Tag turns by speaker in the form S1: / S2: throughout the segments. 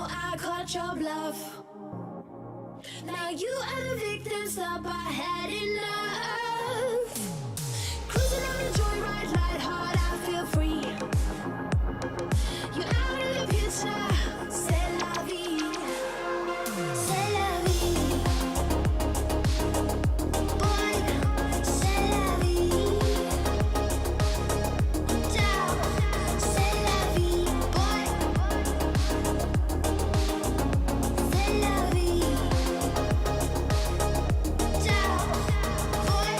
S1: know I caught your bluff. Now you are the victim, stop, I had enough. Cruising on a joyride, light heart, I feel free. You out of the picture, c'est la vie, c'est la vie. Boy, c'est la vie. Down, c'est la vie. Boy, c'est la vie. Down, boy.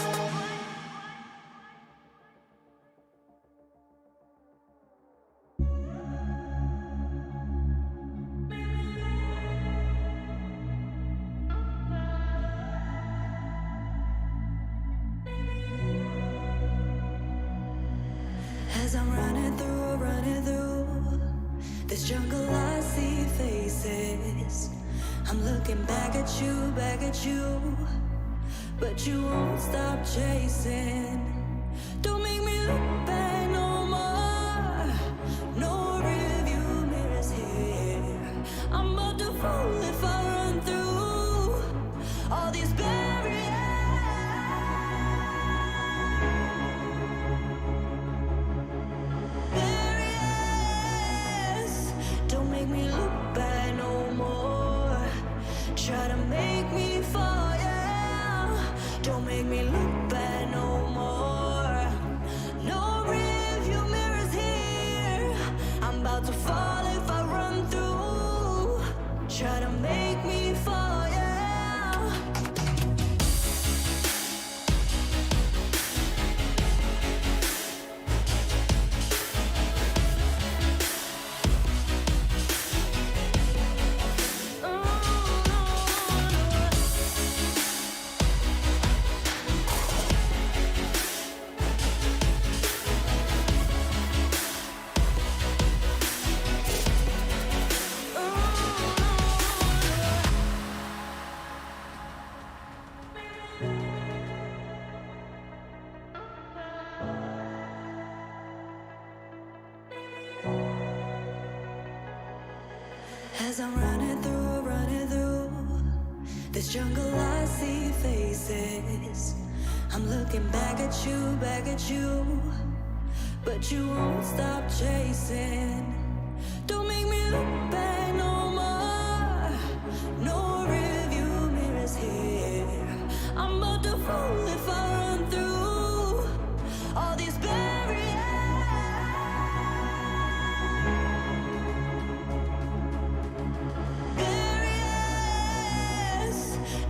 S2: As I'm running through this jungle, I see faces. I'm looking back at you, but you won't stop chasing. Don't make me look back no more. No review mirrors here. I'm about to fall if I run through all these barriers. Don't make me look back no more. Try to make me fall, yeah. Don't make me look back no more. No review mirrors here. I'm about to fall if I run through. Try to make me fall, yeah. As I'm running through this jungle, I see faces. I'm looking back at you, but you won't stop chasing. Don't make me look back no more. No review mirrors here. I'm about to fall if I run through all these barriers.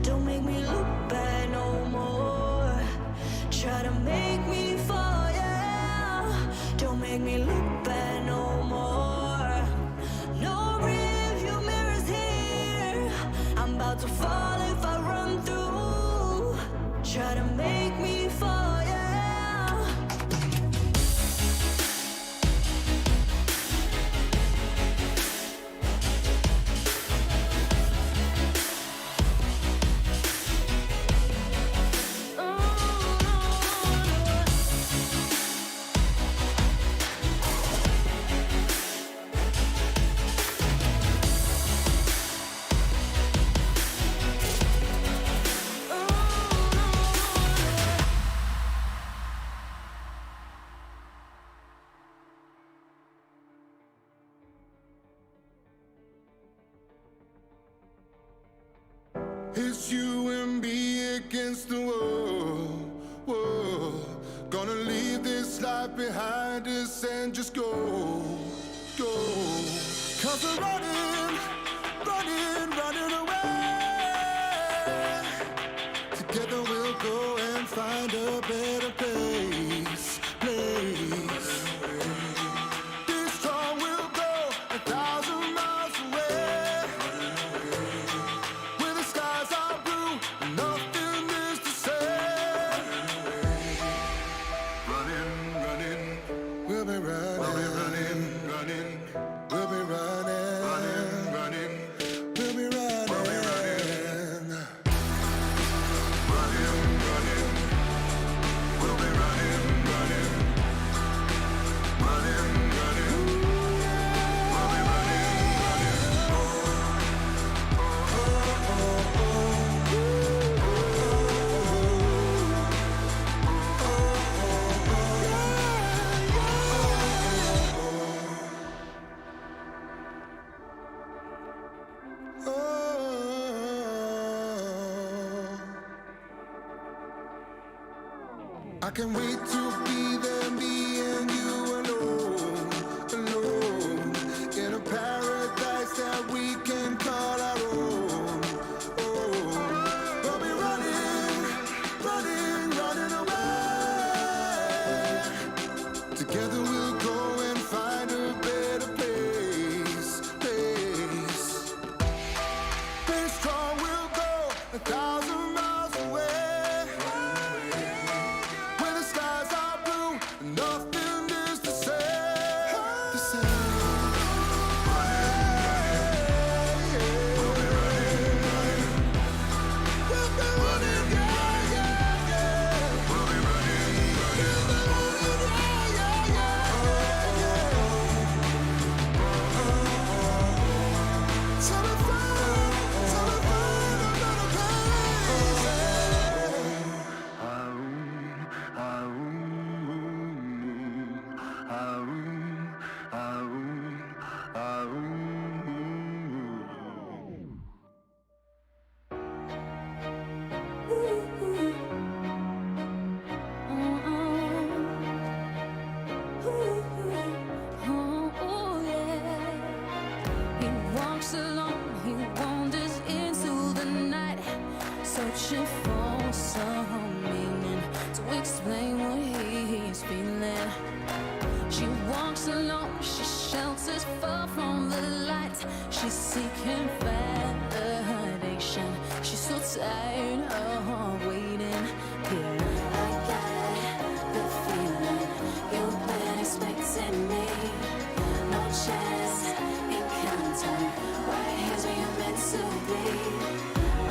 S2: Don't make me look back no more. Try to make me fall, yeah. Don't make me look back no more. No review mirrors here. I'm about to fall if I run through. Try to make me fall, yeah.
S3: It's you and me against the world, world. Gonna leave this life behind us and just go, go. 'Cause we're running away. Together we'll go and find a better place, place. This time we'll go 1,000 miles away. Where the skies are blue and nothing is to say. Running, running, we'll be running. We'll be running, running, we'll be running. Running, running, we'll be running. We'll be running. Running, running, we'll can't wait to be there, me and you alone, alone, in a paradise that we can call our own. Oh, we'll be running, running, running away. Together we'll go and find a better place, place. Be strong, we'll go 1,000 miles away. Where the skies are blue, and nothing is the same. The same. We'll be running, yeah, yeah, yeah. We'll be running, yeah, yeah, yeah. Till we find another place.
S1: He walks alone, he wanders into the night, searching for some meaning to explain what he's feeling. She walks alone, she shelters far from the light. She's seeking validation. She's so tired of waiting. Yeah, I got the feeling you've been expecting me. No chance, encounter, right here's where you're meant to be.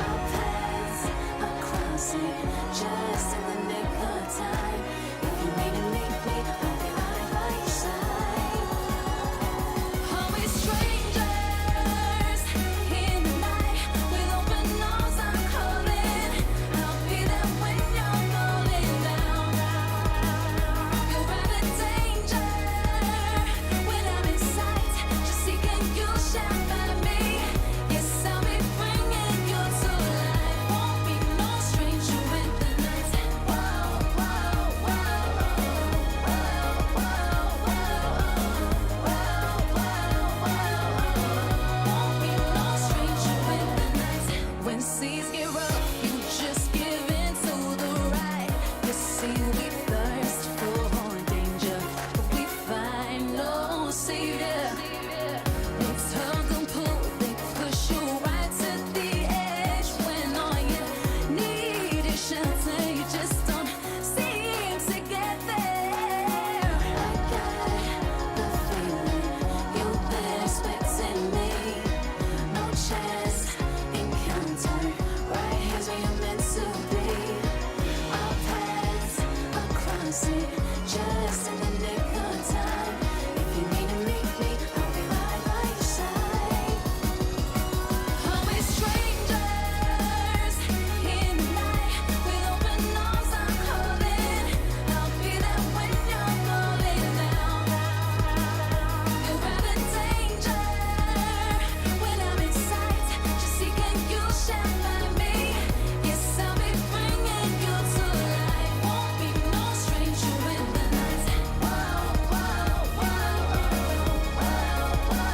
S1: Our paths are crossing, just in the nick of time. If you need to meet me, I'll be right by your side. Are we strangers in the night? With open arms I'm calling. I'll be there when you're falling down. You're out of danger when I'm in sight. Just seeking you shall find me. Yes, I'll be bringing you to life. Won't be no stranger in the night. Whoa, whoa, whoa, whoa, whoa, whoa, whoa, whoa. Won't be no stranger in the night. When seas get rough, you just give in to the ride. You see, we thirst for danger, but we find no savior. They tug and pull, they push you right to the edge. When all you need is shelter, you just don't seem to get there. I got the feeling you've been expecting me. No chance, encounter, right here's where you're meant to be. Our paths are crossing, just in the nick of time. If you need to meet me, I'll be right by your side. Are we strangers in the night? With open arms I'm calling. I'll be there when you're falling down. You're out of danger when I'm in sight. Just seeking you shall find me. Yes, I'll be bringing you to life. Won't be no stranger in the night. Whoa, whoa, whoa, whoa, whoa,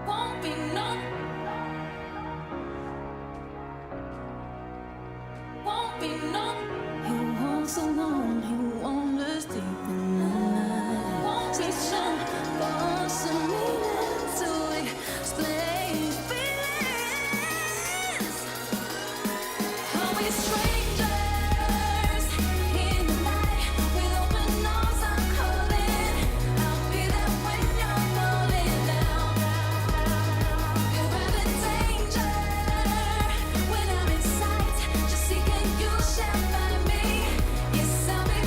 S1: won't be no, won't be no. He walks alone, he wanders deep in the night. Won't teach him for some meaning to explain feelings. Are we strangers in the night? With open arms I'm calling. I'll be there when you're falling down. You're out of danger when I'm in sight. Just seeking you shall find me. Yes, I'll be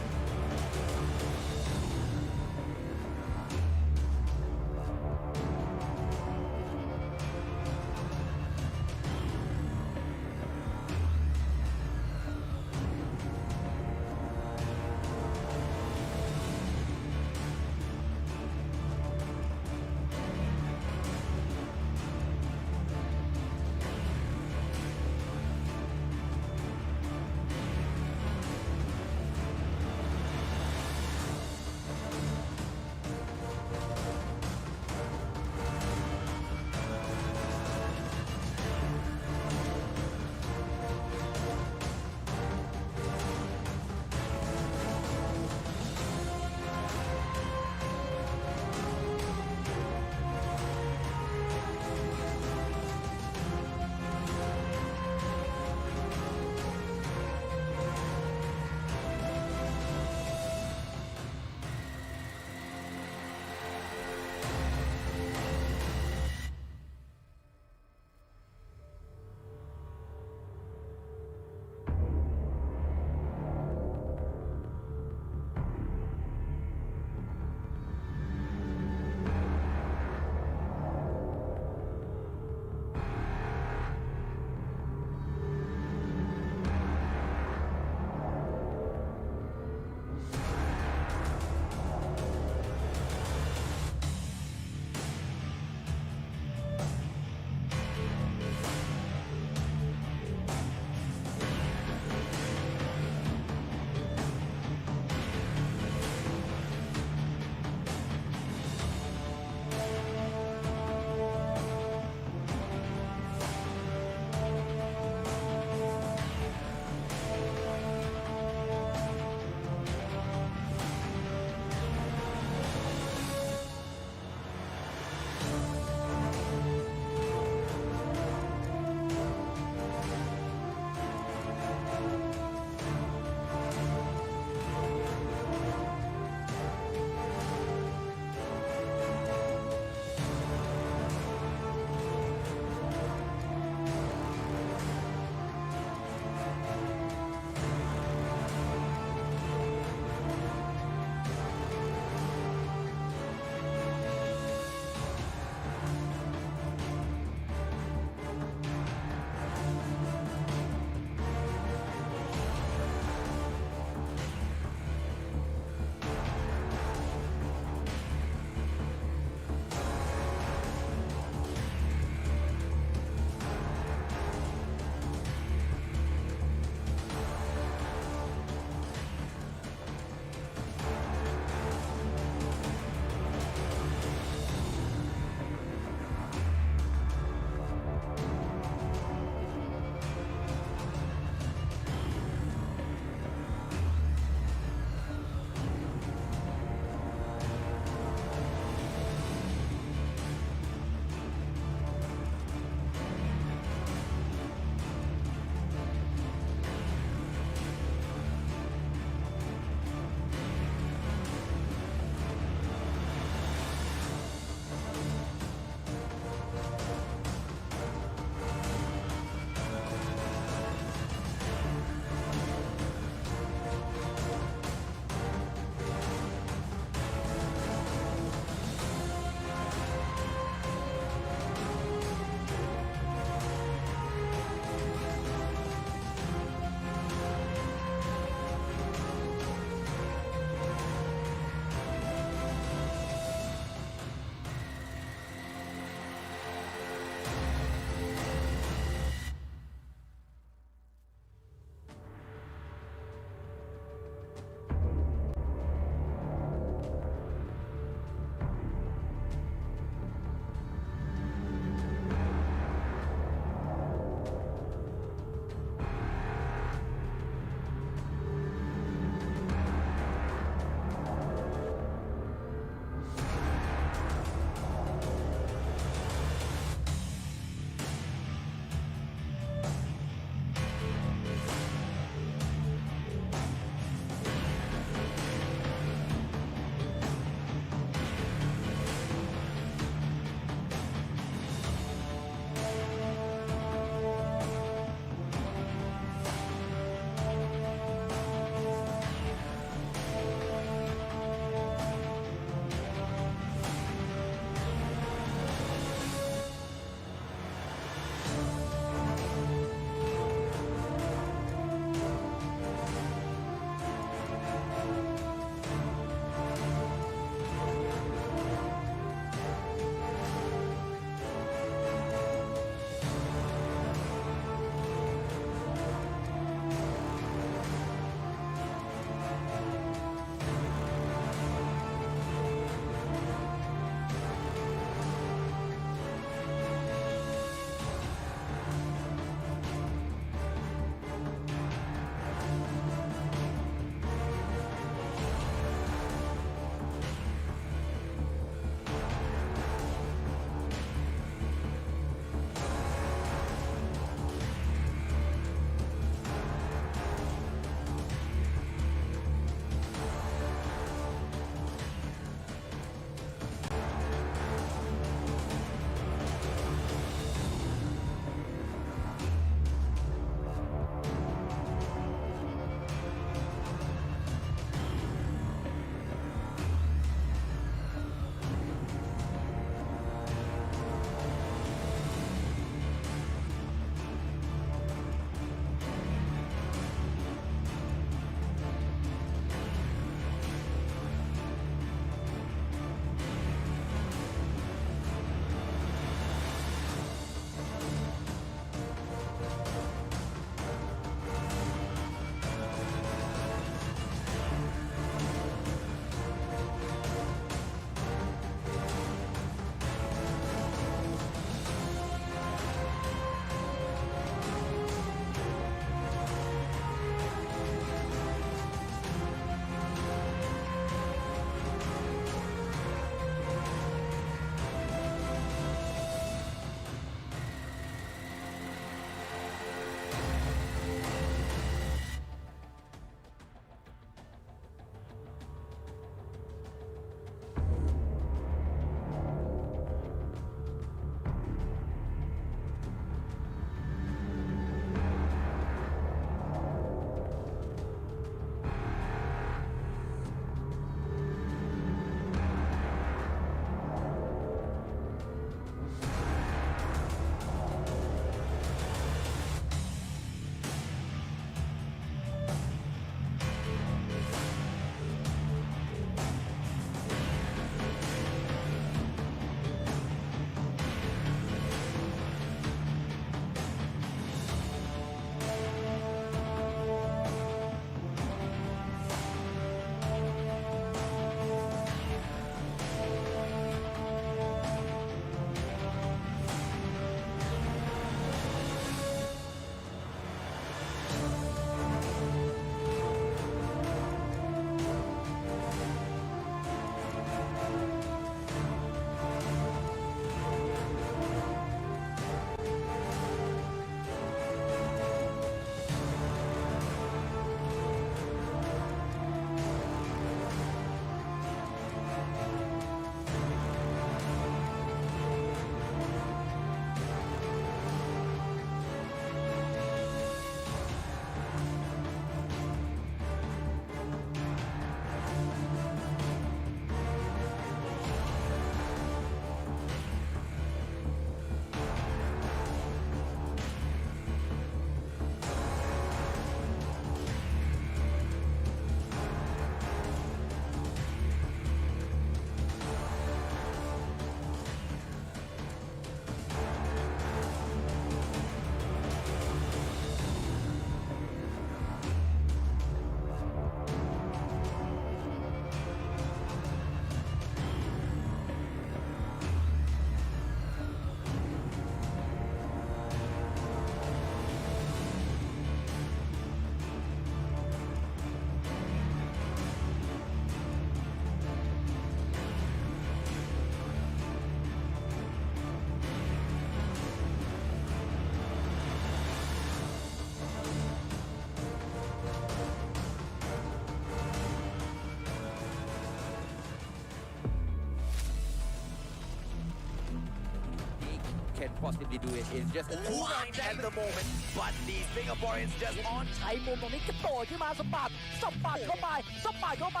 S4: positively do it in just 2-9 at the moment. But these Singaporeans just on
S5: ใช้มุมตรงนี้กระโดดขึ้นมาสปัดเข้าไปสปัดเข้าไป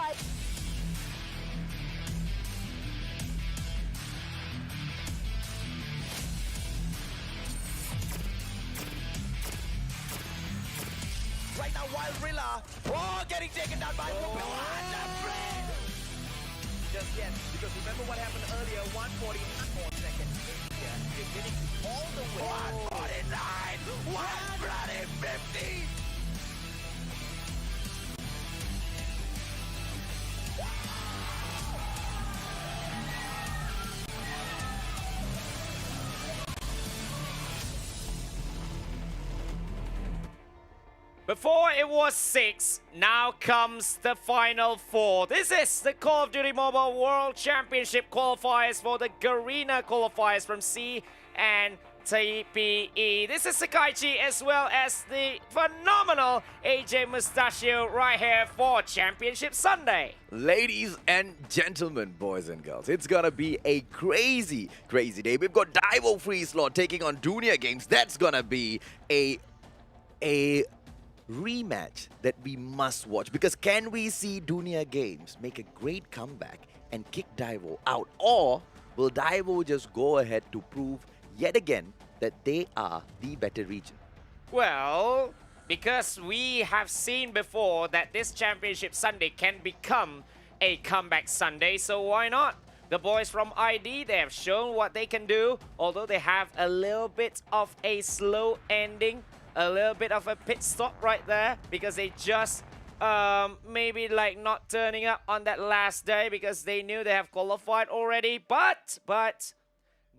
S4: right now while Rilla getting taken down by Propeller and the break. Just yet, because remember what happened earlier, 149 more seconds in here. Divinity all the way. 149! 150!
S6: Before it was 6, now comes the final 4. This is the Call of Duty Mobile World Championship qualifiers for the Garena qualifiers from C and TPE. This is Sakaichi as well as the phenomenal AJ Mustachio right here for Championship Sunday.
S7: Ladies and gentlemen, boys and girls, it's gonna be a crazy day. We've got Daivo.FreeSlot taking on Dunia Games. That's gonna be a rematch that we must watch, because can we see Dunia Games make a great comeback and kick Daivo out, or will Daivo just go ahead to prove yet again that they are the better region?
S6: Well, because we have seen before that this Championship Sunday can become a comeback Sunday, so why not? The boys from ID, they have shown what they can do, although they have a little bit of a slow ending, a little bit of a pit stop right there, because they just maybe like not turning up on that last day because they knew they have qualified already, but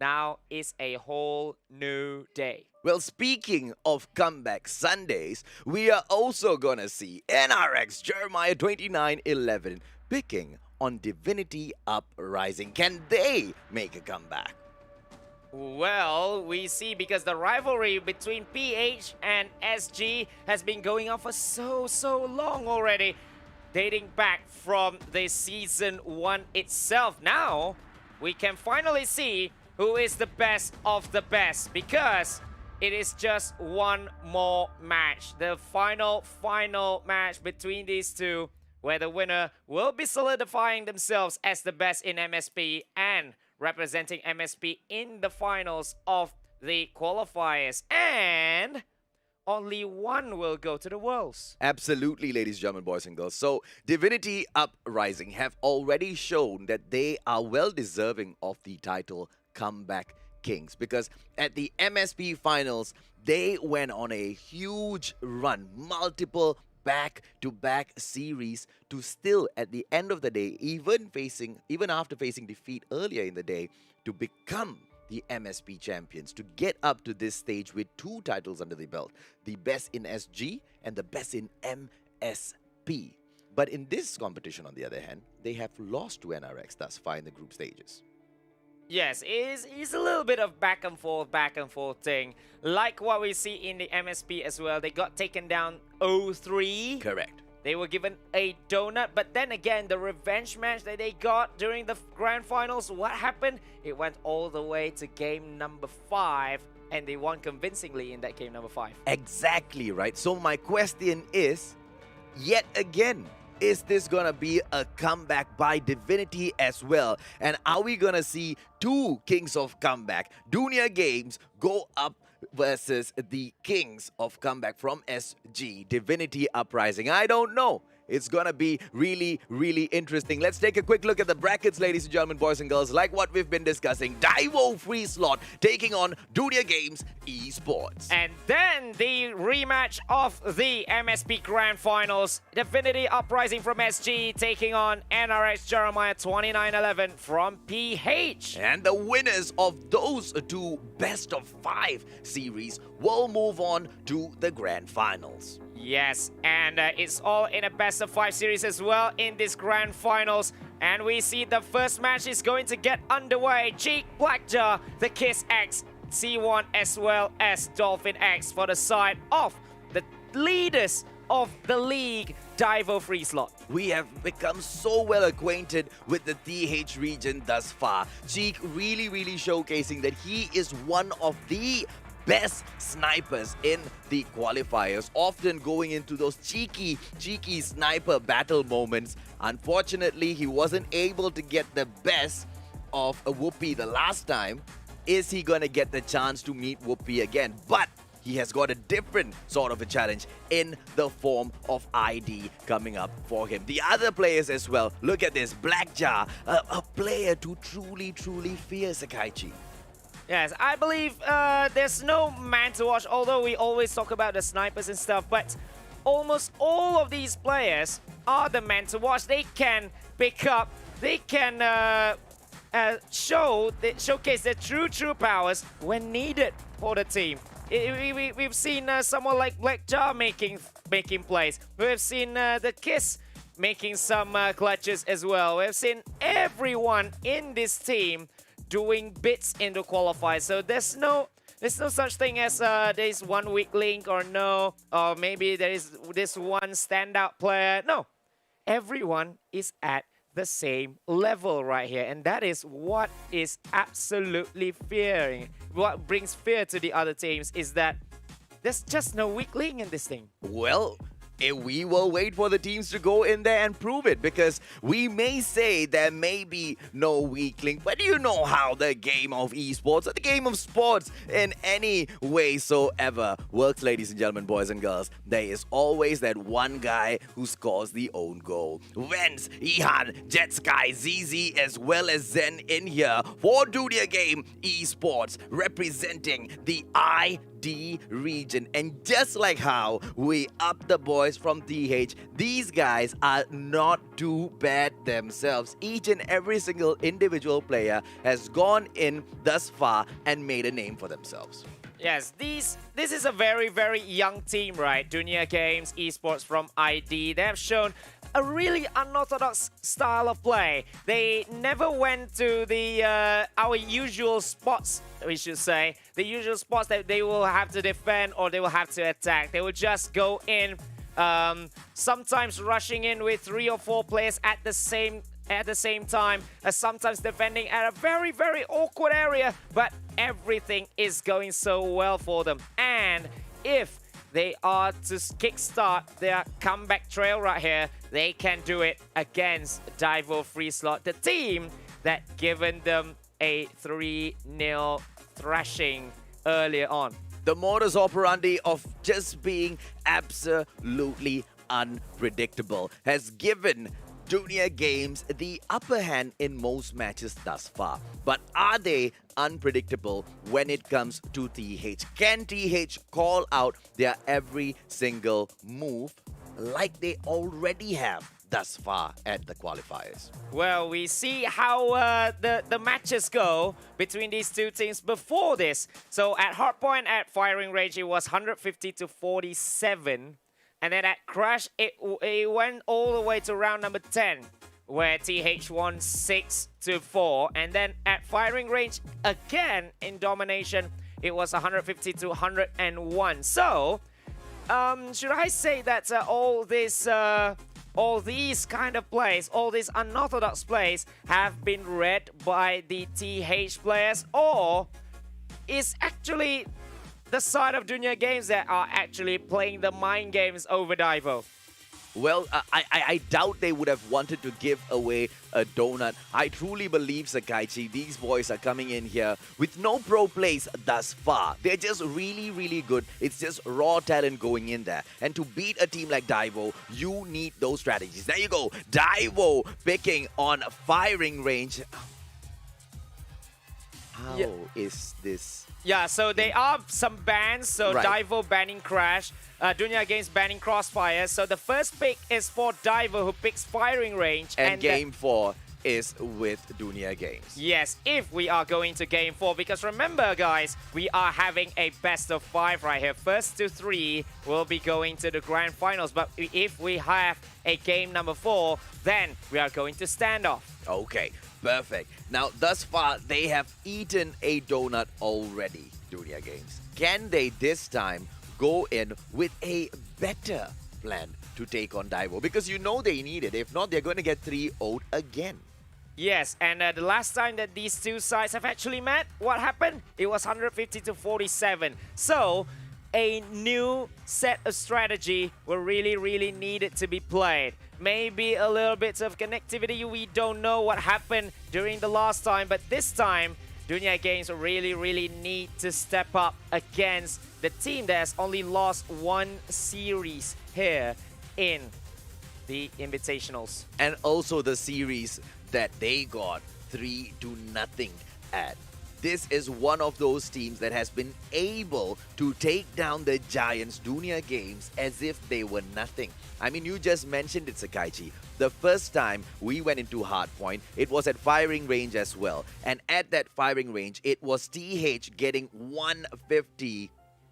S6: now is a whole new day.
S7: Well, speaking of comeback Sundays, we are also gonna see NRX Jeremiah 2911 picking on Divinity Uprising. Can they make a comeback?
S6: Well, we see, because the rivalry between PH and SG has been going on for so long already, dating back from the Season 1 itself. Now, we can finally see who is the best of the best, because it is just one more match. The final match between these two, where the winner will be solidifying themselves as the best in MSP and representing MSP in the finals of the qualifiers, and only one will go to the Worlds.
S7: Absolutely, ladies and gentlemen, boys and girls. So, Divinity Uprising have already shown that they are well deserving of the title Comeback Kings, because at the MSP finals, they went on a huge run, multiple back-to-back series, to still at the end of the day, even after facing defeat earlier in the day, to become the MSP champions, to get up to this stage with 2 titles under the belt, the best in SG and the best in MSP. But in this competition, on the other hand, they have lost to NRX thus far in the group stages.
S6: Yes, it's a little bit of back and forth thing. Like what we see in the MSP as well. They got taken down 0-3.
S7: Correct.
S6: They were given a donut, but then again, the revenge match that they got during the grand finals, what happened? It went all the way to game number 5, and they won convincingly in that game number 5.
S7: Exactly right. So my question is, yet again, is this gonna be a comeback by Divinity as well? And are we gonna see 2 Kings of Comeback, Dunia Games, go up versus the Kings of Comeback from SG, Divinity Uprising? I don't know. It's gonna be really interesting. Let's take a quick look at the brackets, ladies and gentlemen, boys and girls. Like what we've been discussing, Daivo.FreeSlot taking on Dunia Games Esports.
S6: And then the rematch of the MSP Grand Finals, Divinity Uprising from SG taking on NRX Jeremiah 2911 from PH.
S7: And the winners of those 2 best of 5 series will move on to the Grand Finals.
S6: Yes, and it's all in a best of 5 series as well in this grand finals. And we see the first match is going to get underway. Cheek, Blackjaw, the Kiss X, C1 as well as Dolphin X for the side of the leaders of the league, Daivo.FreeSlot.
S7: We have become so well acquainted with the TH region thus far. Cheek really showcasing that he is one of the best snipers in the qualifiers, often going into those cheeky sniper battle moments. Unfortunately, he wasn't able to get the best of a Whoopi the last time. Is he gonna get the chance to meet Whoopi again? But he has got a different sort of a challenge in the form of ID coming up for him. The other players as well. Look at this, Blackjar, a player to truly fear, Sakaichi.
S6: Yes, I believe there's no man to watch, although we always talk about the snipers and stuff, but almost all of these players are the man to watch. They can pick up, they can showcase their true powers when needed for the team. We've seen someone like Blackjar making plays. We've seen the Kiss making some clutches as well. We've seen everyone in this team doing bits in the qualifiers. So there's no such thing as there's one weak link or maybe there is this one standout player. No, everyone is at the same level right here, and that is what is absolutely fearing. What brings fear to the other teams is that there's just no weak link in this thing.
S7: Well, we will wait for the teams to go in there and prove it, because we may say there may be no weak link, but you know how the game of esports, or the game of sports in any way so ever works, ladies and gentlemen, boys and girls. There is always that one guy who scores the own goal. Vence, Ihan, Jetsky, ZZ, as well as Zen in here for Dunia Game Esports, representing the ID region. And just like how we up the boys from TH, these guys are not too bad themselves. Each and every single individual player has gone in thus far and made a name for themselves.
S6: Yes, this is a very young team, right? Dunia Games Esports from ID. They have shown a really unorthodox style of play. They never went to the our usual spots, we should say. The usual spots that they will have to defend or they will have to attack. They will just go in, sometimes rushing in with 3 or 4 players at the same time, sometimes defending at a very awkward area, but everything is going so well for them. And if they are to kickstart their comeback trail right here, they can do it against Daivo.FreeSlot, the team that given them a 3-0 thrashing earlier on.
S7: The modus operandi of just being absolutely unpredictable has given Dunia Games the upper hand in most matches thus far. But are they unpredictable when it comes to TH? Can TH call out their every single move like they already have thus far at the qualifiers?
S6: Well, we see how the matches go between these two teams before this. So at hardpoint, at firing range, it was 150 to 47. And then at Crash, it went all the way to round number 10, where TH won 6 to 4. And then at firing range, again in domination, it was 150 to 101. So, should I say that all these kind of plays, all these unorthodox plays have been read by the TH players? Or is actually the side of Dunia Games that are actually playing the mind games over Daivo?
S7: Well, I doubt they would have wanted to give away a donut. I truly believe, Sakaichi, these boys are coming in here with no pro plays thus far. They're just really good. It's just raw talent going in there. And to beat a team like Daivo, you need those strategies. There you go. Daivo picking on firing range. How is this?
S6: Yeah, so there are some bans. So
S7: Right.
S6: Daivo banning Crash, Dunia Games banning Crossfire. So the first pick is for Daivo, who picks firing range.
S7: And game 4 is with Dunia Games.
S6: Yes, if we are going to game 4, because remember guys, we are having a best of 5 right here. First to 3 will be going to the grand finals, but if we have a game number 4, then we are going to standoff.
S7: Okay, perfect. Now, thus far, they have eaten a donut already, Dunia Games. Can they this time go in with a better plan to take on Daivo because you know they need it. If not, they're going to get 3-0'd again.
S6: Yes, and the last time that these two sides have actually met, what happened? It was 150-47. So, a new set of strategy will really needed to be played. Maybe a little bit of connectivity. We don't know what happened during the last time, but this time, Dunya Games really need to step up against the team that has only lost one series here in the Invitationals.
S7: And also the series that they got 3-0 at. This is one of those teams that has been able to take down the Giants Dunya Games as if they were nothing. I mean, you just mentioned it, Sakaichi. The first time we went into Hardpoint, it was at firing range as well. And at that firing range, it was TH getting 150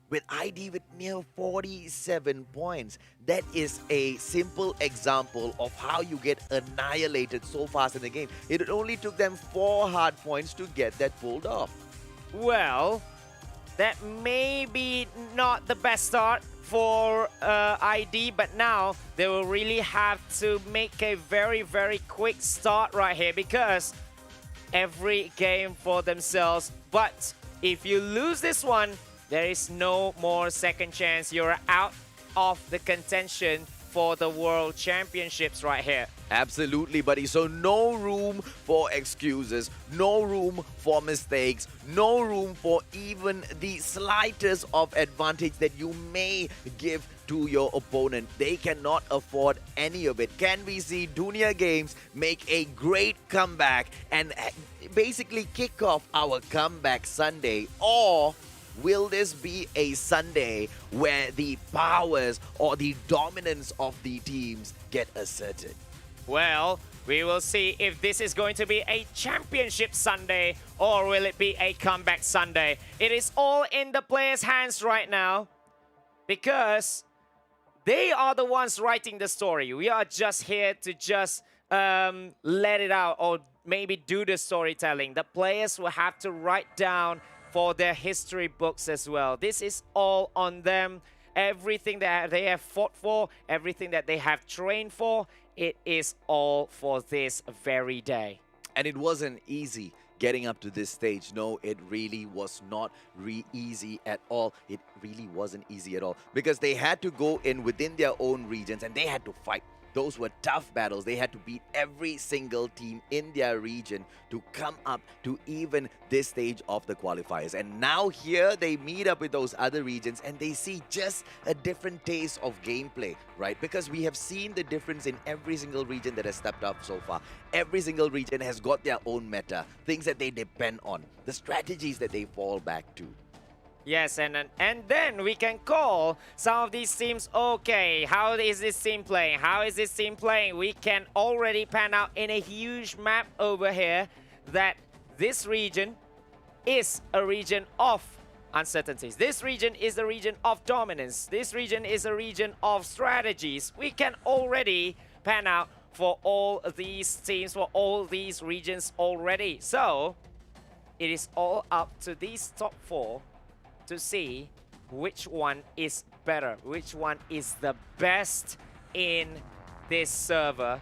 S7: with ID with near 47 points. That is a simple example of how you get annihilated so fast in the game. It only took them 4 hard points to get that pulled off.
S6: Well, that may be not the best start for ID, but now they will really have to make a very quick start right here because every game for themselves. But if you lose this one, there is no more second chance. You're out of the contention for the World Championships right here.
S7: Absolutely, buddy. So no room for excuses, no room for mistakes, no room for even the slightest of advantage that you may give to your opponent. They cannot afford any of it. Can we see Dunya Games make a great comeback and basically kick off our comeback Sunday? Or will this be a Sunday where the powers or the dominance of the teams get asserted?
S6: Well, we will see if this is going to be a championship Sunday or will it be a comeback Sunday. It is all in the players' hands right now because they are the ones writing the story. We are just here to just let it out or maybe do the storytelling. The players will have to write down for their history books as well. This is all on them. Everything that they have fought for, everything that they have trained for, it is all for this very day.
S7: And it wasn't easy getting up to this stage. No, it really was not easy at all. It really wasn't easy at all because they had to go in within their own regions and they had to fight. Those were tough battles. They had to beat every single team in their region to come up to even this stage of the qualifiers. And now here they meet up with those other regions and they see just a different taste of gameplay, right? Because we have seen the difference in every single region that has stepped up so far. Every single region has got their own meta, things that they depend on, the strategies that they fall back to.
S6: Yes, and then we can call some of these teams, okay, how is this team playing? How is this team playing? We can already pan out in a huge map over here that this region is a region of uncertainties. This region is a region of dominance. This region is a region of strategies. We can already pan out for all these teams, for all these regions already. So, it is all up to these top 4 to see which one is better, which one is the best in this server,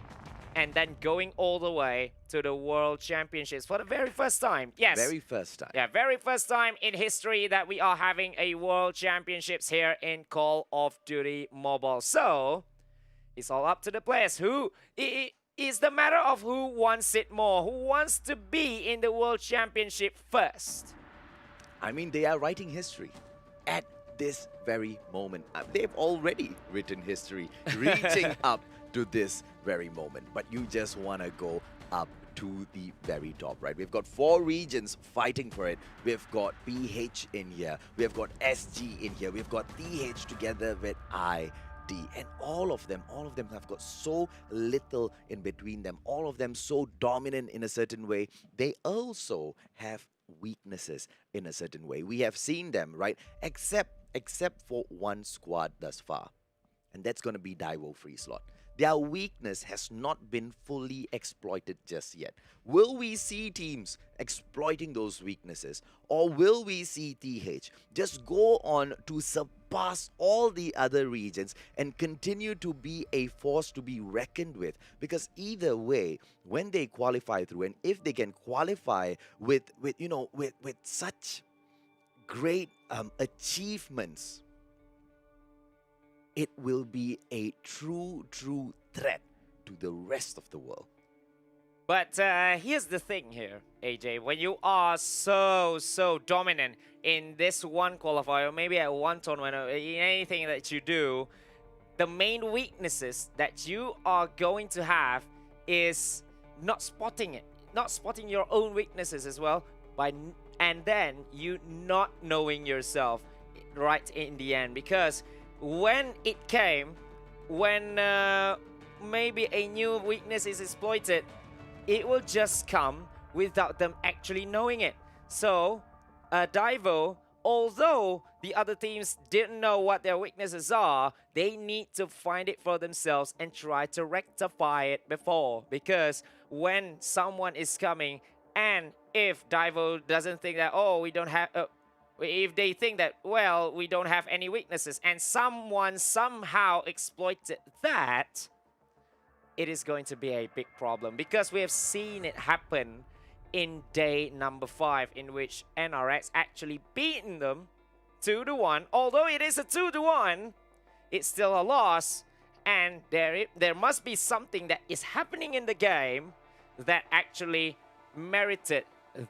S6: and then going all the way to the World Championships for the very first time. Yes.
S7: Very first time.
S6: Yeah, very first time in history that we are having a World Championships here in Call of Duty Mobile. So, it's all up to the players. Who is the matter of who wants it more, who wants to be in the World Championship first.
S7: I mean, they are writing history at this very moment. They've already written history, reaching up to this very moment. But you just want to go up to the very top, right? We've got 4 regions fighting for it. We've got PH in here. We've got SG in here. We've got TH together with ID. And all of them have got so little in between them. All of them so dominant in a certain way. They also have weaknesses in a certain way. We have seen them, right? Except for one squad thus far. And that's going to be Daivo.FreeSlot. Their weakness has not been fully exploited just yet. Will we see teams exploiting those weaknesses? Or will we see TH just go on to pass all the other regions and continue to be a force to be reckoned with. Because either way, when they qualify through, and if they can qualify with such great achievements, it will be a true threat to the rest of the world.
S6: But here's the thing here, AJ. When you are so dominant in this one qualifier, maybe at one tournament, or in anything that you do, the main weaknesses that you are going to have is not spotting it, not spotting your own weaknesses as well, and then you not knowing yourself right in the end. Because when it came, when maybe a new weakness is exploited, it will just come without them actually knowing it. So, Daivo, although the other teams didn't know what their weaknesses are, they need to find it for themselves and try to rectify it before. Because when someone is coming, and if Daivo doesn't think that, oh, we don't have... if they think that, well, we don't have any weaknesses, and someone somehow exploited that, it is going to be a big problem, because we have seen it happen in day number 5, in which NRX actually beaten them 2-1. Although it is a 2-1, it's still a loss, and there must be something that is happening in the game that actually merited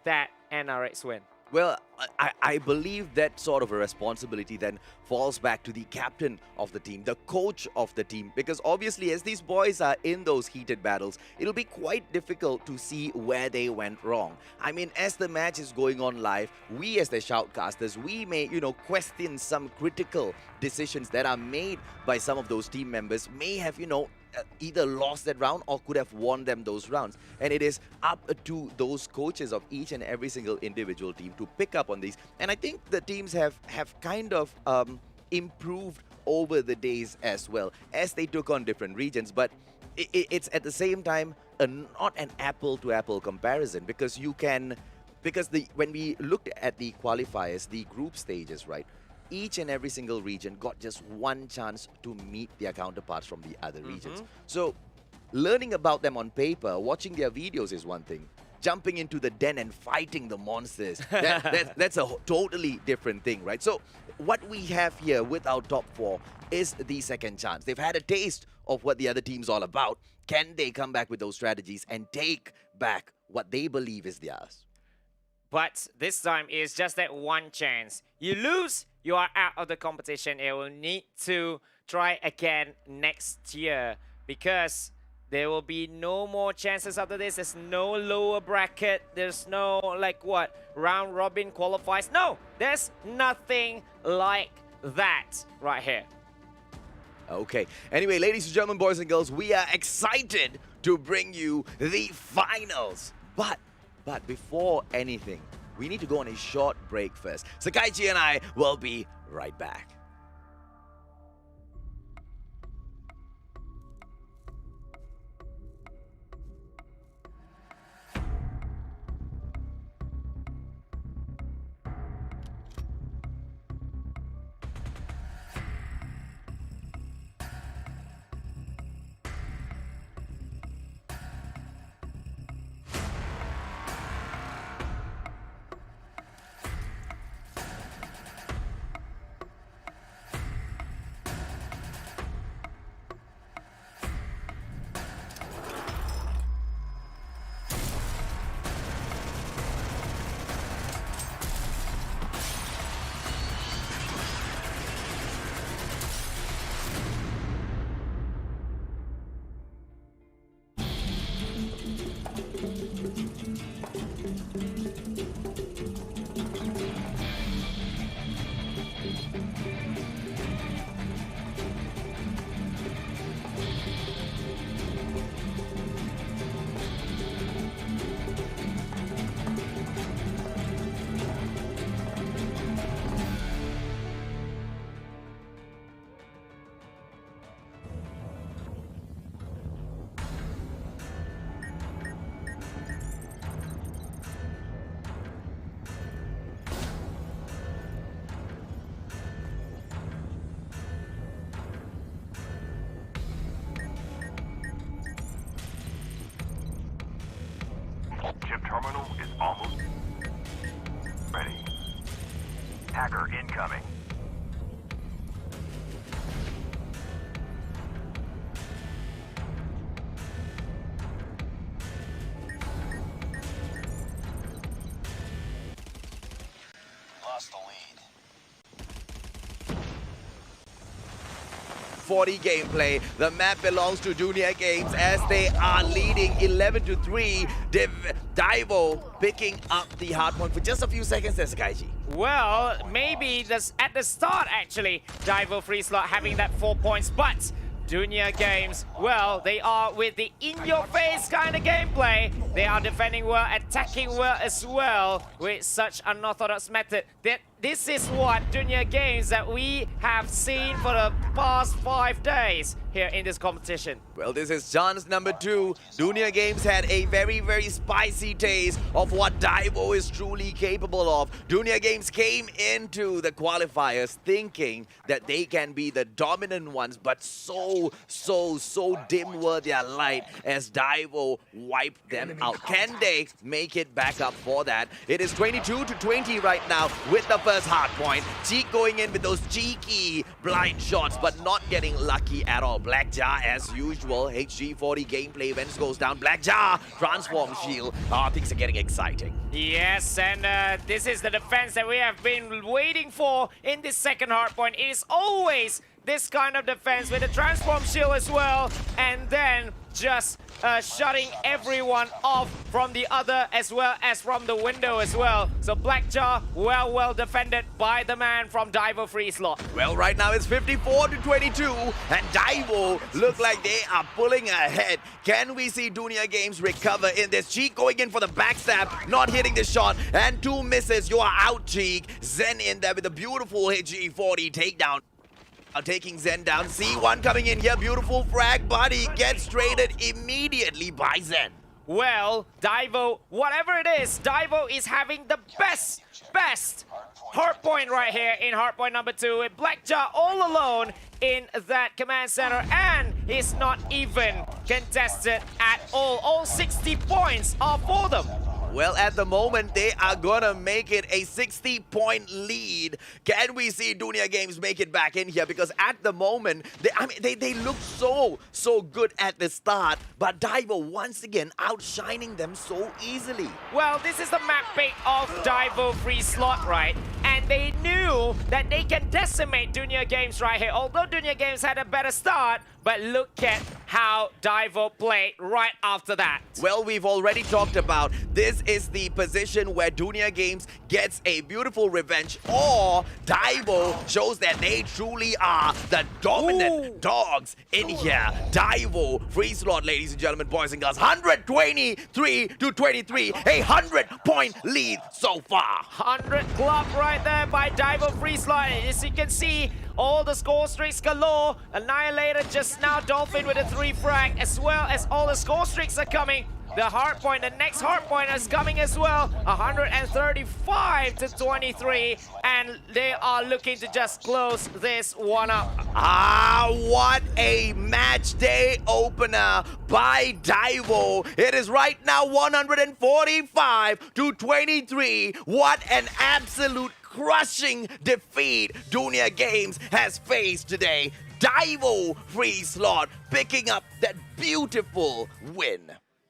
S6: that NRX win.
S7: Well, I believe that sort of a responsibility then falls back to the captain of the team, the coach of the team, because obviously as these boys are in those heated battles, it'll be quite difficult to see where they went wrong. I mean, as the match is going on live, we as the shoutcasters, we may, question some critical decisions that are made by some of those team members, may have, either lost that round or could have won them those rounds. And it is up to those coaches of each and every single individual team to pick up on these. And I think the teams have kind of improved over the days as well, as they took on different regions. But it's at the same time not an apple-to-apple comparison, because when we looked at the qualifiers, the group stages, right, each and every single region got just one chance to meet their counterparts from the other regions. So learning about them on paper, watching their videos is one thing. Jumping into the den and fighting the monsters, that's a totally different thing, right? So what we have here with our top 4 is the second chance. They've had a taste of what the other team's all about. Can they come back with those strategies and take back what they believe is theirs?
S6: But this time is just that one chance. You lose, you are out of the competition. You will need to try again next year, because there will be no more chances after this. There's no lower bracket. There's no, round robin qualifiers. No, there's nothing like that right here.
S7: Okay. Anyway, ladies and gentlemen, boys and girls, we are excited to bring you the finals. But before anything, we need to go on a short break first. Sakaichi and I will be right back.
S8: incoming.
S4: Lost the lead.
S7: 40 gameplay. The map belongs to Junior Games as they are leading 11-3. Daivo picking up the hard point for just a few seconds there, Sakaichi.
S6: Well, maybe this at the start actually, Daivo.FreeSlot having that 4 points, but Junior Games, well, they are with the in-your-face kind of gameplay. They are defending well, attacking well as well with such unorthodox method. This is what Junior Games that we have seen for the past 5 days here in this competition.
S7: Well, this is chance number 2. Junior Games had a very, very spicy taste of what Daivo is truly capable of. Junior Games came into the qualifiers thinking that they can be the dominant ones, but so dim were their light as Daivo wiped them out. Can they make it back up for that? It is 22-20 right now with the first hard point. Cheek going in with those cheeky blind shots, but not getting lucky at all. Blackjar, as usual, HG40 gameplay events goes down. Blackjar, transform shield. Things are getting exciting.
S6: Yes, and this is the defense that we have been waiting for in this second hard point. It is always this kind of defense with the transform shield as well, and then just shutting everyone off from the other as well as from the window as well. So Blackjaw well defended by the man from Daivo.FreeSlot.
S7: Well, right now it's 54-22, and Daivo look like they are pulling ahead. Can we see Junior Games recover in this? Cheek going in for the backstab, not hitting the shot, and 2 misses. You are out, Cheek. Zen in there with a beautiful HG40 takedown. Taking Zen down. C1 coming in here. Beautiful frag, but he gets traded immediately by Zen.
S6: Well, Daivo, whatever it is, Daivo is having the best hardpoint right here in hardpoint number 2 with Blackjaw all alone in that command center, and he's not even contested at all. All 60 points are for them.
S7: Well, at the moment, they are gonna make it a 60-point lead. Can we see Junior Games make it back in here? Because at the moment, they look so good at the start, but Daivo once again outshining them so easily.
S6: Well, this is the map pick of Daivo.FreeSlot, right? And they knew that they can decimate Junior Games right here. Although Junior Games had a better start, but look at how Daivo played right after that.
S7: Well, we've already talked about this is the position where Junior Games gets a beautiful revenge, or Daivo shows that they truly are the dominant dogs in here. Daivo.FreeSlot, ladies and gentlemen, boys and girls, 123-23, a 100-point lead so far.
S6: 100 club right there by Daivo.FreeSlot. As you can see, all the score streaks galore. Annihilator just now, Dolphin with a 3 frag, as well as all the score streaks are coming. The hardpoint, the next hardpoint is coming as well. 135-23, and they are looking to just close this one up.
S7: What a match day opener by Daivo. It is right now 145-23. What an absolute crushing defeat Junior Games has faced today. Daivo.FreeSlot picking up that beautiful win.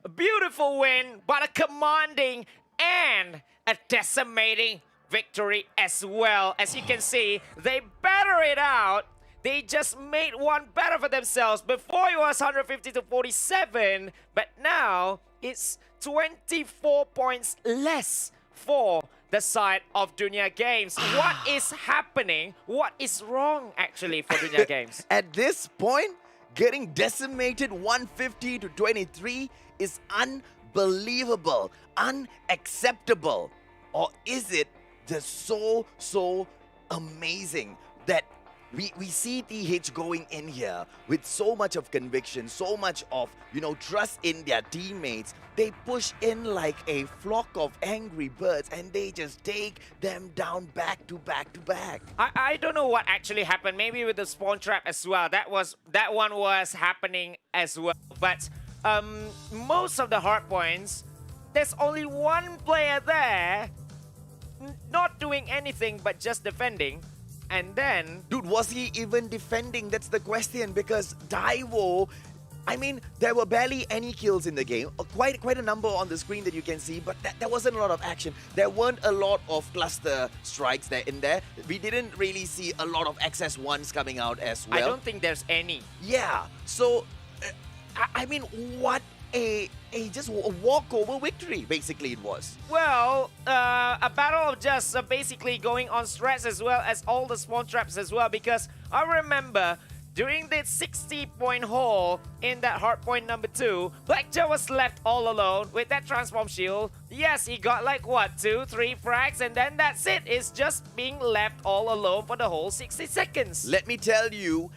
S6: A beautiful win, but a commanding and a decimating victory as well. As you can see, they better it out. They just made one better for themselves. Before it was 150-47, but now it's 24 points less for the side of Junior Games. What is happening? What is wrong actually for Junior Games?
S7: At this point, getting decimated 150-23 is unbelievable, unacceptable. Or is it just so amazing that we see TH going in here with so much of conviction, so much of, trust in their teammates. They push in like a flock of angry birds and they just take them down back to back to back.
S6: I don't know what actually happened. Maybe with the spawn trap as well. That one was happening as well. But most of the hard points, there's only one player there not doing anything but just defending. And then,
S7: Dude, was he even defending? That's the question, because Daivo, I mean, there were barely any kills in the game. Quite a number on the screen that you can see, but there wasn't a lot of action. There weren't a lot of cluster strikes in there. We didn't really see a lot of XS1s coming out as well.
S6: I don't think there's any.
S7: Yeah, so, I mean, what just a walkover victory, basically it was.
S6: Well, a battle of just basically going on strats as well as all the spawn traps as well, because I remember during the 60-point haul in that hardpoint number 2, Blackjack was left all alone with that transform shield. Yes, he got like what, 2-3 frags, and then that's it. It's just being left all alone for the whole 60 seconds.
S7: Let me tell you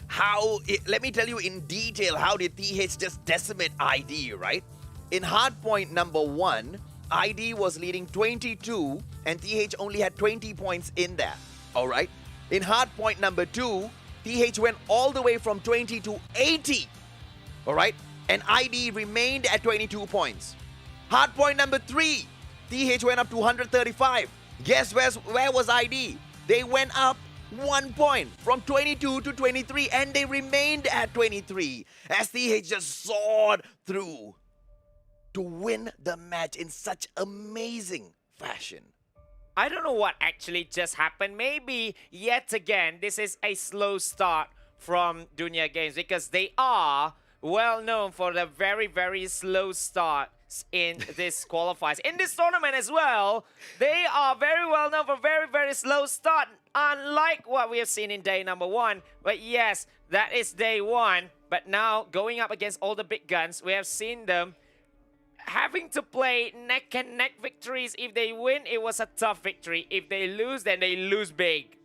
S7: in detail how did TH just decimate ID, right? In hardpoint number 1, ID was leading 22 and TH only had 20 points in there, all right? In hardpoint number 2, TH went all the way from 20 to 80, all right? And ID remained at 22 points. Hardpoint number 3, TH went up to 135. Guess where was ID? They went up 1 point from 22 to 23, and they remained at 23 as TH just soared through to win the match in such amazing fashion.
S6: I don't know what actually just happened. Maybe, yet again, this is a slow start from Dunya Games, because they are well known for the very, very slow starts in this qualifiers. In this tournament as well, they are very well known for very, very slow start, unlike what we have seen in day number 1. But yes, that is day 1. But now, going up against all the big guns, we have seen them having to play neck and neck victories. If they win, it was a tough victory. If they lose, then they lose big.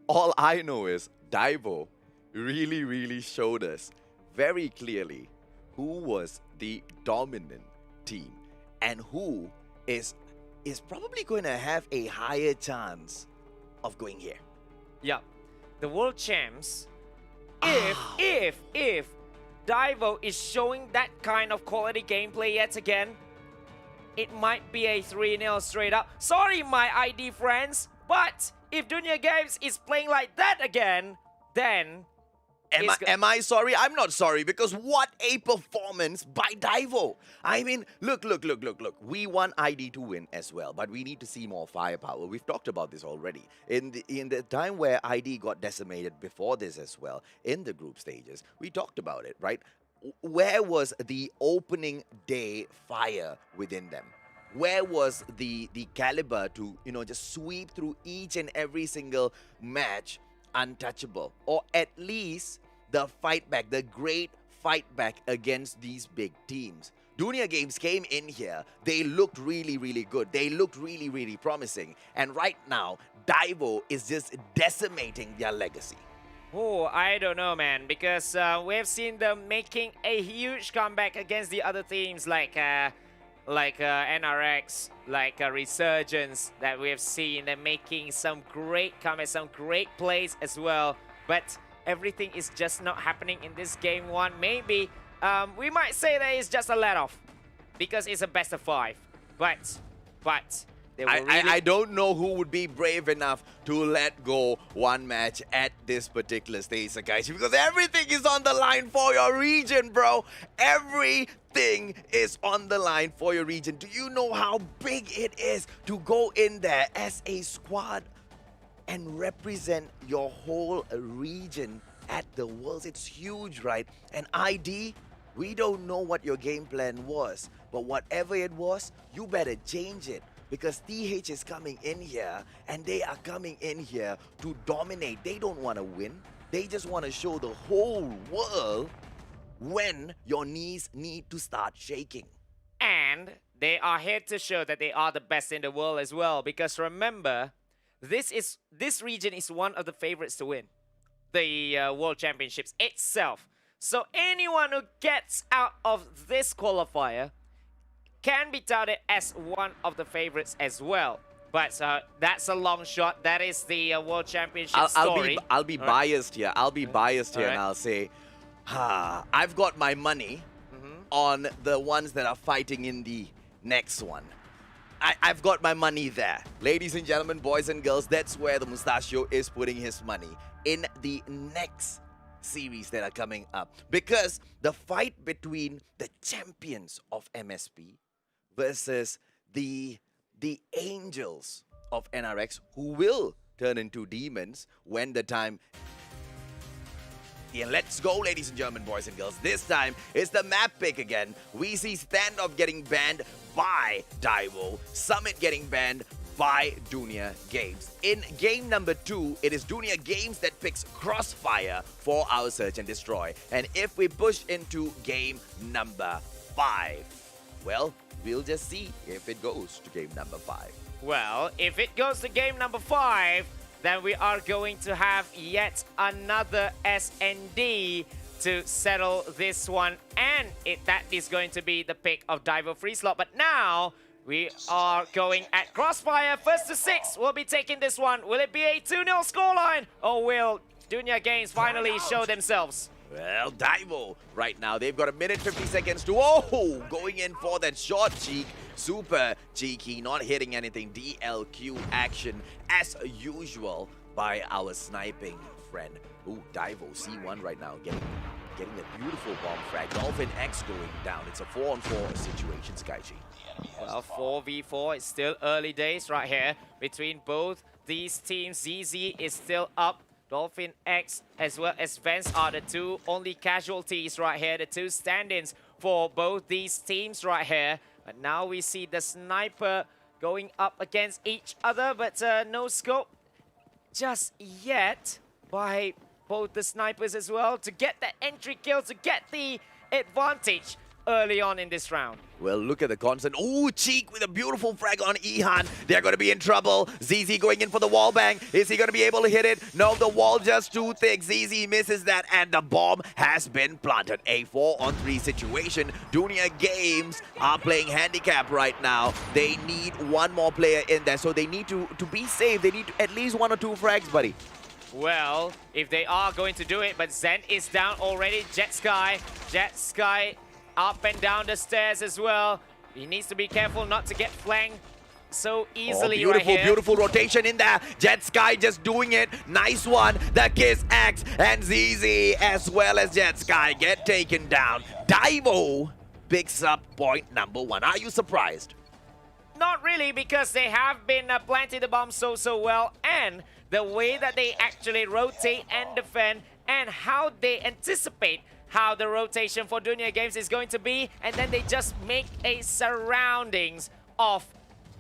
S7: All I know is Daivo really showed us very clearly who was the dominant team and who is probably going to have a higher chance of going here.
S6: Yeah, the world champs, if Daivo is showing that kind of quality gameplay yet again, it might be a 3-0 straight up. Sorry, my ID friends, but if Dunya Games is playing like that again, then...
S7: Am I sorry? I'm not sorry, because what a performance by Daivo. I mean, look. We want ID to win as well, but we need to see more firepower. We've talked about this already. In the time where ID got decimated before this as well, in the group stages, we talked about it, right? Where was the opening day fire within them? Where was the caliber to, just sweep through each and every single match untouchable, or at least the fight back, the great fight back against these big teams? Dunya Games came in here, they looked really good, they looked really promising, and right now Daivo is just decimating their legacy.
S6: Oh, I don't know, man, because we have seen them making a huge comeback against the other teams like NRX, like Resurgence, that we have seen them making some great comebacks, some great plays as well. But everything is just not happening in this game 1. Maybe we might say that it's just a let-off because it's a best of 5. But they were
S7: I don't know who would be brave enough to let go one match at this particular stage, Sakaichi, because everything is on the line for your region, bro. Everything is on the line for your region. Do you know how big it is to go in there as a squad and represent your whole region at the Worlds? It's huge, right? And ID, we don't know what your game plan was, but whatever it was, you better change it. Because TH is coming in here, and they are coming in here to dominate. They don't want to win. They just want to show the whole world when your knees need to start shaking.
S6: And they are here to show that they are the best in the world as well. Because remember, this region is one of the favorites to win the World Championships itself. So anyone who gets out of this qualifier can be touted as one of the favorites as well. But that's a long shot. That is the World Championship story.
S7: I'll be biased here. I'll be biased here,
S6: All right.
S7: and I'll say, I've got my money on the ones that are fighting in the next one. I've got my money there. Ladies and gentlemen, boys and girls, that's where the Mustachio is putting his money. In the next series that are coming up. Because the fight between the champions of MSP versus the angels of NRX, who will turn into demons when the time... Yeah, let's go, ladies and gentlemen, boys and girls. This time, it's the map pick again. We see Standoff getting banned by Daivo, Summit getting banned by Dunia Games. In game number 2, it is Dunia Games that picks Crossfire for our Search and Destroy. And if we push into game number 5, well, we'll just see if it goes to game number 5.
S6: Well, if it goes to game number 5, then we are going to have yet another SND to settle this one. And that is going to be the pick of Daivo.FreeSlot. But now we are going at Crossfire. First to 6 will be taking this one. Will it be a 2-0 scoreline? Or will Dunia Games finally show themselves?
S7: Well, Daivo, right now, they've got a minute 50 seconds to... Oh, going in for that short cheek. Super cheeky, not hitting anything. DLQ action as usual by our sniping friend. Ooh, Daivo, C1 right now, getting a beautiful bomb frag. Dolphin X going down. It's a 4-on-4 situation, SkyG.
S6: Well, 4v4, it's still early days right here between both these teams. ZZ is still up. Dolphin X as well as Vance are the two only casualties right here, the two stand-ins for both these teams right here. But now we see the sniper going up against each other, but no scope just yet by both the snipers as well to get the entry kill, to get the advantage early on in this round.
S7: Well, look at the constant. Ooh, Cheek with a beautiful frag on Ihan. They're going to be in trouble. ZZ going in for the wall bang. Is he going to be able to hit it? No, the wall just too thick. ZZ misses that, and the bomb has been planted. A 4-on-3 situation. Dunia Games are playing handicap right now. They need one more player in there, so they need to be safe. They need at least 1 or 2 frags, buddy.
S6: Well, if they are going to do it, but Zen is down already. Jet Sky up and down the stairs as well. He needs to be careful not to get flanked so easily.
S7: Beautiful,
S6: right here.
S7: beautiful rotation in there. Jet Sky just doing it. Nice one. The Kiss X and ZZ as well as Jet Sky get taken down. Daivo picks up point number 1. Are you surprised?
S6: Not really, because they have been planting the bomb so well, and the way that they actually rotate and defend and how they anticipate how the rotation for Dunia Games is going to be, and then they just make a surroundings of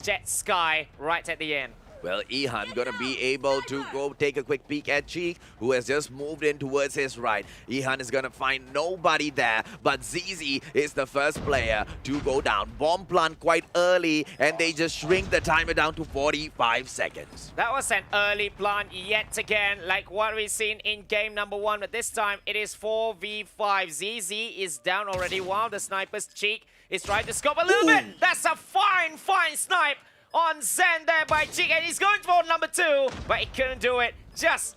S6: Jet Sky right at the end.
S7: Well, Ihan gonna be able to go take a quick peek at Cheek, who has just moved in towards his right. Ihan is gonna find nobody there, but ZZ is the first player to go down. Bomb plant quite early, and they just shrink the timer down to 45 seconds.
S6: That was an early plant yet again, like what we've seen in game number 1, but this time it is 4v5. ZZ is down already while the sniper's Cheek is trying to scope a little bit. That's a fine snipe on Zen there by Cheek, and he's going for number 2, but he couldn't do it. Just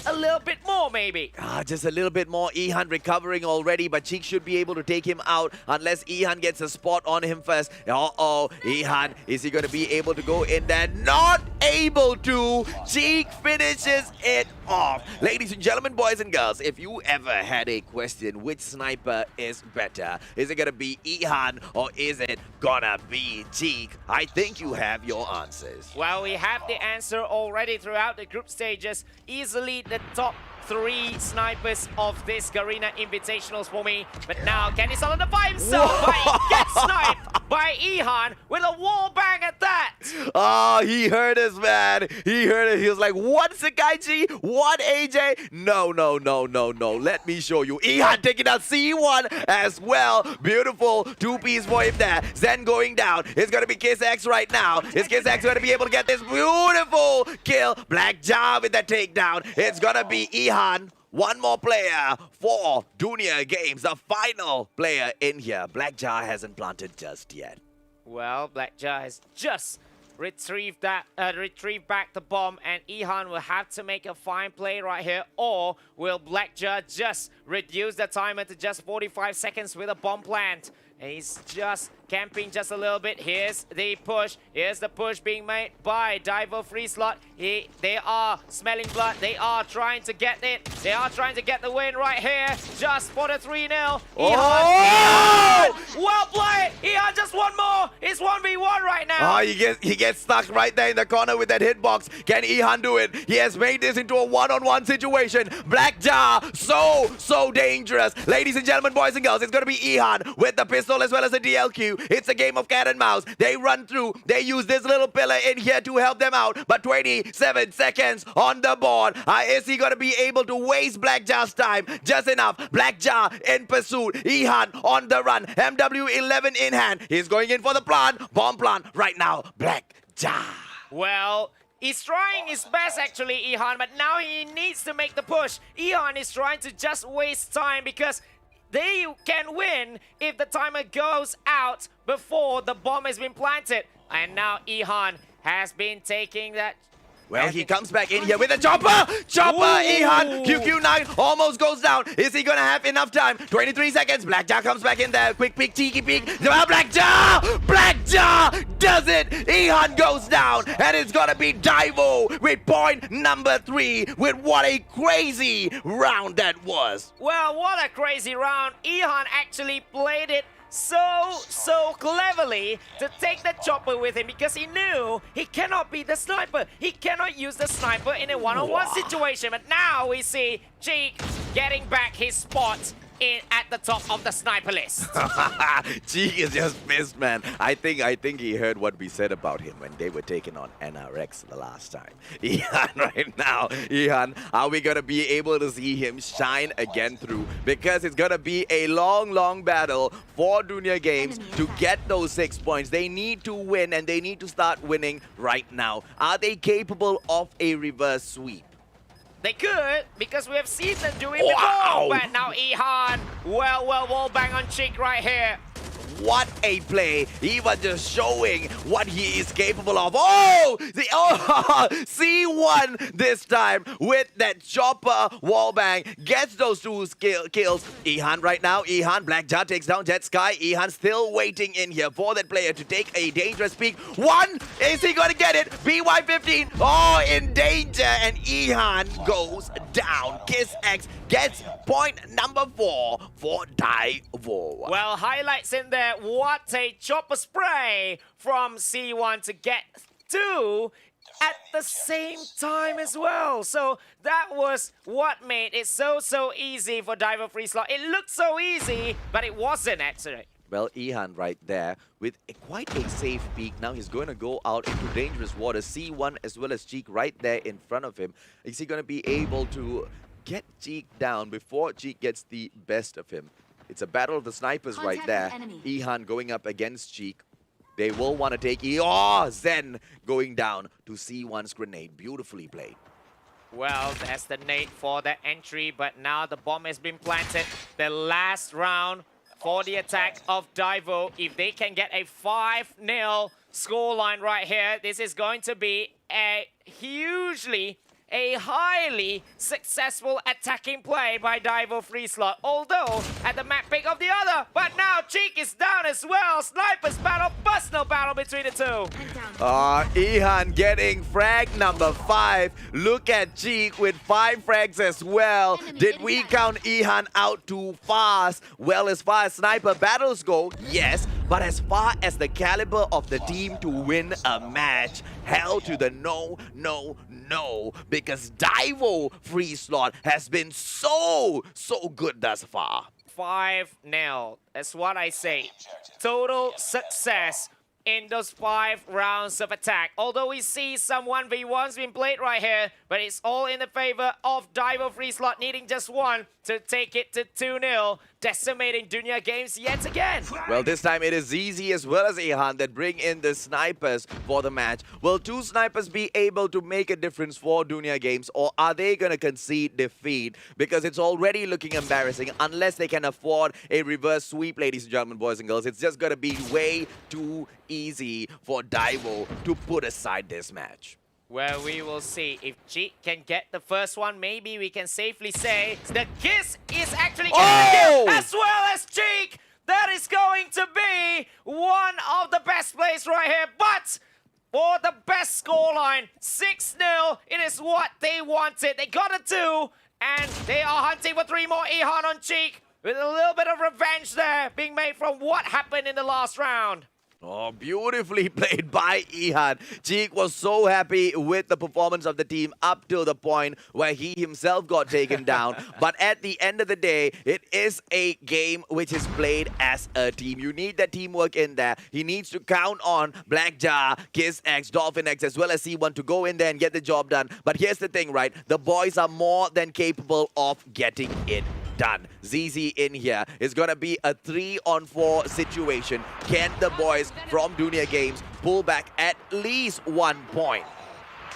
S6: a little bit more, maybe.
S7: Just a little bit more. Ihan recovering already, but Cheek should be able to take him out unless Ihan gets a spot on him first. Uh-oh, Ihan, is he going to be able to go in there? Not able to. Cheek finishes it off. Ladies and gentlemen, boys and girls, if you ever had a question, which sniper is better? Is it going to be Ihan or is it gonna be Cheek? I think you have your answers.
S6: Well, we have the answer already throughout the group stages. Easily the top 3 snipers of this Garena Invitationals for me. But now, can he solidify the 5 himself? But he gets sniped by Ihan with a wall bang at that.
S7: Oh, he heard us, man. He heard it. He was like, what, Sakaichi? What, AJ? No. Let me show you. Ihan taking out C1 as well. Beautiful 2-piece for him there. Zen going down. It's going to be Kiss X right now. Is Kiss X going to be able to get this beautiful kill? Black Jar with the takedown. It's going to be Ihan. One more player for Dunia Games, the final player in here. Black Jar hasn't planted just yet.
S6: Well, Black Jar has just retrieved back the bomb, and Ihan will have to make a fine play right here, or will Black Jar just reduce the timer to just 45 seconds with a bomb plant? And he's just camping just a little bit. Here's the push. Here's the push being made by Daivo.FreeSlot. They are smelling blood. They are trying to get it. They are trying to get the win right here. Just for the 3-0. Ihan, well played. Ihan just one more. It's 1v1 right now.
S7: Oh, he gets stuck right there in the corner with that hitbox. Can Ihan do it? He has made this into a one-on-one situation. Black Jar, so dangerous. Ladies and gentlemen, boys and girls, it's going to be Ihan with the pistol as well as the DLQ. It's a game of cat and mouse. They run through. They use this little pillar in here to help them out. But 27 seconds on the board. Is he going to be able to waste Black Jar's time? Just enough. Black Jar in pursuit. Ihan on the run. MW11 in hand. He's going in for the plant. Bomb plant right now. Black Jar.
S6: Well, he's trying his best actually, Ihan, but now he needs to make the push. Ihan is trying to just waste time because they can win if the timer goes out before the bomb has been planted. And now Ihan has been taking that.
S7: Well, he comes back in here with a chopper! Chopper, Ihan! QQ9 almost goes down. Is he gonna have enough time? 23 seconds. Black Jar comes back in there. Quick peek, cheeky peek. Black Jar! Black Jar does it! Ihan goes down. And it's gonna be Daivo with point number 3 with what a crazy round that was.
S6: Well, what a crazy round. Ihan actually played it so cleverly to take the chopper with him because he knew he cannot be the sniper. He cannot use the sniper in a one-on-one situation. But now we see Cheek getting back his spot in at the top of the sniper list.
S7: Cheek is just pissed, man. I think he heard what we said about him when they were taking on NRX the last time. Ihan right now. Ihan, are we gonna be able to see him shine again through? Because it's gonna be a long battle for Dunya Games to get those 6 points. They need to win and they need to start winning right now. Are they capable of a reverse sweep?
S6: They could, because we have seen them do it before. But now Ihan, well, wall bang on Cheek right here.
S7: What a play. He was just showing what he is capable of. Oh! C1 this time with that chopper wallbang. Gets those 2 kills. Ihan right now. Ihan, Black Jar takes down Jet Sky. Ihan still waiting in here for that player to take a dangerous peek. One! Is he going to get it? BY15. Oh, in danger. And Ihan goes down. Kiss X gets point number 4 for Daivo.
S6: Well, highlights in there. What a chopper spray from C1 to get 2 at the same time as well. So that was what made it so easy for Daivo.FreeSlot. It looked so easy, but it wasn't actually.
S7: Well, Ihan right there with quite a safe peek. Now he's going to go out into dangerous water. C1 as well as Cheek right there in front of him. Is he going to be able to get Cheek down before Cheek gets the best of him? It's a battle of the snipers right there. Ihan going up against Cheek. They will want to take Zen going down to C1's grenade. Beautifully played.
S6: Well, that's the nade for the entry, but now the bomb has been planted. The last round for the attack of Daivo. If they can get a 5-0 scoreline right here, this is going to be a highly successful attacking play by Daivo.FreeSlot. Although at the map pick of the other, but now Cheek is down as well. Snipers battle, personal battle between the two.
S7: Ihan getting frag number 5. Look at Cheek with 5 frags as well. Did we count Ihan out too fast? Well, as far as sniper battles go, yes. But as far as the caliber of the team to win a match, hell to the no. Because Daivo.FreeSlot has been so good thus far.
S6: 5-0. That's what I say. Total success in those 5 rounds of attack. Although we see some 1v1s being played right here, but it's all in the favor of Daivo.FreeSlot needing just 1 to take it to 2-0, decimating Dunya Games yet again.
S7: Well, this time it is ZZ as well as Ihan that bring in the snipers for the match. Will 2 snipers be able to make a difference for Dunya Games, or are they going to concede defeat? Because it's already looking embarrassing unless they can afford a reverse sweep, ladies and gentlemen, boys and girls. It's just going to be way too easy for Daivo to put aside this match.
S6: Well, we will see. If Cheek can get the first one, maybe we can safely say the kiss is actually getting the kill as well as Cheek. That is going to be one of the best plays right here. But for the best scoreline, 6-0, it is what they wanted. They got a 2, and they are hunting for 3 more. Ihan on Cheek with a little bit of revenge there being made from what happened in the last round.
S7: Oh, beautifully played by Ihan. Cheek was so happy with the performance of the team up to the point where he himself got taken down. But at the end of the day, it is a game which is played as a team. You need that teamwork in there. He needs to count on Black Jar, Kiss X, Dolphin X, as well as C1 to go in there and get the job done. But here's the thing, right? The boys are more than capable of getting it done. ZZ in here is going to be a 3-on-4 situation. Can the boys from Dunya Games pull back at least 1 point?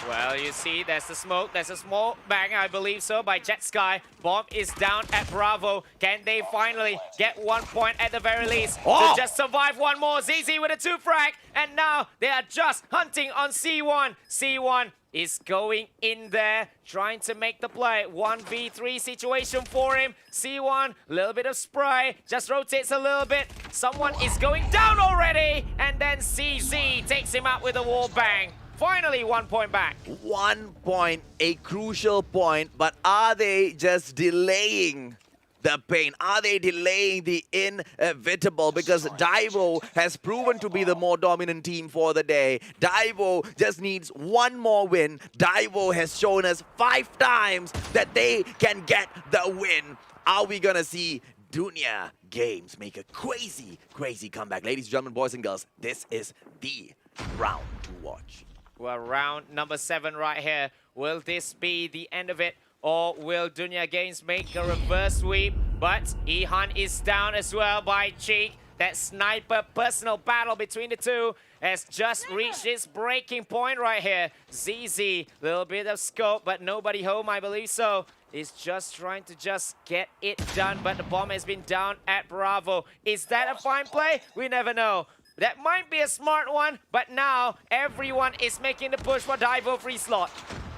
S6: Well, you see, there's the smoke. There's a small bang, I believe so, by Jet Sky. Bomb is down at Bravo. Can they finally get 1 point at the very least to just survive one more? ZZ with a 2 frag, and now they are just hunting on C1. C1 is going in there, trying to make the play. 1v3 situation for him. C1, a little bit of spray, just rotates a little bit. Someone is going down already, and then CZ takes him out with a wall bang. Finally, 1 point back.
S7: 1 point, a crucial point, but are they just delaying the pain? Are they delaying the inevitable? Because Daivo has proven to be the more dominant team for the day. Daivo just needs 1 more win. Daivo has shown us 5 times that they can get the win. Are we gonna see Dunya Games make a crazy, crazy comeback? Ladies and gentlemen, boys and girls, this is the round to watch.
S6: Well, round number 7 right here. Will this be the end of it? Or will Dunya Games make a reverse sweep? But Ihan is down as well by Cheek. That sniper personal battle between the two has just reached its breaking point right here. ZZ, little bit of scope, but nobody home, I believe so. Is just trying to just get it done, but the bomb has been down at Bravo. Is that a fine play? We never know. That might be a smart one, but now everyone is making the push for Daivo.FreeSlot.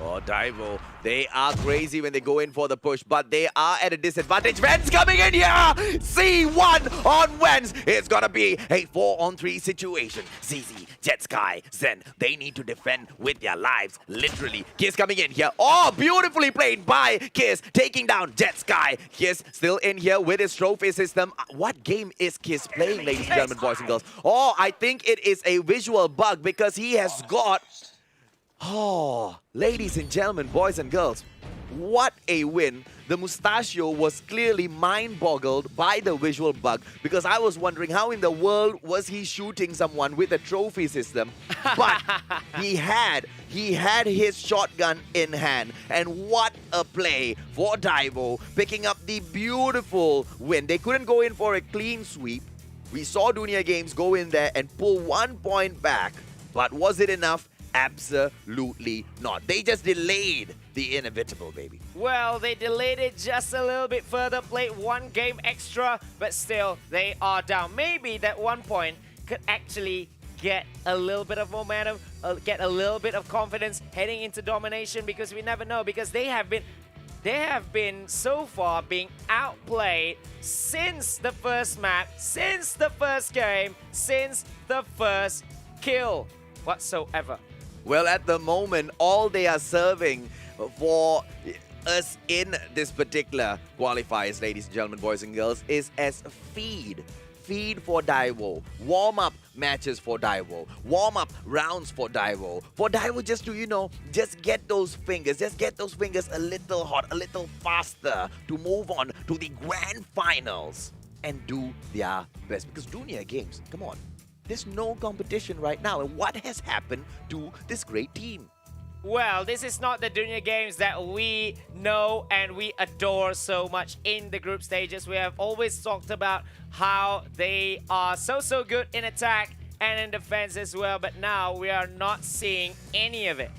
S7: Oh, Daivo, they are crazy when they go in for the push, but they are at a disadvantage. Vens coming in here! C1 on Vens. It's gonna be a 4-on-3 situation. ZZ, Jet Sky, Zen, they need to defend with their lives, literally. Kiss coming in here. Oh, beautifully played by Kiss, taking down Jet Sky. Kiss still in here with his trophy system. What game is Kiss playing, ladies and gentlemen, boys and girls? Oh, I think it is a visual bug because he has got... Oh, ladies and gentlemen, boys and girls, what a win. The Mustachio was clearly mind-boggled by the visual bug because I was wondering how in the world was he shooting someone with a trophy system. But he had his shotgun in hand. And what a play for Daivo, picking up the beautiful win. They couldn't go in for a clean sweep. We saw Dunya Games go in there and pull 1 point back. But was it enough? Absolutely not. They just delayed the inevitable, baby.
S6: Well, they delayed it just a little bit further, played 1 game extra, but still, they are down. Maybe that 1 point could actually get a little bit of momentum, get a little bit of confidence heading into domination, because we never know, because they have been so far being outplayed since the first map, since the first game, since the first kill whatsoever.
S7: Well, at the moment, all they are serving for us in this particular qualifiers, ladies and gentlemen, boys and girls, is as feed. Feed for Daivo. Warm-up matches for Daivo. Warm-up rounds for Daivo. For Daivo just to, just get those fingers. Just get those fingers a little hot, a little faster to move on to the grand finals and do their best. Because Dunya Games, come on. There's no competition right now. And what has happened to this great team?
S6: Well, this is not the Dunya Games that we know and we adore so much in the group stages. We have always talked about how they are so good in attack and in defense as well. But now we are not seeing any of it.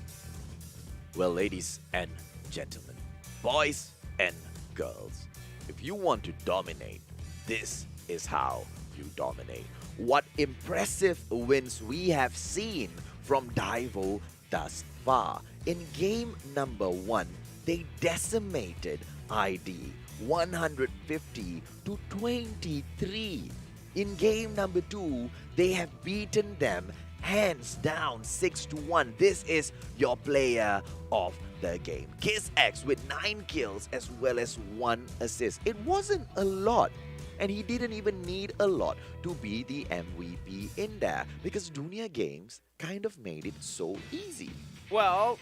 S7: Well, ladies and gentlemen, boys and girls, if you want to dominate, this is how you dominate. What impressive wins we have seen from Daivo thus far. In game number 1, they decimated ID 150 to 23. In game number 2, they have beaten them hands down 6-1. This is your player of the game. KissX with 9 kills as well as 1 assist. It wasn't a lot. And he didn't even need a lot to be the MVP in there because Dunia Games kind of made it so easy.
S6: Well,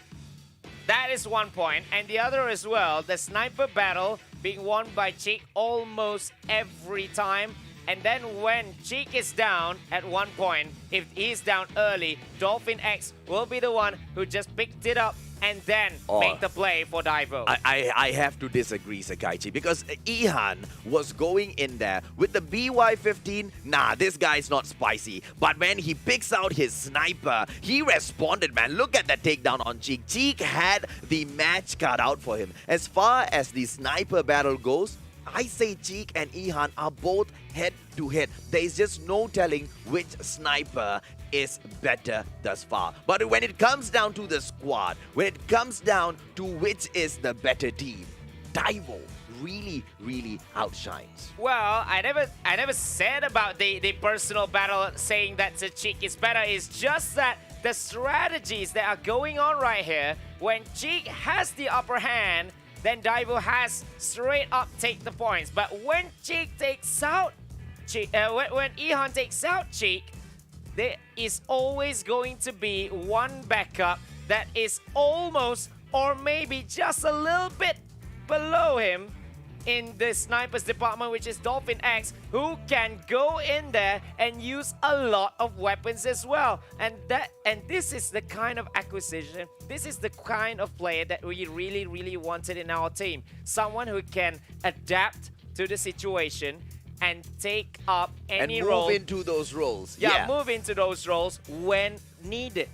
S6: that is one point. And the other as well, the sniper battle being won by Cheek almost every time. And then when Cheek is down at one point, if he's down early, Dolphin X will be the one who just picked it up and then make the play for Daivo.
S7: I have to disagree, Sakaichi, because Ihan was going in there with the BY-15. Nah, this guy's not spicy. But when he picks out his sniper, he responded, man. Look at that takedown on Cheek. Cheek had the match cut out for him. As far as the sniper battle goes, I say Cheek and Ihan are both head-to-head. There is just no telling which sniper is better thus far. But when it comes down to the squad, when it comes down to which is the better team, Daivo really outshines.
S6: Well, I never said about the personal battle saying that the Cheek is better. It's just that the strategies that are going on right here, when Cheek has the upper hand, then Daivo has straight up take the points. But when Cheek takes out when Ihan takes out Cheek, there is always going to be one backup that is almost or maybe just a little bit below him in the snipers department, which is Dolphin X, who can go in there and use a lot of weapons as well. And this is the kind of acquisition, this is the kind of player that we really wanted in our team. Someone who can adapt to the situation and take up any role.
S7: And move into those roles.
S6: Yeah, move into those roles when needed.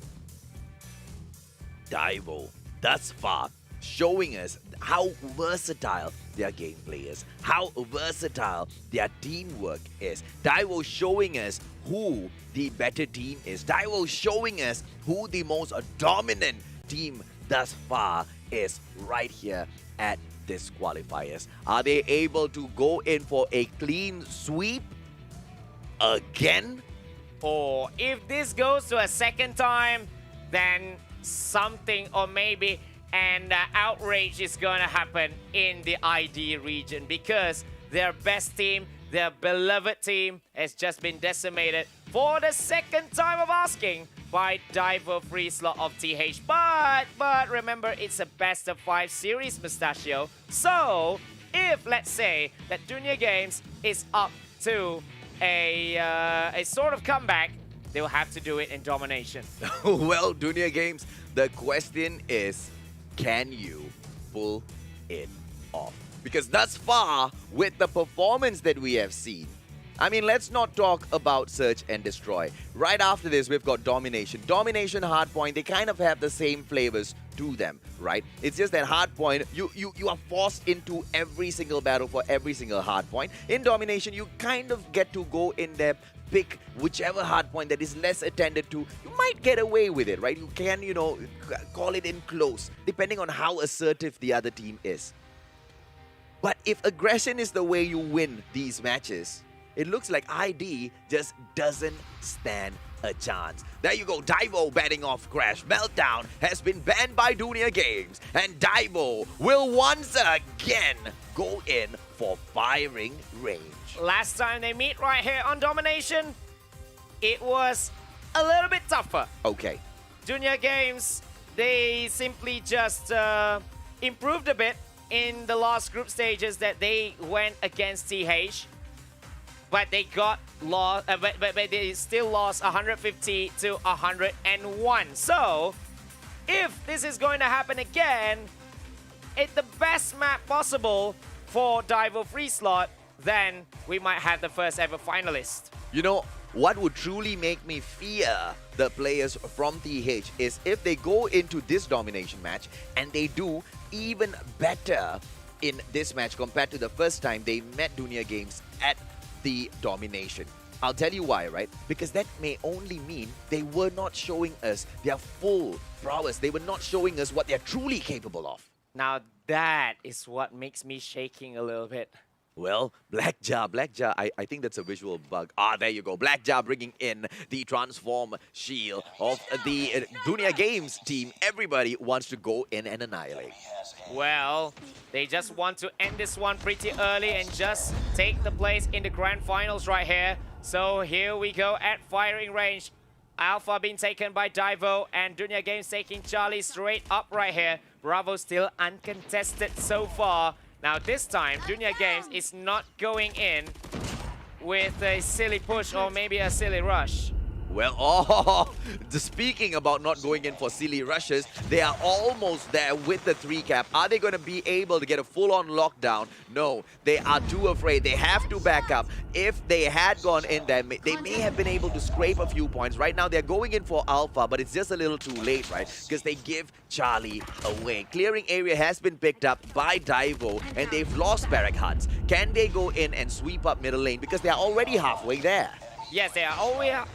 S7: Daivo, thus far, showing us how versatile their gameplay is, how versatile their teamwork is. Daivo showing us who the better team is. Daivo showing us who the most dominant team thus far is right here at this qualifiers. Are they able to go in for a clean sweep again?
S6: Or if this goes to a second time, then something or maybe an outrage is gonna happen in the ID region because their best team, their beloved team, has just been decimated for the second time of asking by Daivo.FreeSlot of TH. But remember, it's a best of 5 series, Mustachio. So if let's say that Dunia Games is up to a sort of comeback, they will have to do it in domination.
S7: Well, Dunia Games, the question is, can you pull it off? Because thus far, with the performance that we have seen, I mean, let's not talk about Search and Destroy. Right after this, we've got Domination. Domination, Hardpoint, they kind of have the same flavors to them, right? It's just that Hardpoint, you are forced into every single battle for every single Hardpoint. In Domination, you kind of get to go in there, pick whichever hardpoint that is less attended to. You might get away with it, right? You can, call it in close, depending on how assertive the other team is. But if aggression is the way you win these matches, it looks like ID just doesn't stand a chance. There you go, Daivo batting off Crash. Meltdown has been banned by Dunia Games, and Daivo will once again go in for firing range.
S6: Last time they meet right here on Domination, it was a little bit tougher.
S7: Okay.
S6: Dunia Games, they simply just improved a bit in the last group stages that they went against TH. But they got lost, but they still lost 150 to 101. So, if this is going to happen again, it's the best map possible for Daivo.FreeSlot, then we might have the first ever finalist.
S7: You know, what would truly make me fear the players from TH is if they go into this domination match and they do even better in this match compared to the first time they met Dunia Games at the domination. I'll tell you why, right? Because that may only mean they were not showing us their full prowess. They were not showing us what they're truly capable of.
S6: Now that is what makes me shaking a little bit.
S7: Well, Blackja, I think that's a visual bug. Ah, there you go. Blackja bringing in the transform shield of the Dunia Games team. Everybody wants to go in and annihilate.
S6: Well, they just want to end this one pretty early and just take the place in the grand finals right here. So here we go at firing range. Alpha being taken by Daivo and Dunia Games taking Charlie straight up right here. Bravo still uncontested so far. Now this time, Dunia Games is not going in with a silly push or maybe a silly rush.
S7: Well, speaking about not going in for silly rushes, they are almost there with the 3 cap. Are they going to be able to get a full-on lockdown? No, they are too afraid. They have to back up. If they had gone in there, they may have been able to scrape a few points. Right now, they're going in for Alpha, but it's just a little too late, right? Because they give Charlie away. Clearing area has been picked up by Daivo, and they've lost barrack huts. Can they go in and sweep up middle lane? Because they are already halfway there.
S6: Yes, they are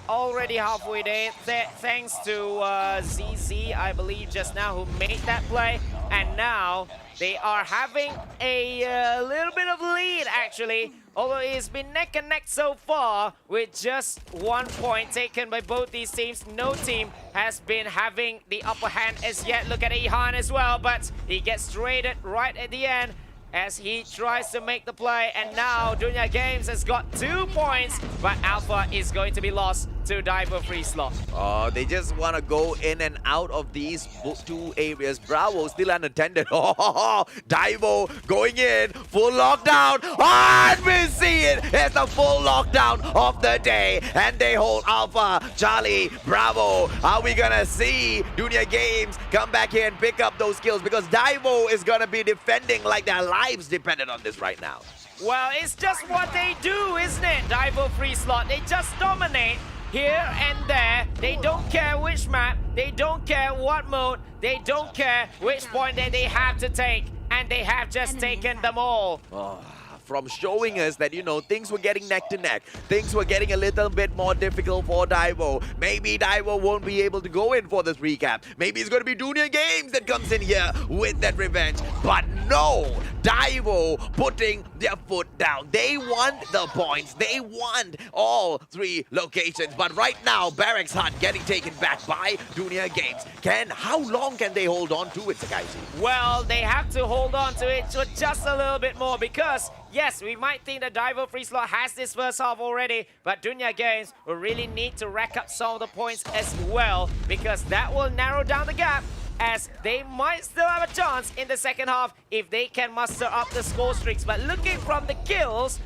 S6: already halfway there, thanks to ZZ, I believe, just now, who made that play. And now they are having a little bit of lead, actually. Although it's been neck and neck so far, with just 1 point taken by both these teams. No team has been having the upper hand as yet. Look at Ihan as well, but he gets traded right at the end as he tries to make the play. And now Dunia Games has got 2 points, but Alpha is going to be lost to Daivo.FreeSlot.
S7: Oh, they just want to go in and out of these 2 areas. Bravo still unattended. Oh, Daivo going in, full lockdown. Oh, and we see it. It's a full lockdown of the day, and they hold Alpha, Charlie, Bravo. Are we gonna see Dunia Games come back here and pick up those kills? Because Daivo is gonna be defending like their lives depended on this right now.
S6: Well, it's just what they do, isn't it? Daivo.FreeSlot, they just dominate here and there. They don't care which map, they don't care what mode, they don't care which point that they have to take, and they have just taken them all.
S7: Oh, from showing us that, you know, things were getting neck to neck. Things were getting a little bit more difficult for Daivo. Maybe Daivo won't be able to go in for this recap. Maybe it's going to be Dunia Games that comes in here with that revenge. But no, Daivo putting their foot down. They want the points. They want all 3 locations. But right now, Barracks Hut getting taken back by Dunia Games. How long can they hold on to it, Sakaisi?
S6: Well, they have to hold on to it for just a little bit more because, yes, we might think that Daivo.FreeSlot has this first half already, but Dunia Games will really need to rack up some of the points as well, because that will narrow down the gap, as they might still have a chance in the second half if they can muster up the score streaks. But looking from the kills,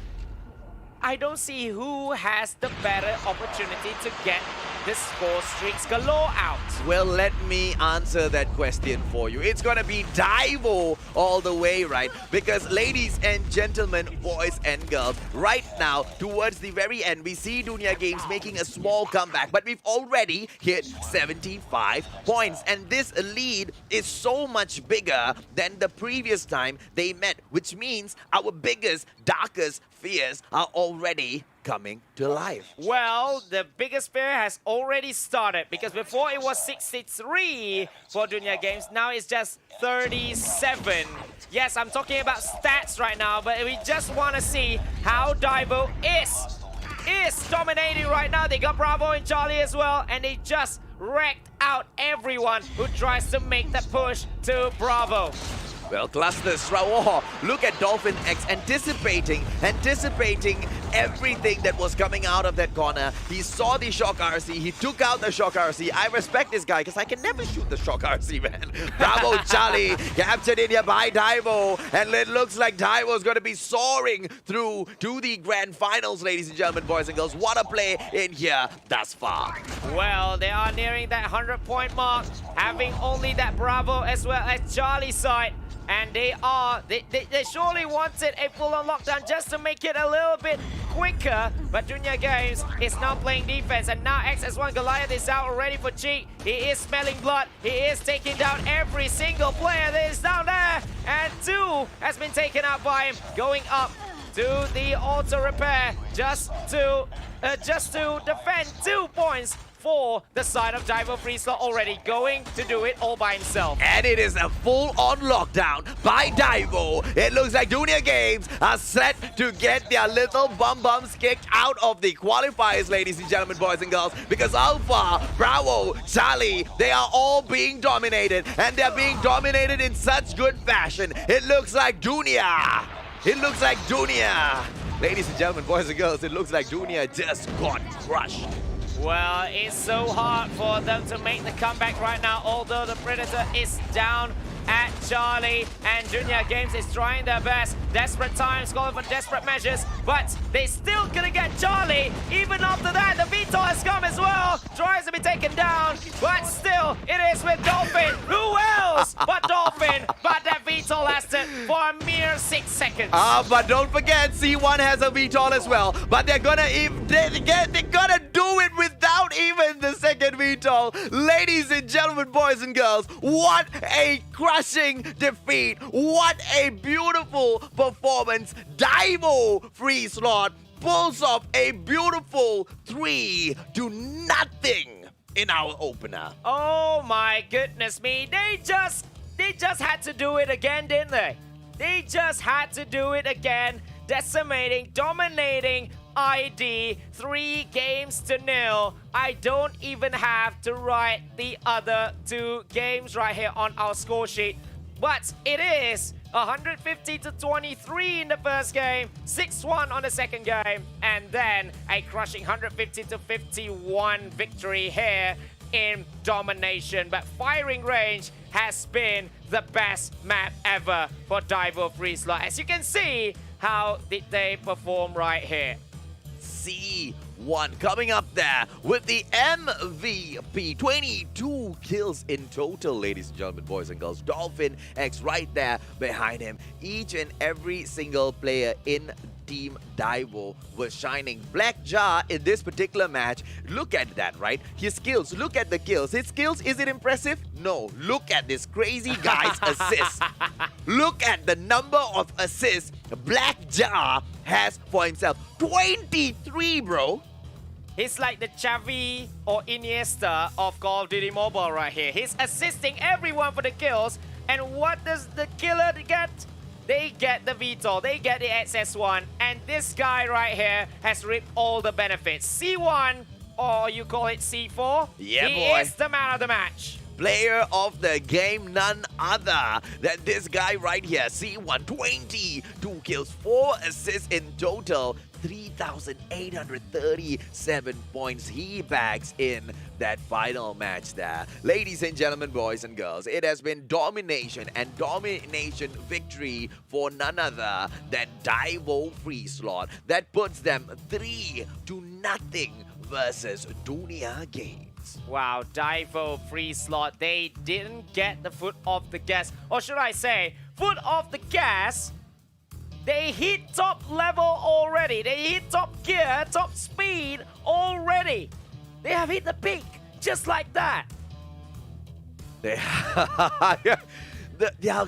S6: I don't see who has the better opportunity to get the score streaks galore out.
S7: Well, let me answer that question for you. It's gonna be Daivo all the way, right? Because ladies and gentlemen, boys and girls, right now, towards the very end, we see Dunia Games making a small comeback, but we've already hit 75 points. And this lead is so much bigger than the previous time they met, which means our biggest, darkest fears are already coming to life.
S6: Well, the biggest fear has already started, because before it was 63 for Dunia Games, now it's just 37. Yes, I'm talking about stats right now, but we just want to see how Daivo is dominating right now. They got Bravo and Charlie as well, and they just wrecked out everyone who tries to make that push to Bravo.
S7: Well, clusters, Raw. Look at Dolphin X anticipating everything that was coming out of that corner. He saw the Shock RC. He took out the Shock RC. I respect this guy because I can never shoot the Shock RC, man. Bravo, Charlie. Captured in here by Daivo. And it looks like Daivo is going to be soaring through to the grand finals, ladies and gentlemen, boys and girls. What a play in here thus far.
S6: Well, they are nearing that 100-point mark, having only that Bravo as well as Charlie side. And they surely wanted a full-on lockdown just to make it a little bit quicker. But Dunia Games is now playing defense. And now XS1 Goliath is out already for Cheek. He is smelling blood. He is taking down every single player that is down there. And 2 has been taken out by him, going up to the auto repair just to defend 2 points for the side of Daivo.FreeSlot already, going to do it all by himself.
S7: And it is a full-on lockdown by Daivo. It looks like Junior Games are set to get their little bums kicked out of the qualifiers, ladies and gentlemen, boys and girls, because Alpha, Bravo, Charlie, they are all being dominated, and they're being dominated in such good fashion. It looks like Junior. It looks like Junior. Ladies and gentlemen, boys and girls, it looks like Junior just got crushed.
S6: Well, it's so hard for them to make the comeback right now, although the Predator is down at Charlie, and Junior Games is trying their best. Desperate times calling for desperate measures, but they still gonna get Charlie. Even after that, the VTOL has come as well. Tries to be taken down, but still, it is with Dolphin. Who else but Dolphin? But that VTOL lasted for a mere 6 seconds.
S7: But don't forget, C1 has a VTOL as well. But they're gonna do it without even the second VTOL. Ladies and gentlemen, boys and girls, what a crushing defeat! What a beautiful performance! Daivo.FreeSlot pulls off a beautiful 3-0 in our opener.
S6: Oh my goodness me! They just had to do it again, didn't they? They just had to do it again, decimating, dominating ID 3-0. I don't even have to write the other 2 games right here on our score sheet, but it is 150-23 in the first game, 6-1 on the second game, and then a crushing 150-51 victory here in domination. But firing range has been the best map ever for Daivo.FreeSlot. As you can see, how did they perform right here?
S7: C1 coming up there with the MVP. 22 kills in total, ladies and gentlemen, boys and girls. Dolphin X right there behind him. Each and every single player in Team Daivo was shining. Black Jar in this particular match, look at that, right? His skills, look at the kills. His skills, is it impressive? No. Look at this crazy guy's assists. Look at the number of assists Black Jar has for himself. 23, bro.
S6: He's like the Xavi or Iniesta of Call of Duty Mobile right here. He's assisting everyone for the kills. And what does the killer get? They get the VTOL, they get the XS1, and this guy right here has reaped all the benefits. C1, or you call it C4,
S7: yeah,
S6: he
S7: boy.
S6: is the man of the match.
S7: Player of the game, none other than this guy right here. C1, 22 kills, 4 assists in total, 3,837 points he bags in that final match there. Ladies and gentlemen, boys and girls, it has been domination and domination victory for none other than Daivo.FreeSlot. That puts them 3-0 versus Junior Games.
S6: Wow, Daivo.FreeSlot, they didn't get the foot off the gas. Or should I say, foot off the gas. They hit top level already. They hit top gear, top speed already. They have hit the peak, just like that.
S7: Their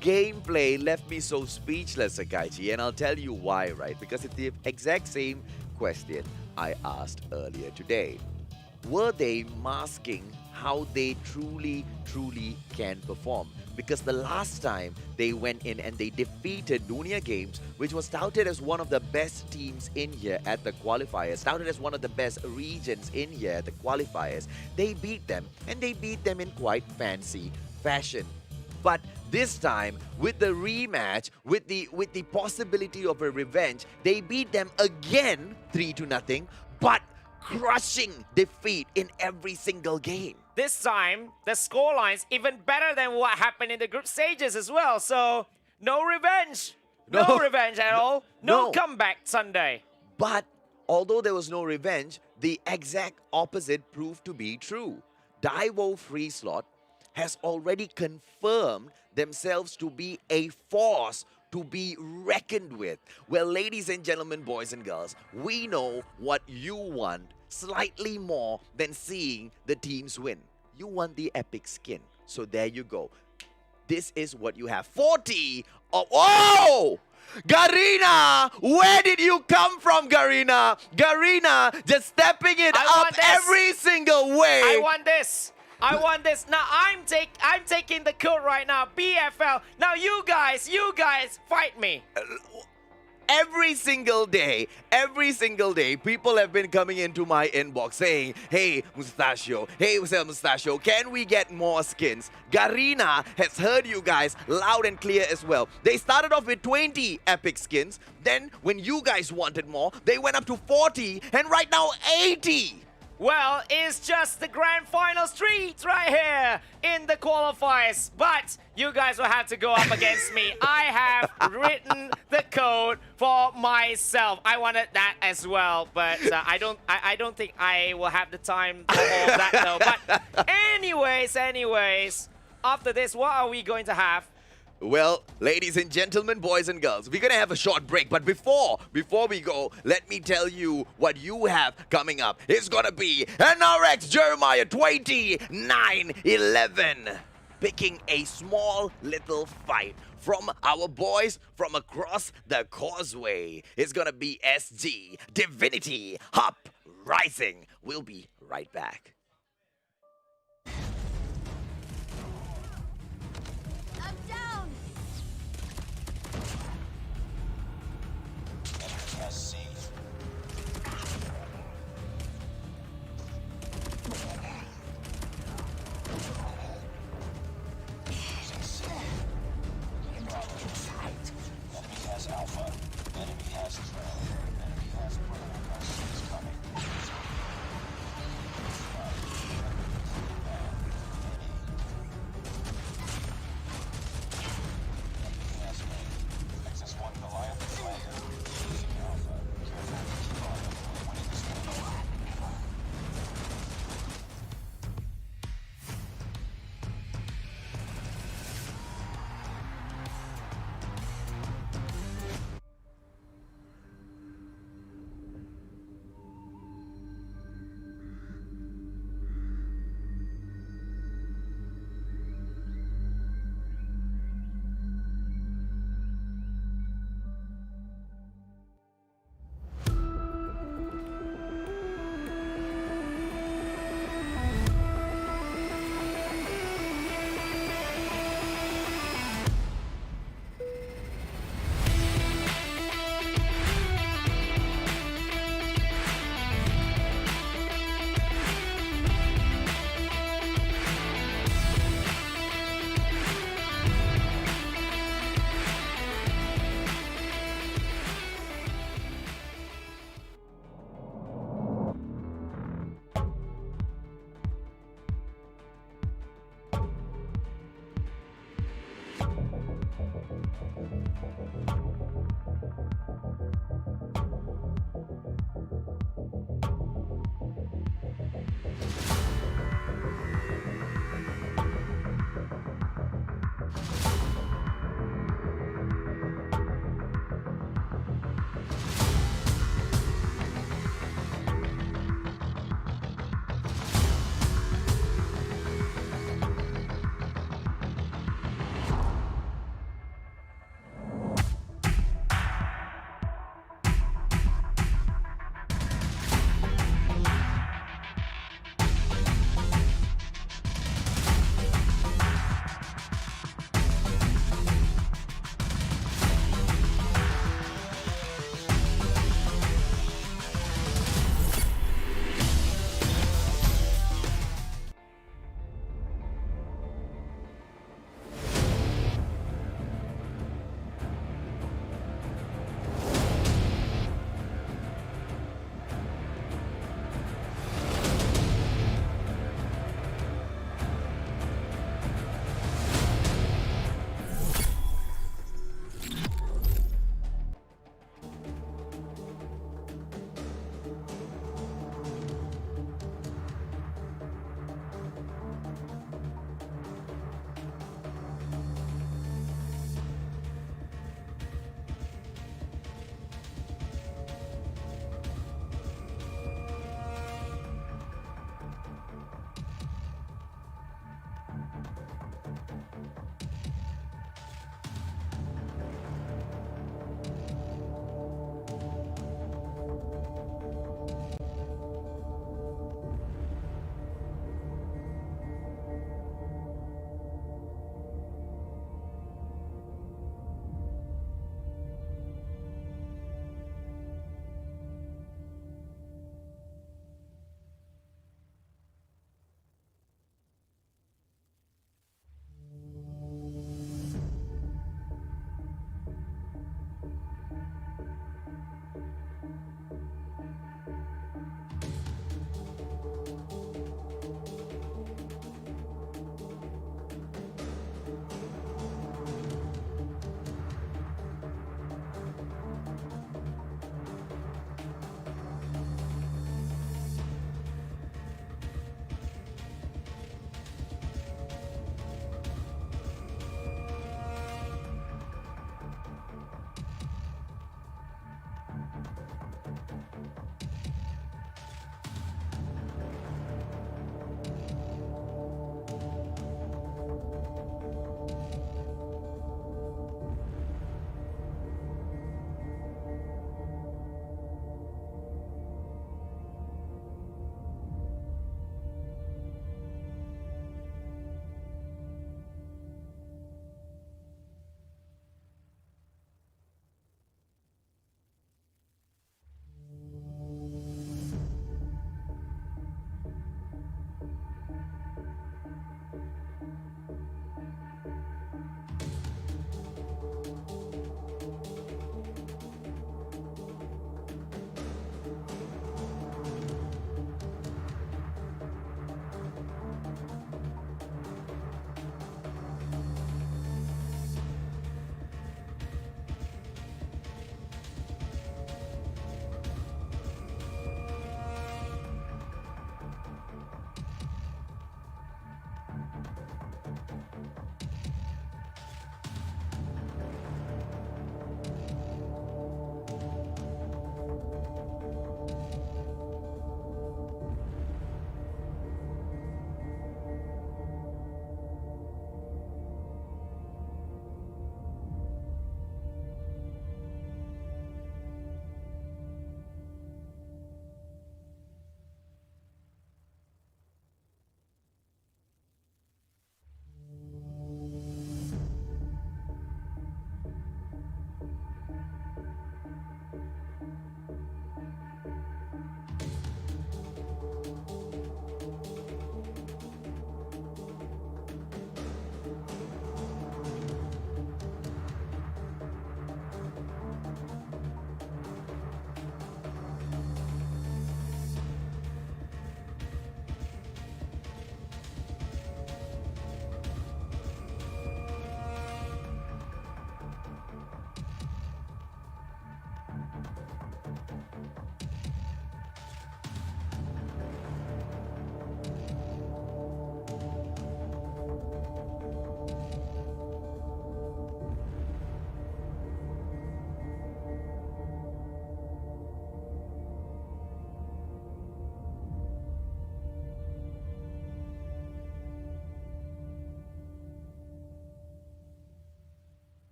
S7: gameplay left me so speechless, Sakaichi, and I'll tell you why, right? Because it's the exact same question I asked earlier today. Were they masking how they truly can perform? Because the last time they went in and they defeated Junior Games, which was touted as one of the best teams in here at the qualifiers, touted as one of the best regions in here at the qualifiers, they beat them, and they beat them in quite fancy fashion. But this time, with the rematch, with the possibility of a revenge, they beat them again 3-0, but crushing defeat in every single game.
S6: This time, the scoreline's even better than what happened in the group stages as well. So, no revenge. No revenge at all. No comeback Sunday.
S7: But although there was no revenge, the exact opposite proved to be true. Daivo.FreeSlot has already confirmed themselves to be a force to be reckoned with. Well, ladies and gentlemen, boys and girls, we know what you want slightly more than seeing the teams win. You want the epic skin. So there you go. This is what you have. 40 of... Oh! Garena, where did you come from, Garena? Garena just stepping it
S6: I
S7: up
S6: want this.
S7: every single way.
S6: I want this. I want this. Now I'm taking the code right now. BFL. Now you guys fight me.
S7: Every single day, people have been coming into my inbox saying, hey, Mustachio, can we get more skins? Garena has heard you guys loud and clear as well. They started off with 20 epic skins. Then, when you guys wanted more, they went up to 40, and right now, 80.
S6: Well, it's just the grand final street right here in the qualifiers. But you guys will have to go up against me. I have written the code for myself. I wanted that as well, but I don't think I will have the time for all of that though. But anyways, after this, what are we going to have?
S7: Well, ladies and gentlemen, boys and girls, we're gonna have a short break. But before we go, let me tell you what you have coming up. It's gonna be NRX Jeremiah 2911 picking a small little fight from our boys from across the causeway. It's gonna be SG Divinity Uprising. We'll be right back.
S1: I'm down.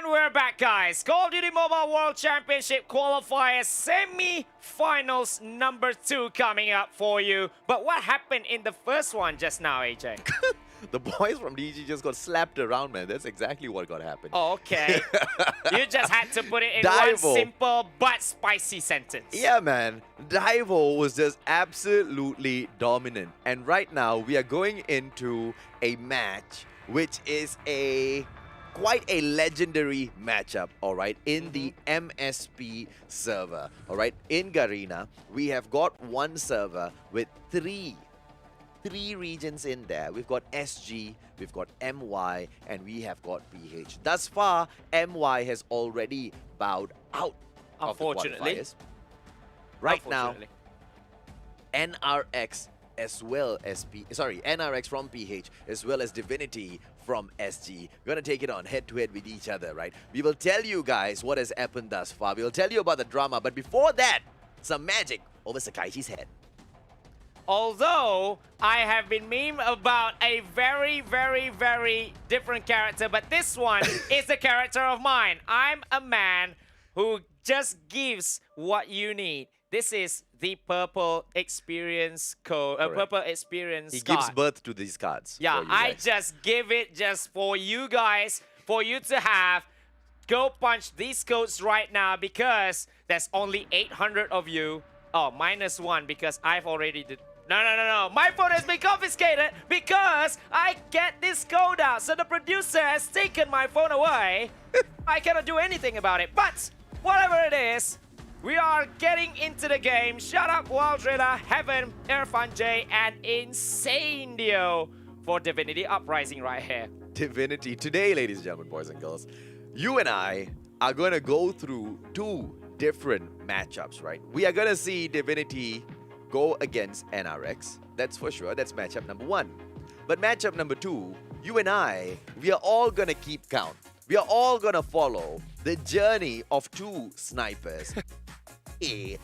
S6: And we're back, guys. Call of Duty Mobile World Championship Qualifier semi-finals number 2 coming up for you. But what happened in the first one just now, AJ?
S7: The boys from DG just got slapped around, man. That's exactly what got happened.
S6: Oh, okay. You just had to put it in
S7: Daivo.
S6: one simple but spicy sentence.
S7: Yeah, man. Daivo was just absolutely dominant. And right now, we are going into a match which is quite a legendary matchup, all right, in the MSP server, all right. In Garena, we have got one server with three regions in there. We've got SG, we've got MY, and we have got PH. Thus far, MY has already bowed out of the
S6: Unfortunately.
S7: qualifiers. Right now, NRX as well as NRX from PH as well as Divinity from SG. We're gonna take it on head-to-head with each other, right? We will tell you guys what has happened thus far. We will tell you about the drama, but before that, some magic over Sakaichi's head.
S6: Although I have been meme about a very, very, very different character, but this one is the character of mine. I'm a man who just gives what you need. This is the purple experience code, purple experience
S7: He
S6: card.
S7: gives birth to these cards.
S6: Yeah,
S7: for you
S6: I
S7: guys.
S6: just give it just for you guys, for you to have. Go punch these codes right now because there's only 800 of you. Oh, -1 because I've already did. No. My phone has been confiscated because I get this code out. So the producer has taken my phone away. I cannot do anything about it. But whatever it is, we are getting into the game. Shut up, Wild Driller, Heaven, Irfan J, and Incendio for Divinity Uprising right here.
S7: Divinity. Today, ladies and gentlemen, boys and girls, you and I are going to go through 2 different matchups, right? We are going to see Divinity go against NRX. That's for sure. That's matchup number 1. But matchup number 2, you and I, we are all going to keep count. We are all going to follow the journey of 2 snipers.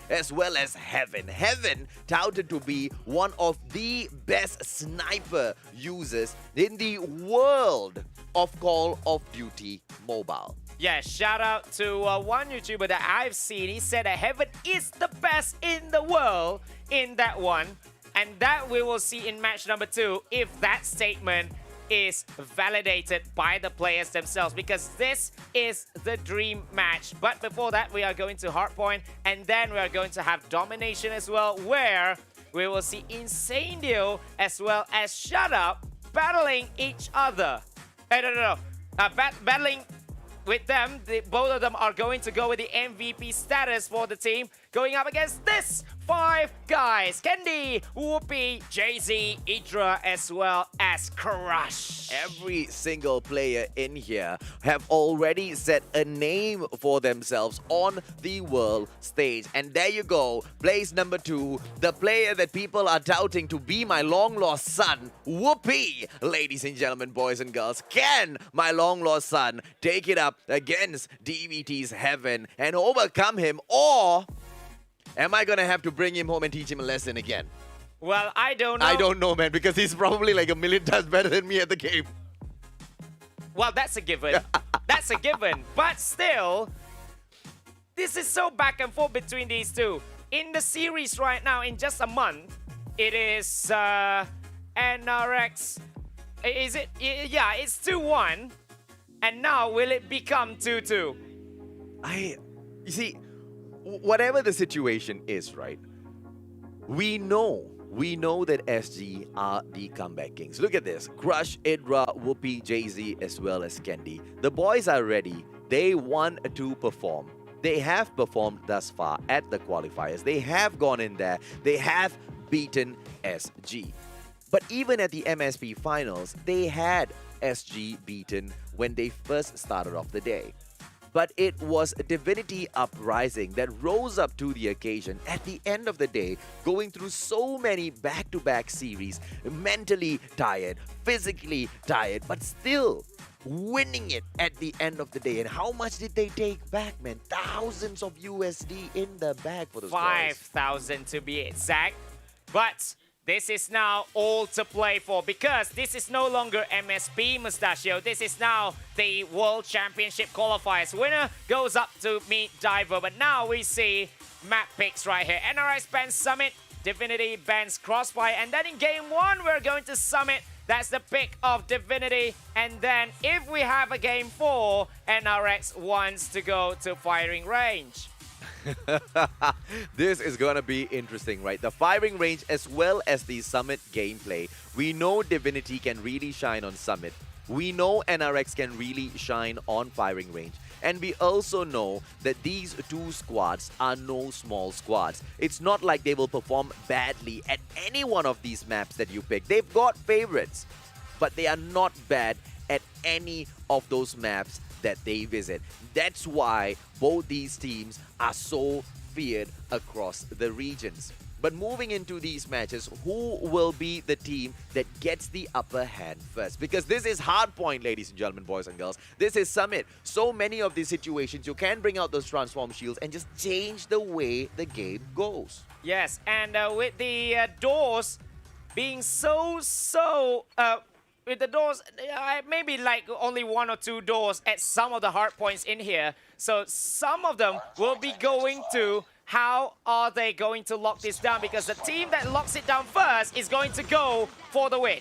S7: As well as Heaven. Heaven touted to be one of the best sniper users in the world of Call of Duty Mobile.
S6: Yeah, shout out to one YouTuber that I've seen. He said that Heaven is the best in the world in that one. And that we will see in match number 2 if that statement is validated by the players themselves, because this is the dream match. But before that, we are going to Hardpoint, and then we are going to have Domination as well, where we will see Incendio as well as Shut Up battling each other. Hey, no. Battling with them. Both of them are going to go with the MVP status for the team, going up against this 5 guys. Kendi, Whoopi, Jay-Z, Idra, as well as Crush.
S7: Every single player in here have already set a name for themselves on the world stage. And there you go, place number 2, the player that people are doubting to be my long-lost son, Whoopi. Ladies and gentlemen, boys and girls, can my long-lost son take it up against DVT's Heaven and overcome him, or am I gonna have to bring him home and teach him a lesson again?
S6: Well, I don't know.
S7: I don't know, man, because he's probably like a million times better than me at the game.
S6: Well, that's a given. That's a given. But still, this is so back and forth between these two. In the series right now, in just a month, it is NRX. Is it? Yeah, it's 2-1. And now, will it become 2-2?
S7: You see, whatever the situation is, right? We know that SG are the comeback kings. Look at this. Crush, Idra, Whoopi, Jay-Z, as well as Kendi. The boys are ready. They want to perform. They have performed thus far at the qualifiers. They have gone in there. They have beaten SG. But even at the MSP finals, they had SG beaten when they first started off the day. But it was Divinity Uprising that rose up to the occasion at the end of the day, going through so many back-to-back series, mentally tired, physically tired, but still winning it at the end of the day. And how much did they take back, man? Thousands of USD in the bag for those guys.
S6: 5,000 to be exact. But this is now all to play for because this is no longer MSP Mustachio. This is now the World Championship qualifiers. Winner goes up to meet Daivo, but now we see map picks right here. NRX bans Summit, Divinity bans Crossfire, and then in game 1 we're going to Summit. That's the pick of Divinity, and then if we have a game 4, NRX wants to go to firing range.
S7: This is going to be interesting, right? The firing range as well as the Summit gameplay. We know Divinity can really shine on Summit. We know NRX can really shine on firing range. And we also know that these two squads are no small squads. It's not like they will perform badly at any one of these maps that you pick. They've got favorites, but they are not bad at any of those maps that they visit. That's why both these teams are so feared across the regions. But moving into these matches, who will be the team that gets the upper hand first? Because this is hardpoint, ladies and gentlemen, boys and girls. This is Summit. So many of these situations, you can bring out those transform shields and just change the way the game goes.
S6: Yes, and with the doors being with the doors, maybe like only 1 or 2 doors at some of the hard points in here. So some of them will be going to how are they going to lock this down, because the team that locks it down first is going to go for the win.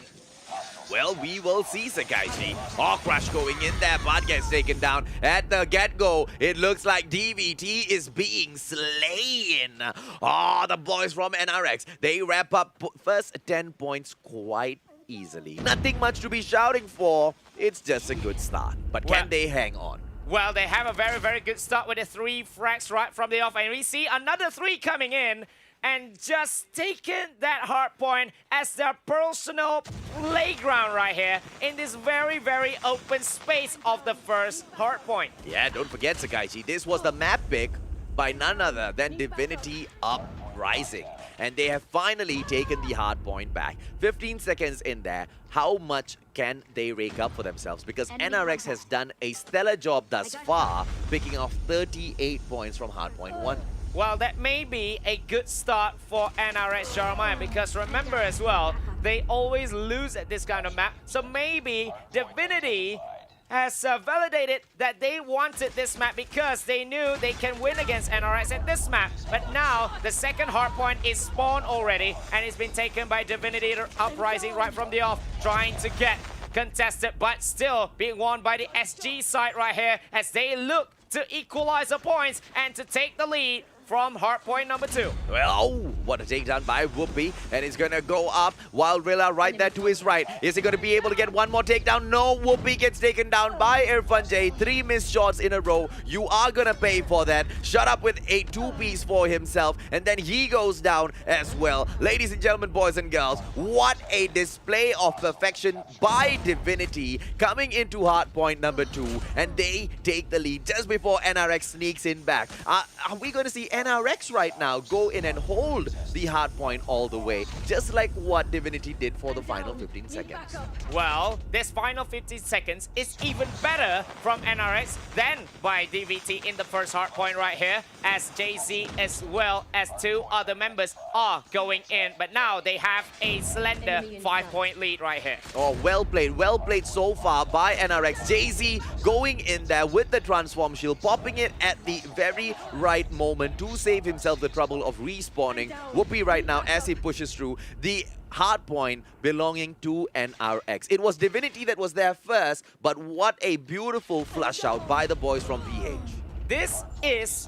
S7: Well, we will see, Sakaichi. Oh, Crush going in there, but gets taken down at the get-go. It looks like DVT is being slain. Oh, the boys from NRX, they wrap up first 10 points quite easily. Nothing much to be shouting for. It's just a good start. But can they hang on?
S6: Well, they have a very, very good start with the 3 frags right from the off. And we see another 3 coming in and just taking that hard point as their personal playground right here in this very, very open space of the first hard point.
S7: Yeah, don't forget, Sakaichi, this was the map pick by none other than Divinity Uprising. And they have finally taken the hard point back. 15 seconds in there. How much can they rake up for themselves? Because NRX has done a stellar job thus far, picking off 38 points from hardpoint 1.
S6: Well, that may be a good start for NRX Jeremiah, because remember as well, they always lose at this kind of map. So maybe Divinity has validated that they wanted this map because they knew they can win against NRX at this map. But now, the second hardpoint is spawned already, and it's been taken by Divinity Uprising right from the off, trying to get contested, but still being won by the SG side right here as they look to equalize the points and to take the lead from hardpoint number 2.
S7: Well, oh, what a takedown by Whoopi, and he's gonna go up while Rilla right there to his right. Is he gonna be able to get one more takedown? No, Whoopi gets taken down by Irfan J. 3 missed shots in a row. You are gonna pay for that. Shut up with a 2-piece for himself, and then he goes down as well. Ladies and gentlemen, boys and girls, what a display of perfection by Divinity coming into hardpoint number 2, and they take the lead just before NRX sneaks in back. Are we gonna see NRX right now go in and hold the hard point all the way, just like what Divinity did for the final 15 seconds.
S6: Well, this final 15 seconds is even better from NRX than by DVT in the first hard point right here, as JZ as well as 2 other members are going in. But now they have a slender 5-point lead right here.
S7: Oh, well played so far by NRX. JZ going in there with the transform shield, popping it at the very right moment to save himself the trouble of respawning. Whoopi right now as he pushes through the hard point belonging to NRX. It was Divinity that was there first, but what a beautiful flush out by the boys from PH.
S6: This is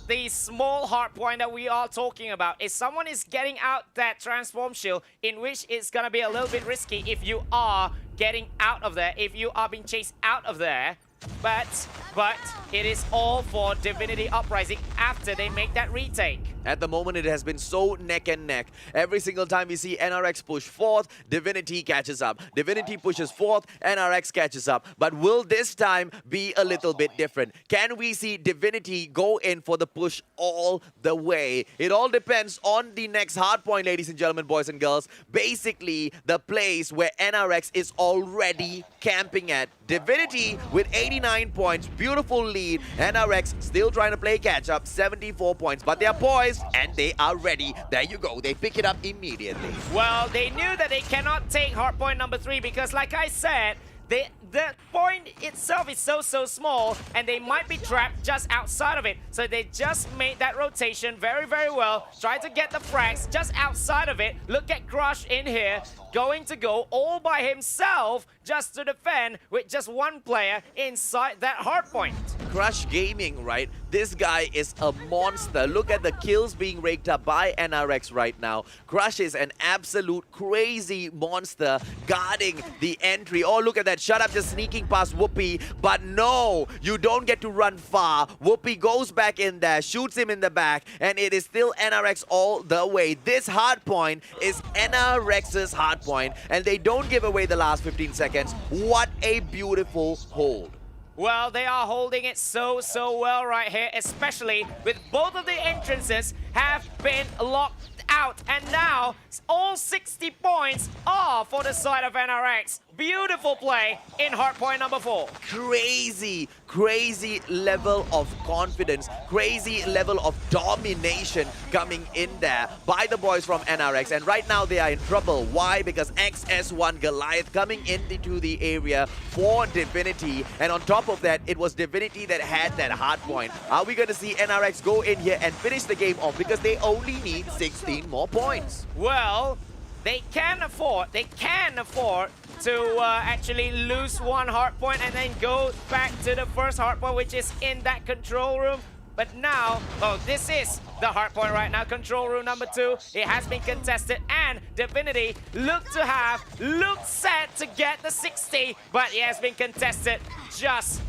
S6: the small hard point that we are talking about. If someone is getting out that transform shield, in which it's gonna be a little bit risky if you are getting out of there, if you are being chased out of there. But it is all for Divinity Uprising after they make that retake.
S7: At the moment, it has been so neck and neck. Every single time we see NRX push fourth, Divinity catches up. Divinity pushes fourth, NRX catches up. But will this time be a little bit different? Can we see Divinity go in for the push all the way? It all depends on the next hard point, ladies and gentlemen, boys and girls. Basically, the place where NRX is already camping at. Divinity with 89 points, beautiful lead. NRX still trying to play catch up, 74 points. But they are poised boys, and they are ready. There you go. They pick it up immediately.
S6: Well, they knew that they cannot take hardpoint number 3 because, like I said, the point itself is so small, and they might be trapped just outside of it. So they just made that rotation very well. Try to get the frags just outside of it. Look at Crush in here, going to go all by himself just to defend with just one player inside that hardpoint.
S7: Crush Gaming, right? This guy is a monster. Look at the kills being raked up by NRX right now. Crush is an absolute crazy monster guarding the entry. Oh, look at that. Shut up, just sneaking past Whoopi. But no, you don't get to run far. Whoopi goes back in there, shoots him in the back, and it is still NRX all the way. This hard point is NRX's hard point, and they don't give away the last 15 seconds. What a beautiful hold.
S6: Well, they are holding it so well right here, especially with both of the entrances have been locked out. And now, all 60 points are for the side of NRX. Beautiful play in hardpoint number 4.
S7: Crazy level of confidence, crazy level of domination coming in there by the boys from NRX. And right now they are in trouble. Why? Because XS1 Goliath coming into the area for Divinity. And on top of that, it was Divinity that had that hard point. Are we going to see NRX go in here and finish the game off? Because they only need 16 more points.
S6: Well, they can afford to actually lose one hardpoint and then go back to the first hardpoint, which is in that control room. But now, oh, this is the hardpoint right now, control room number 2. It has been contested, and Divinity looked set to get the 60, but it has been contested just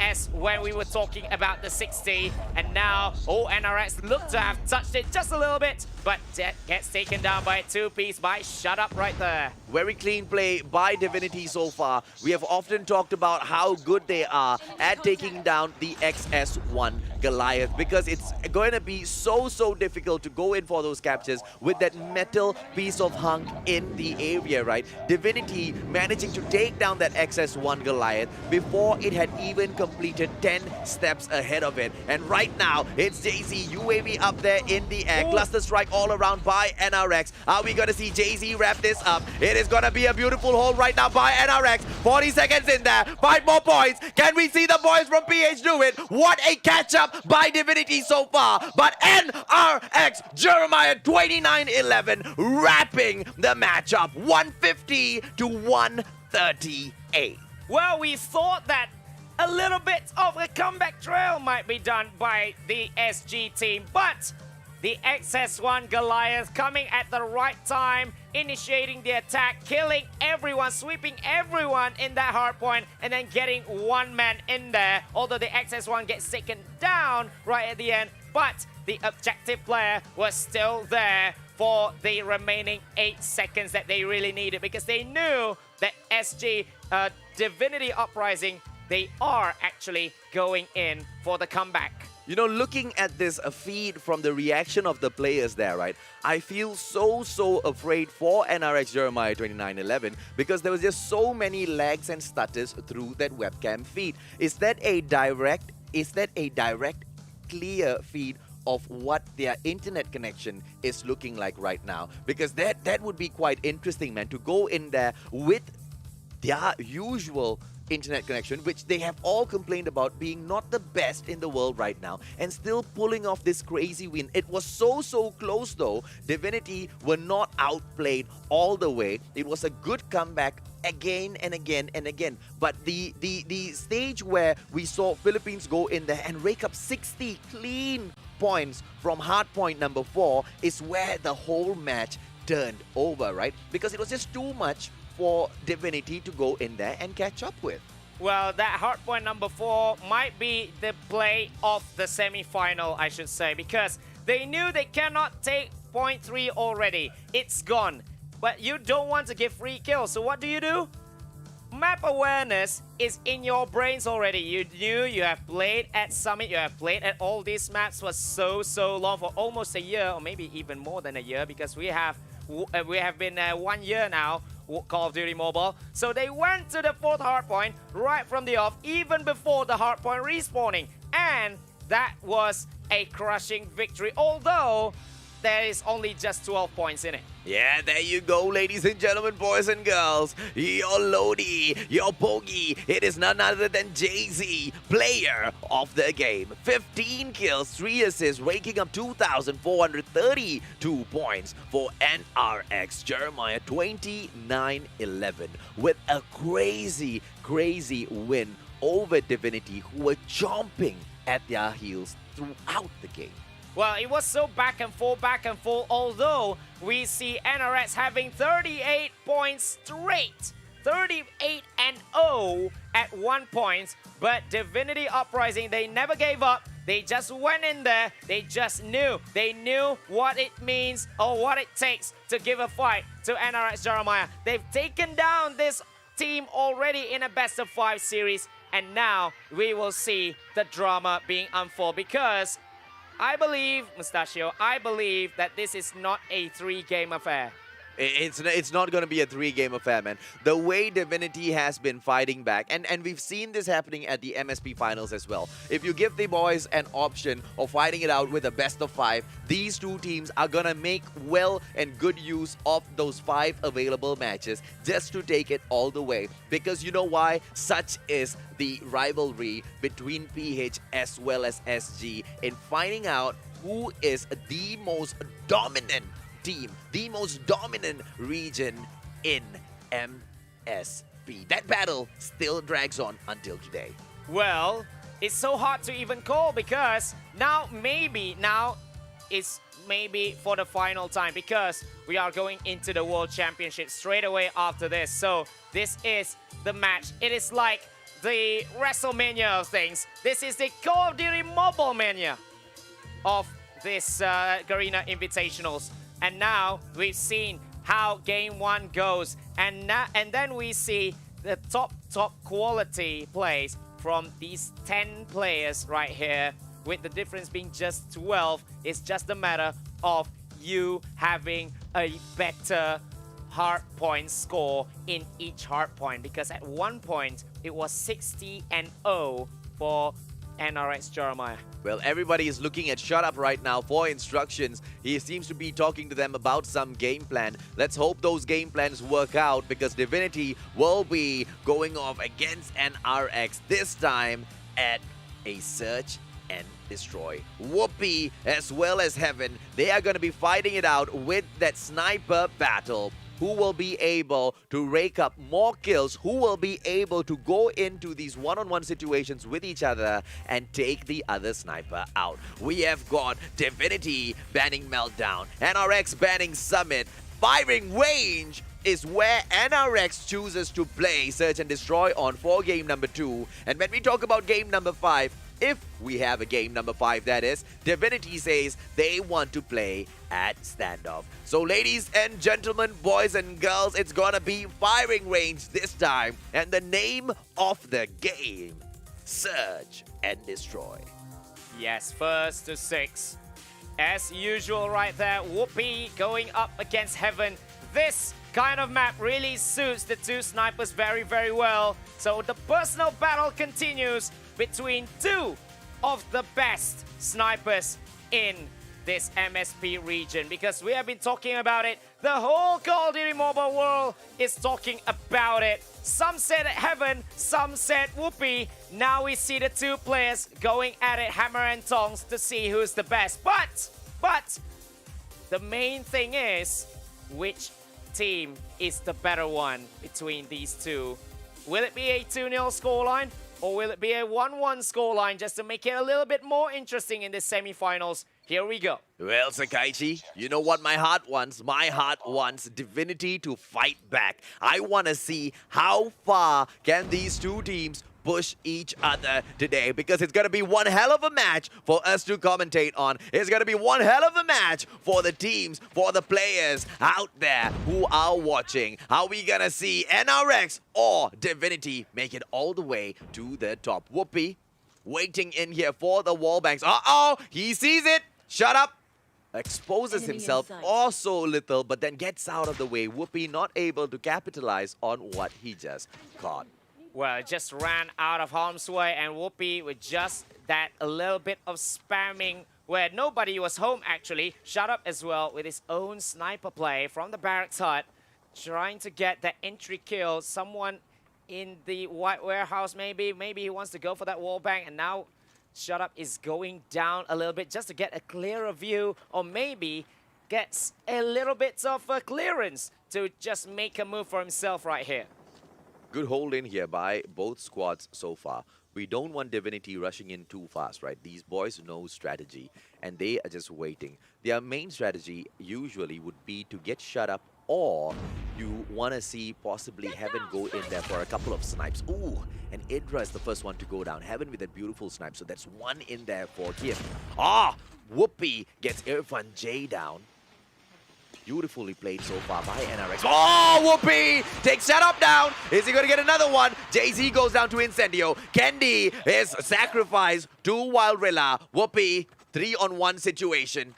S6: as when we were talking about the 60. And now, oh, NRX look to have touched it just a little bit, but gets taken down by a 2-piece by Shut Up right there.
S7: Very clean play by Divinity so far. We have often talked about how good they are at taking down the XS1 Goliath, because it's going to be so difficult to go in for those captures with that metal piece of hunk in the area, right? Divinity managing to take down that XS1 Goliath before it had even completed 10 steps ahead of it. And right now, it's Jay-Z, UAV up there in the air. Cluster strike all around by NRX. Are we going to see Jay-Z wrap this up? It is going to be a beautiful hold right now by NRX. 40 seconds in there. 5 more points. Can we see the boys from PH do it? What a catch-up by Divinity so far. But NRX, Jeremiah 29-11, wrapping the matchup. 150 to 138.
S6: Well, we thought that a little bit of a comeback trail might be done by the SG team, but the XS1 Goliath coming at the right time, initiating the attack, killing everyone, sweeping everyone in that hardpoint, and then getting one man in there. Although the XS1 gets taken down right at the end, but the objective player was still there for the remaining 8 seconds that they really needed, because they knew that SG, Divinity Uprising, they are actually going in for the comeback.
S7: You know, looking at this feed from the reaction of the players there, right, I feel so afraid for NRX Jeremiah 29-11, because there was just so many lags and stutters through that webcam feed. Is that a direct clear feed of what their internet connection is looking like right now? Because that would be quite interesting, man, to go in there with their usual internet connection, which they have all complained about being not the best in the world right now, and still pulling off this crazy win. It was so close though. Divinity were not outplayed all the way. It was a good comeback again and again. But the stage where we saw Philippines go in there and rake up 60 clean points from hardpoint number 4 is where the whole match turned over, right? Because it was just too much for Divinity to go in there and catch up with.
S6: Well, that hardpoint number 4 might be the play of the semi-final, I should say, because they knew they cannot take point 3 already. It's gone. But you don't want to give free kills, so what do? Map awareness is in your brains already. You knew, you have played at Summit, you have played at all these maps for so long, for almost a year, or maybe even more than a year, because we have been 1 year now, Call of Duty Mobile. So they went to the 4th hardpoint right from the off, even before the hardpoint respawning. And that was a crushing victory, although there is only just 12 points in it.
S7: Yeah, there you go, ladies and gentlemen, boys and girls. Your Lodi, your Bogey, it is none other than Jay-Z, player of the game. 15 kills, 3 assists, raking up 2,432 points for NRX. Jeremiah 29-11 with a crazy, crazy win over Divinity, who were chomping at their heels throughout the game.
S6: Well, it was so back and forth, although we see NRS having 38 points straight. 38-0 at 1 point. But Divinity Uprising, they never gave up. They just went in there. They just knew. They knew what it means or what it takes to give a fight to NRS Jeremiah. They've taken down this team already in a best-of-5 series. And now we will see the drama being unfold, because I believe, Mustachio, I believe that this is not a 3-game affair.
S7: It's not going to be a 3-game affair, man. The way Divinity has been fighting back, and we've seen this happening at the MSP finals as well. If you give the boys an option of fighting it out with a best-of-5, these two teams are going to make well and good use of those 5 available matches just to take it all the way. Because you know why? Such is the rivalry between PH as well as SG in finding out who is the most dominant team, the most dominant region in MSP. That battle still drags on until today.
S6: Well, it's so hard to even call, because now it's maybe for the final time, because we are going into the World Championship straight away after this. So this is the match. It is like the WrestleMania of things. This is the Call of Duty Mobile Mania of this Garena Invitationals. And now we've seen how Game 1 goes. And then we see the top quality plays from these 10 players right here, with the difference being just 12. It's just a matter of you having a better hardpoint score in each hardpoint, because at one point it was 60-0 for NRX Jeremiah.
S7: Well, everybody is looking at Shut Up right now for instructions. He seems to be talking to them about some game plan. Let's hope those game plans work out, because Divinity will be going off against NRX, this time at a Search and Destroy. Whoopi as well as Heaven, they are going to be fighting it out with that sniper battle. Who will be able to rake up more kills, who will be able to go into these one-on-one situations with each other and take the other sniper out. We have got Divinity banning Meltdown, NRX banning Summit. Firing range is where NRX chooses to play Search and Destroy on for game number 2. And when we talk about game number 5, if we have a game number 5, that is, Divinity says they want to play at standoff. So ladies and gentlemen, boys and girls, it's gonna be firing range this time. And the name of the game, Search and Destroy.
S6: Yes, first to 6. As usual right there, Whoopi going up against Heaven. This kind of map really suits the two snipers very, very well. So the personal battle continues between two of the best snipers in this MSP region, because we have been talking about it. The whole Call of Duty Mobile world is talking about it. Some said Heaven, some said Whoopi. Now we see the two players going at it hammer and tongs to see who's the best. But the main thing is, which team is the better one between these two? Will it be a 2-0 scoreline, or will it be a 1-1 scoreline, just to make it a little bit more interesting in the semifinals? Here we go.
S7: Well, Sakaichi, you know what my heart wants? My heart wants Divinity to fight back. I want to see how far can these two teams push each other today, because it's going to be one hell of a match for us to commentate on. It's going to be one hell of a match for the teams, for the players out there who are watching. Are we going to see NRX or Divinity make it all the way to the top? Whoopi waiting in here for the wall banks. Uh-oh, he sees it. Shut up. Exposes himself also little, but then gets out of the way. Whoopi not able to capitalize on what he just caught.
S6: Well, just ran out of harm's way, and Whoopi with just that a little bit of spamming where nobody was home actually. Shut up as well with his own sniper play from the barracks hut, trying to get that entry kill. Someone in the white warehouse maybe he wants to go for that wall bang, and now Shut Up is going down a little bit just to get a clearer view, or maybe gets a little bit of clearance to just make a move for himself right here.
S7: Good hold in here by both squads so far. We don't want Divinity rushing in too fast, right? These boys know strategy, and they are just waiting. Their main strategy usually would be to get Shut Up, or you want to see possibly Heaven go in there for a couple of snipes. Ooh, and Idra is the first one to go down. Heaven with that beautiful snipe, so that's one in there for him. Ah, Whoopi gets Irfan J down. Beautifully played so far by NRX. Oh, Whoopi takes Shut Up down. Is he going to get another one? Jay-Z goes down to Incendio. Candy is sacrificed to Wildrilla. Whoopi, 3-on-1 situation.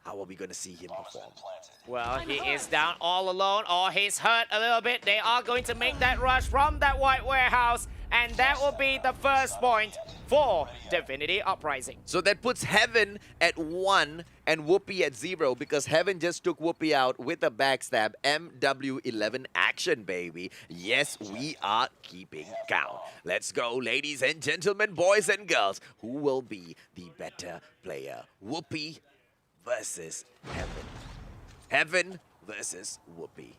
S7: How are we going to see him perform?
S6: Well, he is down all alone, or he's hurt a little bit. They are going to make that rush from that white warehouse, and that will be the first point for Divinity Uprising.
S7: So that puts Heaven at 1 and Whoopi at 0, because Heaven just took Whoopi out with a backstab. MW11 action, baby. Yes, we are keeping count. Let's go, ladies and gentlemen, boys and girls. Who will be the better player? Whoopi versus Heaven. Heaven versus Whoopi.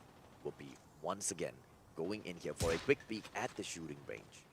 S7: Whoopi once again going in here for a quick peek at the shooting range.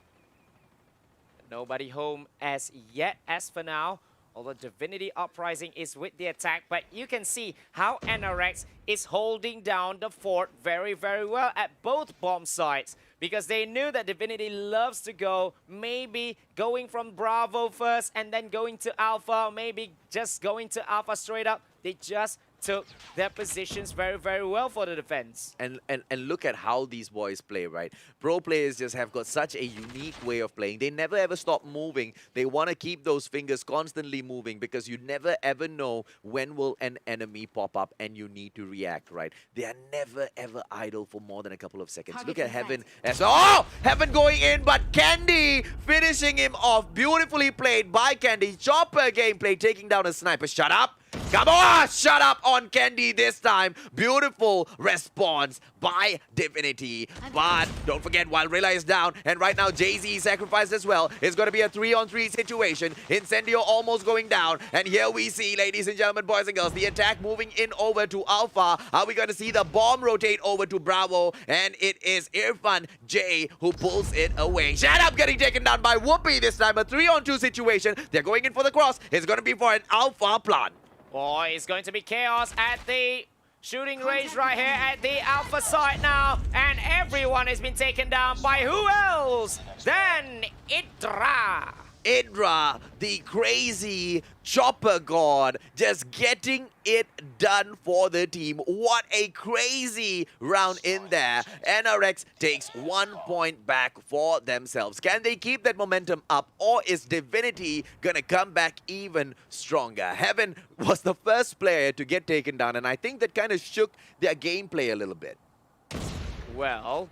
S6: Nobody home as yet as for now, although Divinity Uprising is with the attack, but you can see how NRX is holding down the fort very, very well at both bomb sites, because they knew that Divinity loves to go, maybe going from Bravo first and then going to Alpha, maybe just going to Alpha straight up. They just took their positions very, very well for the defense.
S7: And look at how these boys play, right? Pro players just have got such a unique way of playing. They never ever stop moving. They want to keep those fingers constantly moving, because you never ever know when will an enemy pop up and you need to react, right? They are never ever idle for more than a couple of seconds. Look at Heaven as well. Oh! Heaven going in, but Candy finishing him off. Beautifully played by Candy. Chopper gameplay taking down a sniper. Shut up! Come on! Shut up on Candy this time. Beautiful response by Divinity. But don't forget, Wildrilla is down, and right now Jay-Z sacrificed as well. It's going to be a 3-on-3 situation. Incendio almost going down, and here we see, ladies and gentlemen, boys and girls, the attack moving in over to Alpha. Are we going to see the bomb rotate over to Bravo? And it is Irfan J who pulls it away. Shut Up getting taken down by Whoopi this time. A 3-on-2 situation. They're going in for the cross. It's going to be for an Alpha plant.
S6: Oh, it's going to be chaos at the shooting range right here at the Alpha site now. And everyone has been taken down by who else than Idra.
S7: Idra, the crazy chopper god, just getting it done for the team. What a crazy round in there. NRX takes 1 point back for themselves. Can they keep that momentum up, or is Divinity gonna come back even stronger? Heaven was the first player to get taken down, and I think that kind of shook their gameplay a little bit.
S6: Well,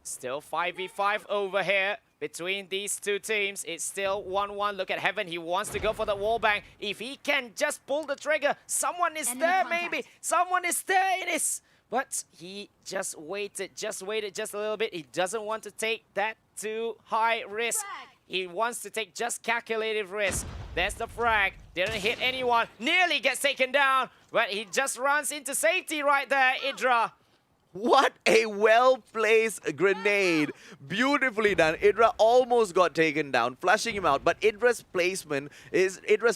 S6: still 5v5 over here between these two teams. It's still 1-1. Look at Heaven. He wants to go for the wallbang. If he can just pull the trigger, someone is there maybe. Someone is there. It is. But he just waited just a little bit. He doesn't want to take that too high risk. He wants to take just calculated risk. There's the frag. Didn't hit anyone. Nearly gets taken down. But he just runs into safety right there, Idra.
S7: What a well-placed grenade. Beautifully done. Idra almost got taken down, flushing him out. But Idra's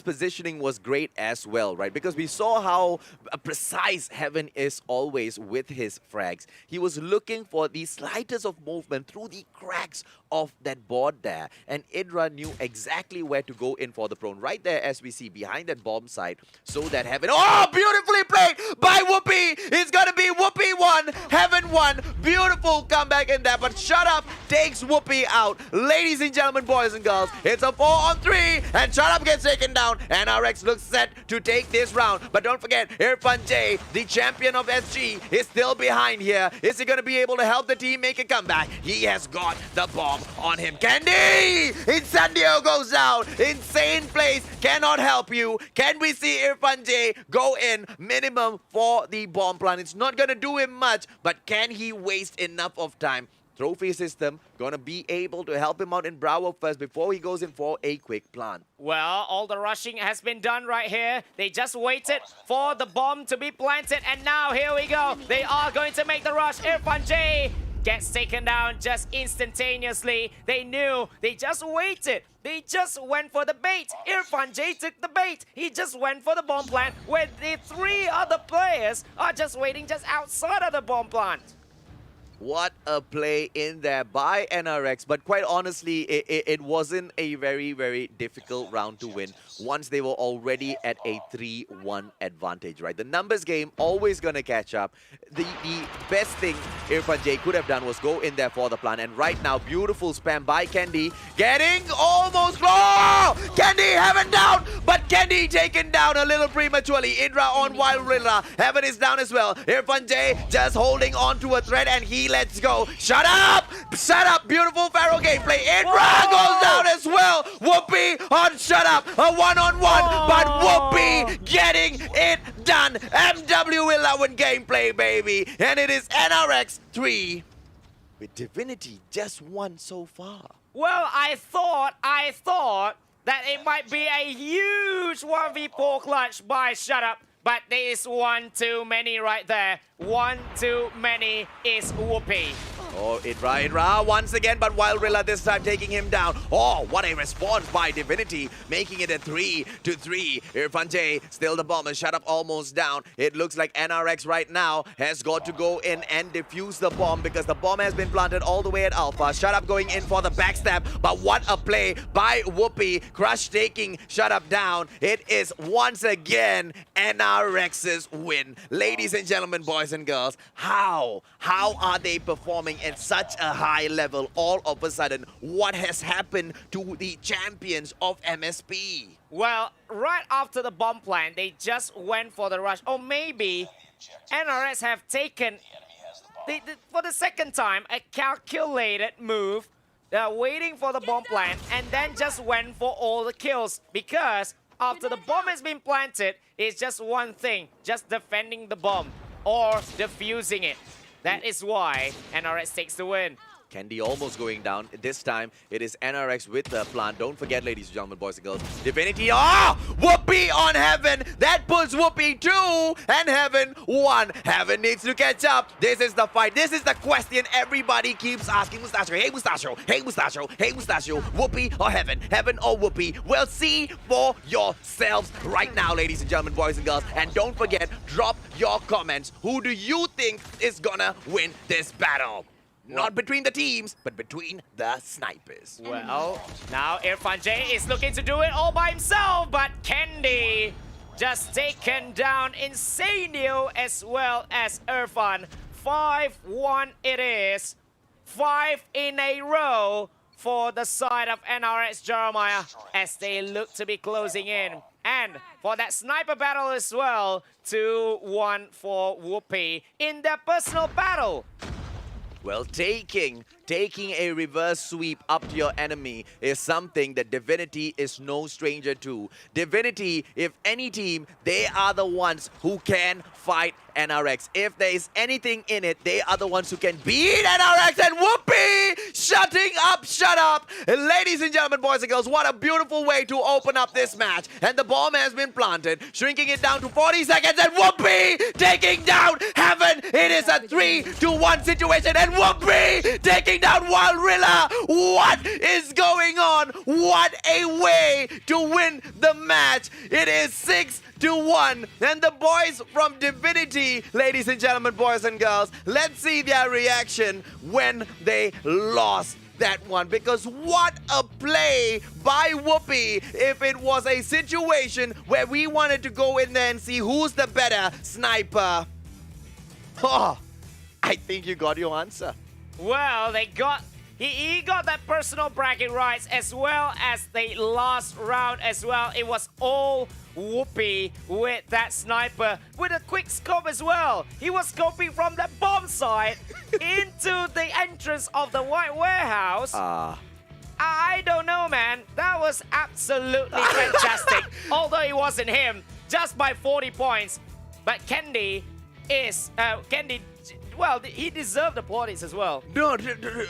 S7: positioning was great as well, right? Because we saw how precise Heaven is always with his frags. He was looking for the slightest of movement through the cracks of that board there. And Idra knew exactly where to go in for the prone. Right there, as we see, behind that bomb site. So that Heaven... Oh, beautifully played by Whoopi! It's going to be Whoopi 1, Heaven 1. Beautiful comeback in there, but Shut Up takes Whoopi out. Ladies and gentlemen, boys and girls, it's a 4-on-3, and Shut Up gets taken down. NRX looks set to take this round, but don't forget, Irfan J, the champion of SG, is still behind here. Is he going to be able to help the team make a comeback? He has got the bomb on him. Candy! Incendio goes down. Insane plays cannot help you. Can we see Irfan J go in minimum for the bomb plant? It's not going to do him much, but can he waste enough of time? Trophy system gonna be able to help him out in Bravo first before he goes in for a quick plant.
S6: Well, all the rushing has been done right here. They just waited for the bomb to be planted, and now here we go. They are going to make the rush. Irfan J gets taken down just instantaneously. They knew. They just waited. They just went for the bait. Irfan J took the bait. He just went for the bomb plant, where the 3 other players are just waiting just outside of the bomb plant.
S7: What a play in there by NRX, but quite honestly, it wasn't a very, very difficult round to win once they were already at a 3-1 advantage, right? The numbers game always gonna catch up. The best thing Irfan J could have done was go in there for the plan, and right now, beautiful spam by Candy, getting almost close! Candy, Heaven down, but Candy taken down a little prematurely. Idra on Wild Rilla, Heaven is down as well. Irfan J just holding on to a thread, and he lets go. Shut up! Shut up! Beautiful Pharaoh gameplay. Idra goes down as well. Whoopi on Shut Up. A one-on-one, but Whoopi getting it done. MW11 gameplay, baby. And it is NRX 3 with Divinity just 1 so far.
S6: Well, I thought that it might be a huge 1v4 clutch by Shut Up, but there is one too many right there. One too many is Whoopi.
S7: Oh, Idra once again, but Wild Rilla this time taking him down. Oh, what a response by Divinity, making it a 3-3. Irfan J, still the bomb, and Shut Up almost down. It looks like NRX right now has got to go in and defuse the bomb because the bomb has been planted all the way at Alpha. Shut Up going in for the backstab, but what a play by Whoopi. Crush taking Shut Up down. It is once again NRX's win. Ladies and gentlemen, boys and girls, how are they performing at such a high level all of a sudden? What has happened to the champions of MSP?
S6: Well, right after the bomb plant, they just went for the rush. Or maybe NRS have taken, for the second time, a calculated move. They're waiting for the bomb plant and then just went for all the kills. Because after the bomb has been planted, it's just one thing, just defending the bomb or defusing it. That is why NRX takes the win.
S7: Candy almost going down. This time, it is NRX with the plant. Don't forget, ladies and gentlemen, boys and girls, Divinity. Oh! Whoopi on Heaven. That puts Whoopi 2 and Heaven 1. Heaven needs to catch up. This is the fight. This is the question everybody keeps asking. Mustachio, hey Mustachio, hey Mustachio, hey Mustachio. Whoopi or Heaven? Heaven or Whoopi? Well, see for yourselves right now, ladies and gentlemen, boys and girls. And don't forget, drop your comments. Who do you think is gonna win this battle? Not between the teams, but between the snipers.
S6: Well, now Irfan J is looking to do it all by himself, but Candy just taken down Insanio as well as Irfan. 5-1 it is. 5 in a row for the side of NRX Jeremiah as they look to be closing in. And for that sniper battle as well, 2-1 for Whoopi in their personal battle.
S7: Well, taking a reverse sweep up to your enemy is something that Divinity is no stranger to. Divinity, if any team, they are the ones who can fight NRX. If there is anything in it, they are the ones who can beat NRX. And Whoopi shutting up, Shut Up. And ladies and gentlemen, boys and girls, what a beautiful way to open up this match. And the bomb has been planted, shrinking it down to 40 seconds. And Whoopi taking down Heaven. It is a 3-1 situation. And Whoopi taking down Wild Rilla. What is going on? What a way to win the match. It is 6-1. And the boys from Divinity, ladies and gentlemen, boys and girls, let's see their reaction when they lost that one, because what a play by Whoopi. If it was a situation where we wanted to go in there and see who's the better sniper, I think you got your answer.
S6: Well, he got that personal bragging rights as well as the last round as well. It was all Whoopi with that sniper with a quick scope as well. He was scoping from the bomb site into the entrance of the white warehouse. I don't know, man. That was absolutely fantastic. Although it wasn't him, just by 40 points. But Kendi well, he deserved the plaudits as well.
S7: No,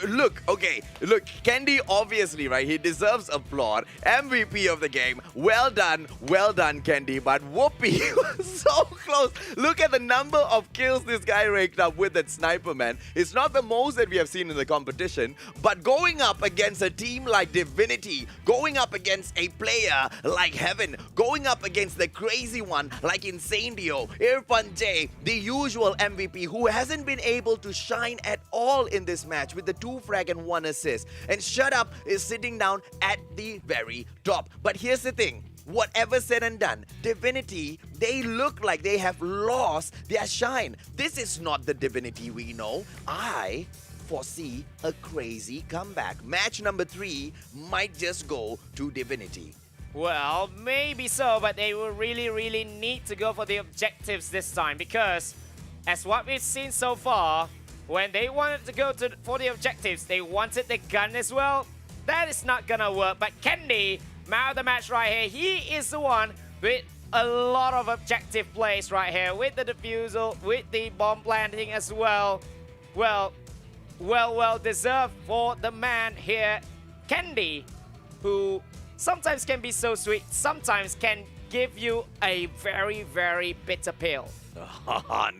S7: look, okay, look, Kendi obviously, right, he deserves applaud. MVP of the game. Well done, Kendi. But Whoopi was so close. Look at the number of kills this guy raked up with that sniper, man. It's not the most that we have seen in the competition, but going up against a team like Divinity, going up against a player like Heaven, going up against the crazy one like Incendio, Irfan J, the usual MVP who hasn't been able to shine at all in this match with the 2 frag and 1 assist. And Shut Up is sitting down at the very top. But here's the thing. Whatever said and done, Divinity, they look like they have lost their shine. This is not the Divinity we know. I foresee a crazy comeback. Match number 3 might just go to Divinity.
S6: Well, maybe so, but they will really need to go for the objectives this time because as what we've seen so far, when they wanted to go for the objectives, they wanted the gun as well. That is not gonna work. But Kendi, man of the match right here, he is the one with a lot of objective plays right here with the defusal, with the bomb planting as well. Well deserved for the man here, Kendi, who sometimes can be so sweet, sometimes can give you a very bitter pill.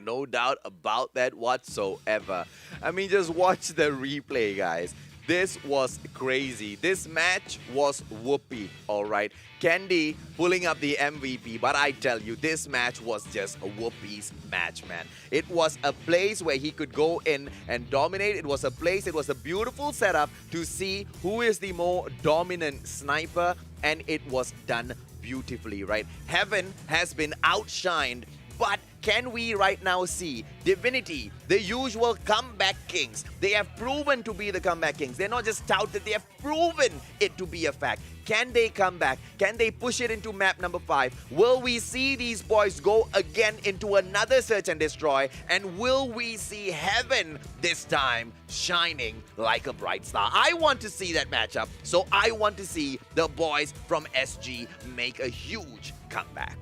S7: No doubt about that whatsoever. I mean, just watch the replay, guys. This was crazy. This match was whoopee, alright. Kendi pulling up the MVP, but I tell you, this match was just a whoopee's match, man. It was a place where he could go in and dominate. It was a beautiful setup to see who is the more dominant sniper, and it was done beautifully, right? Heaven has been outshined, but can we right now see Divinity, the usual comeback kings? They have proven to be the comeback kings. They're not just touted, they have proven it to be a fact. Can they come back? Can they push it into map number 5? Will we see these boys go again into another search and destroy? And will we see Heaven this time shining like a bright star? I want to see that matchup. So I want to see the boys from SG make a huge comeback.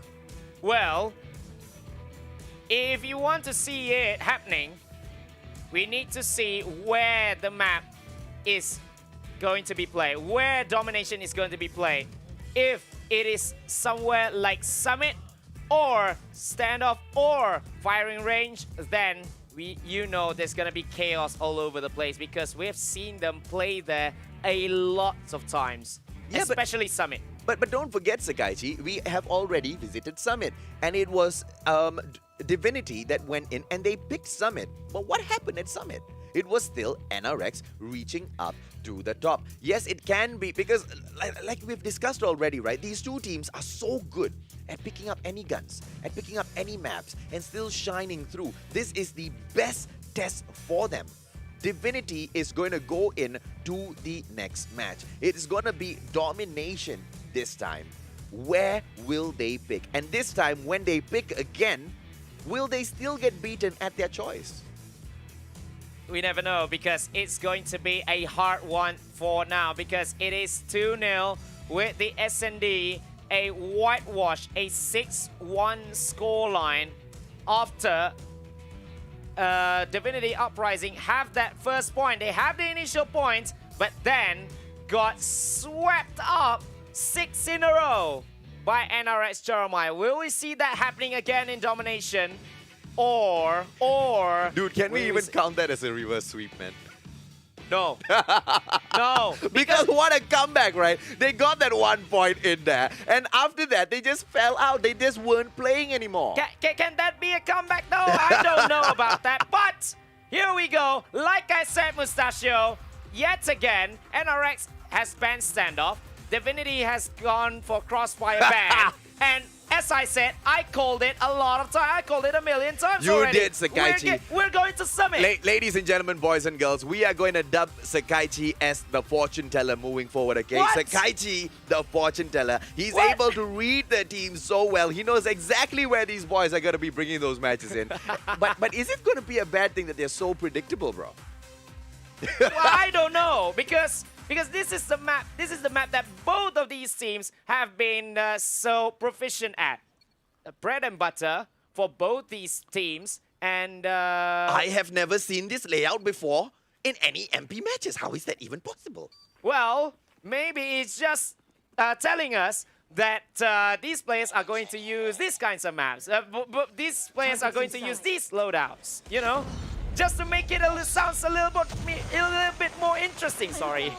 S6: Well, if you want to see it happening, we need to see where the map is going to be played, where domination is going to be played. If it is somewhere like Summit or Standoff or Firing Range, then you know there's going to be chaos all over the place because we have seen them play there a lot of times, especially Summit.
S7: But don't forget, Sakaichi, we have already visited Summit, and it was Divinity that went in and they picked Summit. But what happened at Summit? It was still NRX reaching up to the top. Yes, it can be because, like we've discussed already, right? These two teams are so good at picking up any guns, at picking up any maps, and still shining through. This is the best test for them. Divinity is going to go in to the next match. It is going to be domination this time. Where will they pick? And this time, when they pick again, will they still get beaten at their choice?
S6: We never know because it's going to be a hard one for now because it is 2-0 with the S&D, a whitewash, a 6-1 scoreline after Divinity Uprising have that first point. They have the initial points, but then got swept up 6 in a row by NRX Jeremiah. Will we see that happening again in domination? Or...
S7: Dude, can we even count that as a reverse sweep, man?
S6: No. No.
S7: Because what a comeback, right? They got that 1 point in there. And after that, they just fell out. They just weren't playing anymore.
S6: Can that be a comeback? No, I don't know about that. But here we go. Like I said, Mustachio, yet again, NRX has banned Standoff. Divinity has gone for Crossfire ban. And as I said, I called it a lot of times. I called it a million times
S7: You
S6: already.
S7: did, Sakaichi.
S6: We're going to Summit.
S7: Ladies and gentlemen, boys and girls, we are going to dub Sakaichi as the fortune teller moving forward, okay?
S6: What?
S7: Sakaichi, the fortune teller. He's
S6: What?
S7: able to read the team so well. He knows exactly where these boys are going to be bringing those matches in. but is it going to be a bad thing that they're so predictable, bro?
S6: Well, I don't know because this is the map. This is the map that both of these teams have been so proficient at. Bread and butter for both these teams, and
S7: I have never seen this layout before in any MP matches. How is that even possible?
S6: well, maybe it's just telling us that these players are going to use these kinds of maps. These players are going to use these loadouts. You know. Just to make it sounds a little bit more interesting, sorry.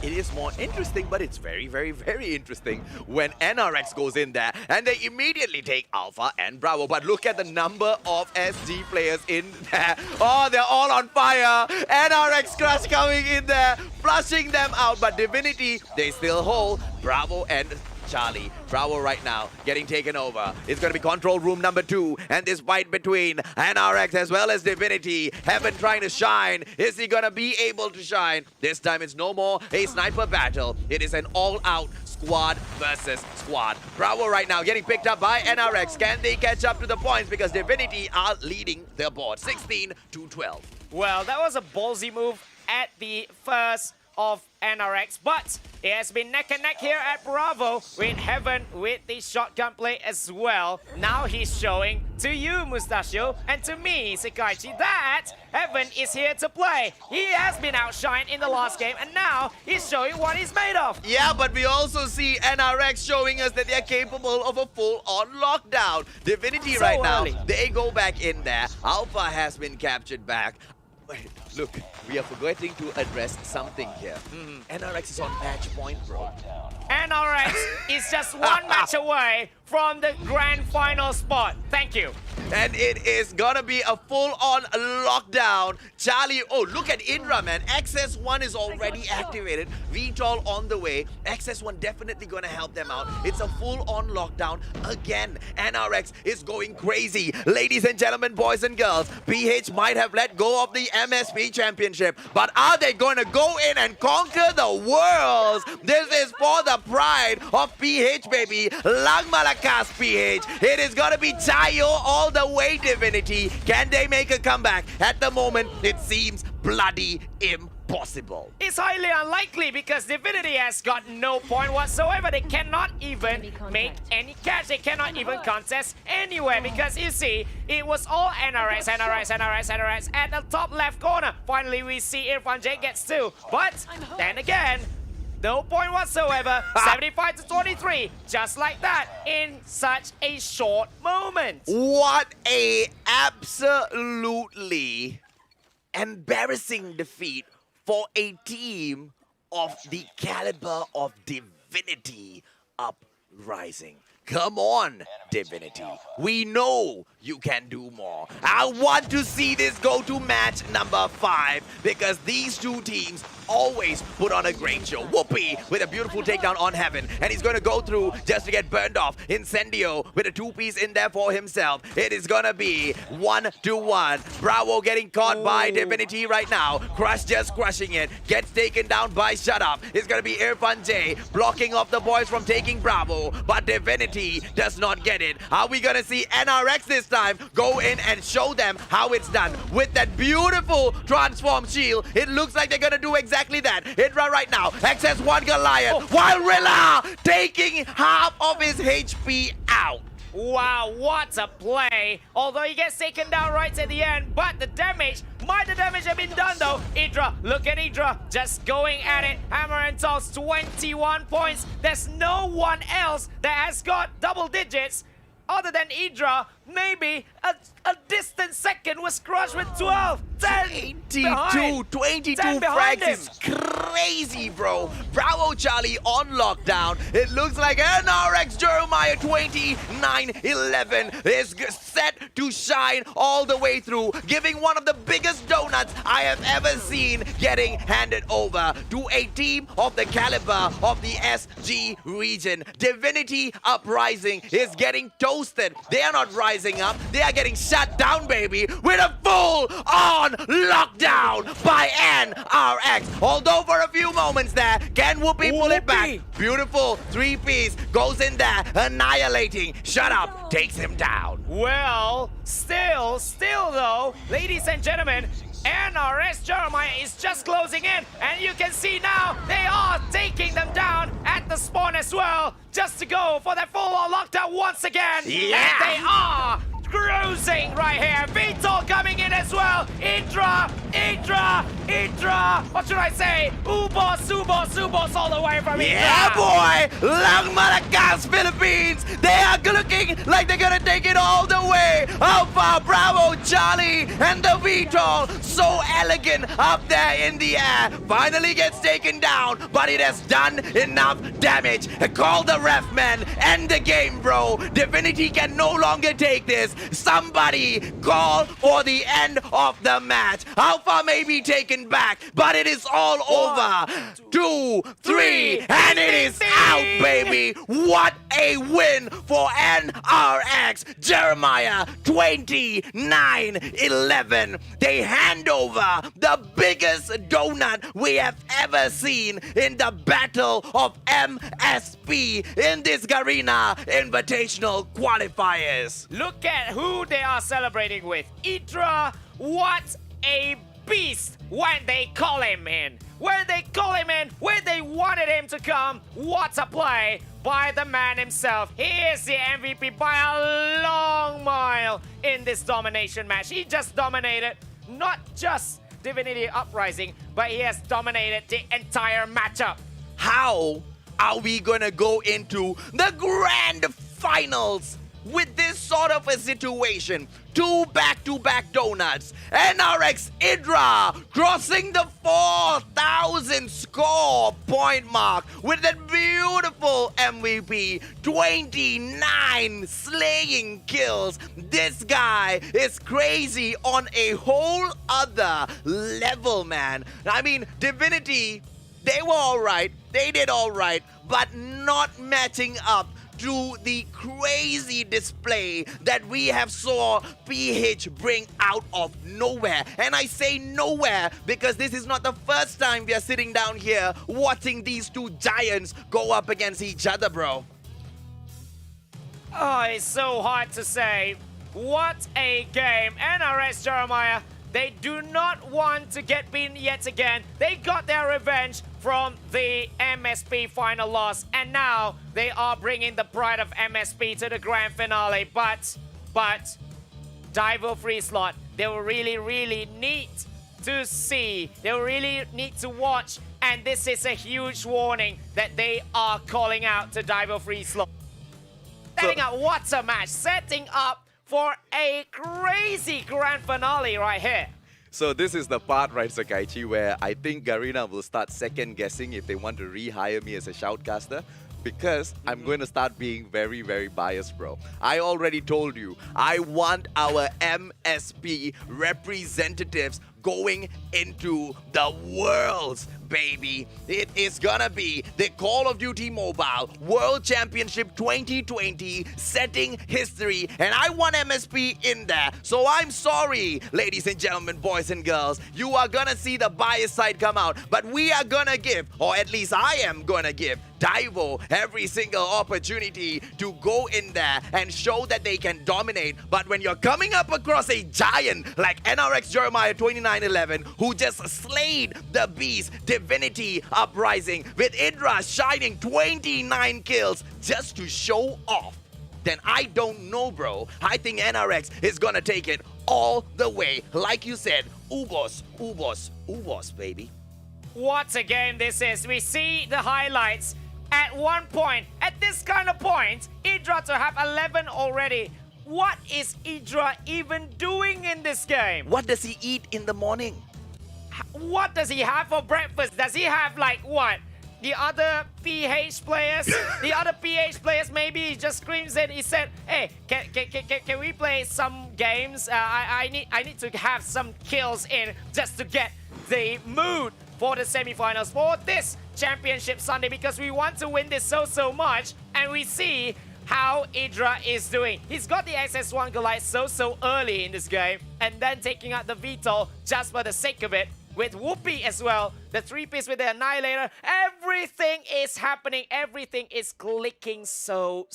S7: It is more interesting, but it's very, very, very interesting when NRX goes in there and they immediately take Alpha and Bravo. But look at the number of SG players in there. Oh, they're all on fire. NRX Crush coming in there, flushing them out. But Divinity, they still hold Bravo and Charlie. Bravo right now getting taken over. It's going to be control room number 2. And this fight between NRX as well as Divinity. Heaven trying to shine. Is he going to be able to shine? This time it's no more a sniper battle. It is an all-out squad versus squad. Bravo right now getting picked up by NRX. Can they catch up to the points? Because Divinity are leading their board 16-12.
S6: Well, that was a ballsy move at the first of NRX, but it has been neck and neck here at Bravo with Heaven with the shotgun play as well. Now he's showing to you, Mustachio, and to me, Sakaichi, that Heaven is here to play. He has been outshined in the last game, and now he's showing what he's made of.
S7: Yeah, but we also see NRX showing us that they're capable of a full-on lockdown. Divinity
S6: So
S7: right now,
S6: early.
S7: they go back in there. Alpha has been captured back. Wait, look, we are forgetting to address something here. NRX is on match point, bro.
S6: NRX is just one match away from the grand final spot. Thank you.
S7: And it is gonna be a full-on lockdown. Charlie, oh, look at Indra, man. XS1 is already activated. VTOL on the way. XS1 definitely gonna help them out. It's a full-on lockdown again. NRX is going crazy. Ladies and gentlemen, boys and girls, PH might have let go of the MSP Championship, but are they gonna go in and conquer the worlds? This is for the pride of PH, baby. Lang Malakas, PH. It is gonna be Chayo all the way, Divinity. Can they make a comeback? At the moment, it seems bloody impossible.
S6: It's highly unlikely because Divinity has got no point whatsoever. They cannot even make any catch. They cannot even contest anywhere because you see, it was all NRX at the top left corner. Finally, we see Irfan J gets 2. But then again, no point whatsoever. 75-23, just like that, in such a short moment.
S7: What a absolutely embarrassing defeat for a team of the caliber of Divinity Uprising. Come on, Divinity. We know you can do more. I want to see this go to match number 5 because these two teams always put on a great show. Whoopi with a beautiful takedown on Heaven, and he's going to go through just to get burned off. Incendio with a 2-piece in there for himself. It is going to be 1-1. Bravo getting caught by Divinity right now. Crush just crushing it. Gets taken down by Shut Up. It's going to be Irfan J blocking off the boys from taking Bravo, but Divinity does not get it. Are we going to see NRX this time go in and show them how it's done? With that beautiful transform shield, it looks like they're going to do exactly that. Hydra right now, XS1 Goliath, while Rilla taking half of his HP out.
S6: Wow, what a play. Although he gets taken down right at the end, but the damage, might the damage have been done though? Idra, look at Idra, just going at it. Hammer and toss, 21 points. There's no one else that has got double digits other than Idra. Maybe a distant second was crushed with 12. 10
S7: 22
S6: 10 behind
S7: frags
S6: him.
S7: is crazy, bro. Bravo Charlie on lockdown. It looks like NRX Jeremiah 29-11 is set to shine all the way through, giving one of the biggest donuts I have ever seen getting handed over to a team of the caliber of the SG region. Divinity Uprising is getting toasted. They are not rising up. They are getting shut down, baby, with a full-on lockdown by NRX. Although for a few moments there, can Whoopi pull it back?
S6: Whoopi.
S7: Beautiful three-piece goes in there, annihilating. Shut up, takes him down.
S6: Well, still though, ladies and gentlemen, NRS Jeremiah is just closing in, and you can see now they are taking them down at the spawn as well, just to go for that full-on lockdown once again.
S7: Yeah.
S6: And they are cruising right here. Vito coming in as well. Idra. What should I say? Ubos all the way from Idra.
S7: Yeah, boy! Lang Malakas, Philippines! They are looking like they're gonna take it all the way! Alpha, Bravo, Charlie, and the VTOL, so elegant up there in the air, finally gets taken down, but it has done enough damage. Call the ref, man. End the game, bro. Divinity can no longer take this. Somebody call for the end of the match. Alpha may be taken back, but it is all over. 2, 3, and it is out, baby. What a win for NRX Jeremiah 29-11. They hand over the biggest donut we have ever seen in the battle of MSP in this Garena Invitational Qualifiers.
S6: Look at who they are celebrating with. Idra, what a beast when they call him in. Where they wanted him to come. What a play by the man himself. He is the MVP by a long mile in this domination match. He just dominated not just Divinity Uprising, but he has dominated the entire matchup.
S7: How are we gonna go into the grand finals with this sort of a situation? 2 back-to-back donuts. NRX Idra crossing the 4,000 score point mark with that beautiful MVP. 29 slaying kills. This guy is crazy on a whole other level, man. I mean, Divinity, they were alright. They did alright, but not matching up to the crazy display that we have saw PH bring out of nowhere. And I say nowhere because this is not the first time we are sitting down here watching these two giants go up against each other, bro.
S6: Oh, it's so hard to say. What a game. NRS Jeremiah, they do not want to get beaten yet again. They got their revenge from the MSP final loss, and now they are bringing the pride of MSP to the grand finale. But Daivo.FreeSlot, they will really need to see. They will really need to watch, and this is a huge warning that they are calling out to Daivo.FreeSlot. Setting up what a match, setting up for a crazy grand finale right here.
S7: So this is the part, right, Sakaichi, where I think Garena will start second guessing if they want to rehire me as a shoutcaster, because I'm going to start being very biased, bro. I already told you, I want our MSP representatives going into the Worlds, baby. It is gonna be the Call of Duty Mobile World Championship 2020, setting history, and I want MSP in there. So I'm sorry, ladies and gentlemen, boys and girls, you are gonna see the bias side come out, but we are gonna give, or at least I am gonna give, Daivo every single opportunity to go in there and show that they can dominate. But when you're coming up across a giant like NRX Jeremiah 29-11, who just slayed the beast Divinity Uprising, with Idra shining 29 kills just to show off, then I don't know, bro. I think NRX is gonna take it all the way. Like you said, Ubos, baby.
S6: What a game this is. We see the highlights. At one point, at this kind of point, Idra to have 11 already what is Idra even doing in this game?
S7: What does he eat in the morning?
S6: What does he have for breakfast? Does he have like what? The other PH players? The other PH players maybe he just screams and he said, hey, can we play some games? I need to have some kills in just to get the mood for the semifinals for this championship Sunday because we want to win this so much, and we see how Idra is doing. He's got the SS1 Goliath so early in this game, and then taking out the Vito just for the sake of it with Whoopi as well. The 3-piece with the Annihilator. Everything is happening. Everything is clicking so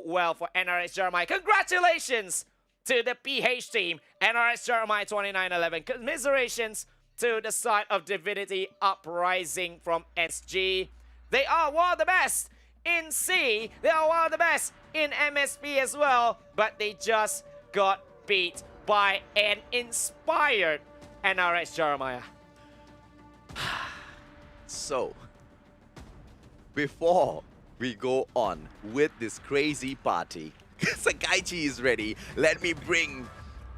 S6: well for NRS Jeremiah. Congratulations to the PH team. NRS Jeremiah 2911. Commiserations to the side of Divinity Uprising from SG. They are one of the best in C. They are one of the best in MSP as well. But they just got beat by an inspired NRS Jeremiah.
S7: So, before we go on with this crazy party, Sakaichi is ready. Let me bring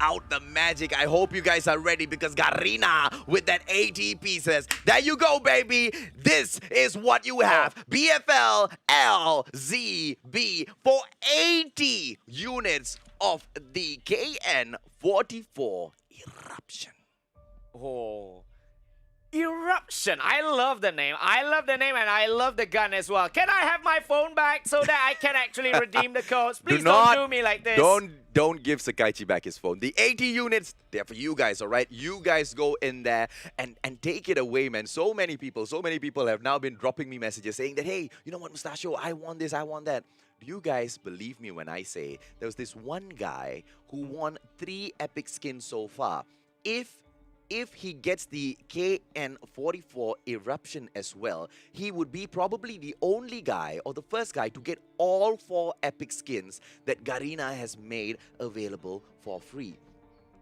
S7: out the magic. I hope you guys are ready because Garena with that 80 pieces. There you go, baby. This is what you have. BFL LZB for 80 units of the KN44 Eruption.
S6: Oh. Eruption. I love the name. I love the name and I love the gun as well. Can I have my phone back so that I can actually redeem the codes? Please don't do me like this.
S7: Don't give Sakaichi back his phone. The 80 units, they're for you guys, all right? You guys go in there and take it away, man. So many people have now been dropping me messages saying that, hey, you know what, Mustachio, I want this, I want that. Do you guys believe me when I say there was this one guy who won 3 epic skins so far? If he gets the KN44 Eruption as well, he would be probably the only guy or the first guy to get all 4 epic skins that Garena has made available for free.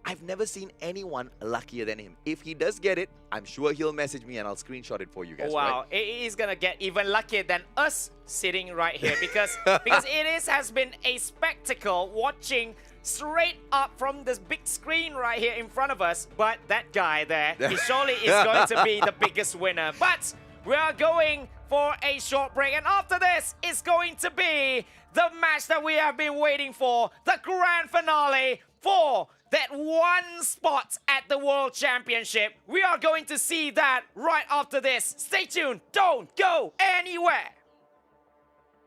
S7: I've never seen anyone luckier than him. If he does get it, I'm sure he'll message me and I'll screenshot it for you guys.
S6: Wow,
S7: right?
S6: He's gonna get even luckier than us sitting right here because has been a spectacle watching straight up from this big screen right here in front of us. But that guy there, he surely is going to be the biggest winner. But we are going for a short break, and after this is going to be the match that we have been waiting for, the grand finale for that one spot at the World Championship. We are going to see that right after this. Stay tuned, don't go anywhere.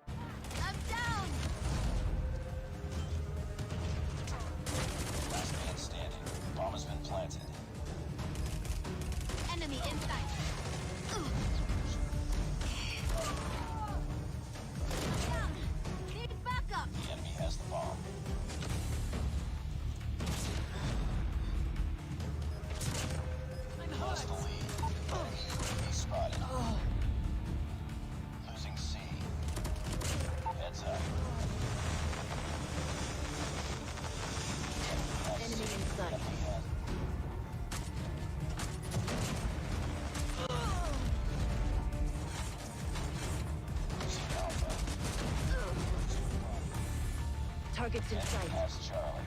S1: I'm down.
S8: Last man standing. Bomb has been planted.
S1: Enemy inside. Down. Need backup.
S8: The enemy has the bomb. Lost the lead. Enemy spotted. Losing C. Heads up.
S1: Enemy in sight.
S8: Losing Alpha.
S1: Targets in sight.
S8: Has Charlie.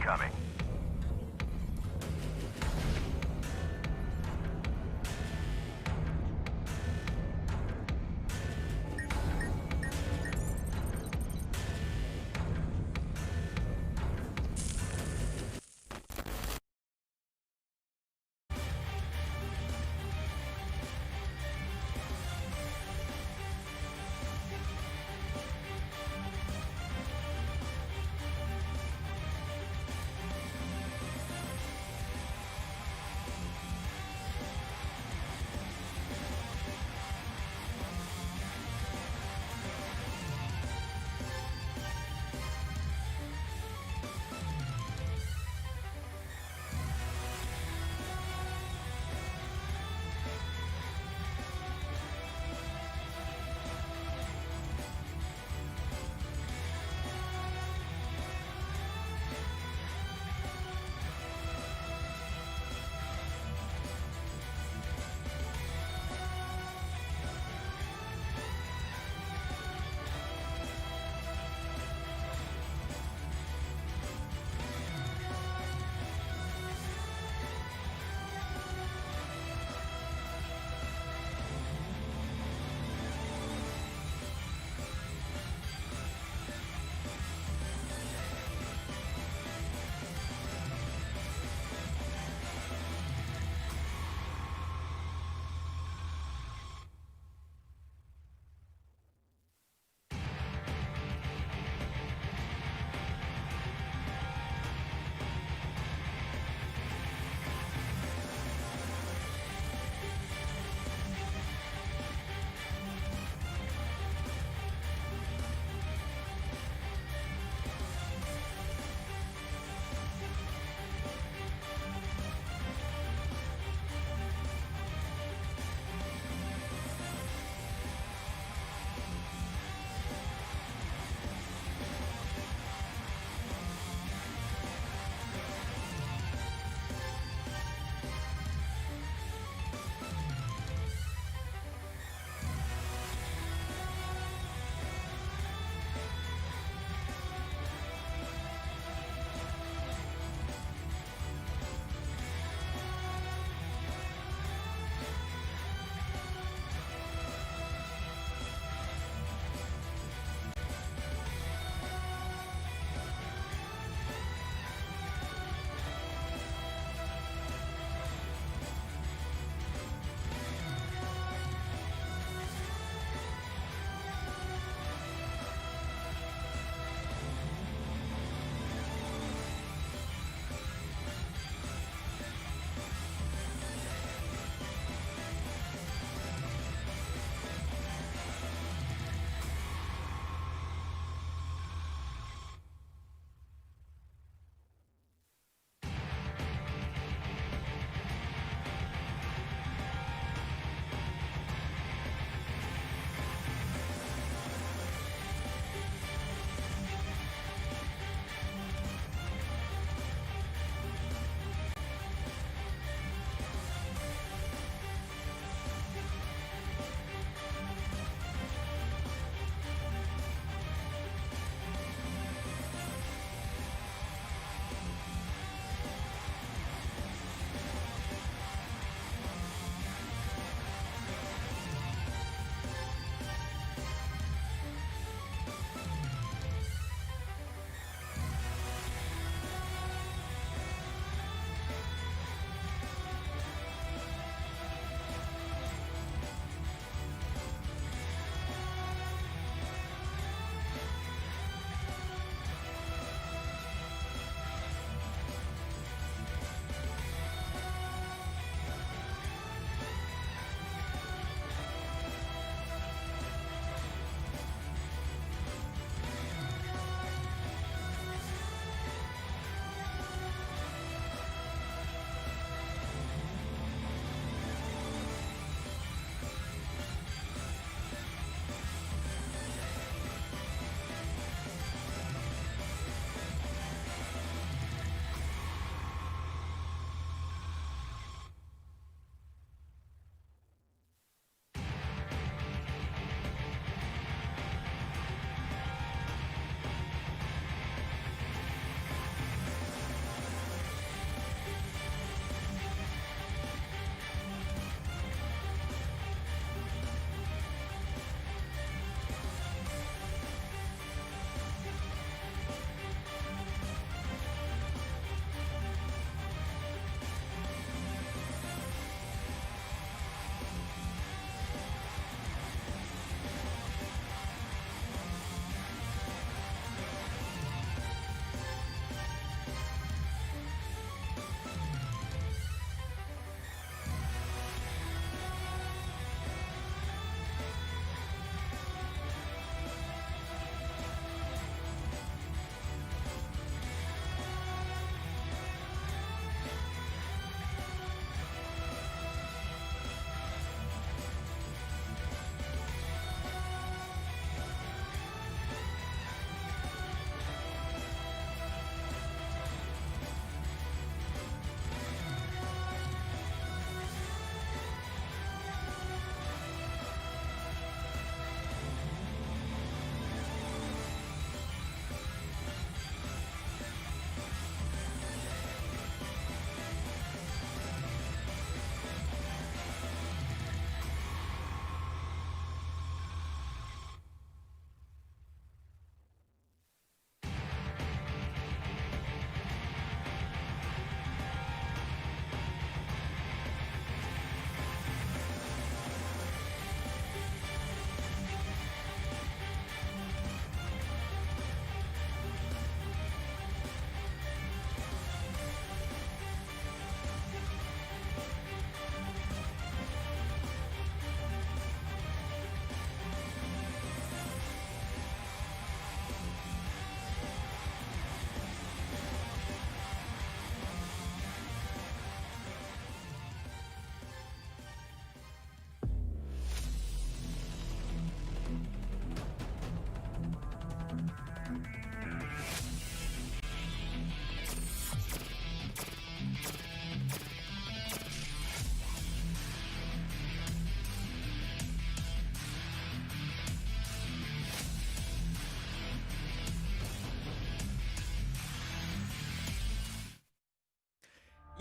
S9: incoming.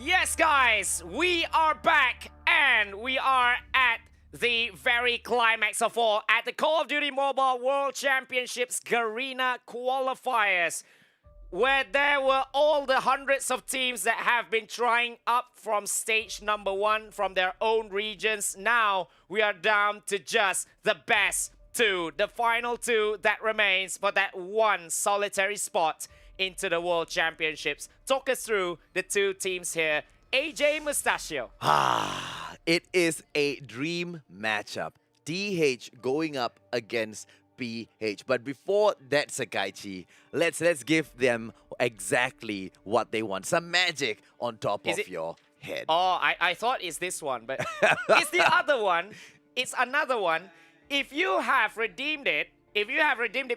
S6: Yes, guys, we are back and we are at the very climax of all at the Call of Duty Mobile World Championships Garena Qualifiers, where there were all the hundreds of teams that have been trying up from stage number 1 from their own regions. Now we are down to just the best 2, the final 2 that remains for that one solitary spot into the World Championships. Talk us through the 2 teams here. AJ Mustachio.
S7: It is a dream matchup. DH going up against PH. But before that, Sakaichi, let's give them exactly what they want. Some magic on top of your head.
S6: Oh, I thought it's this one, but it's the other one. It's another one. If you have redeemed it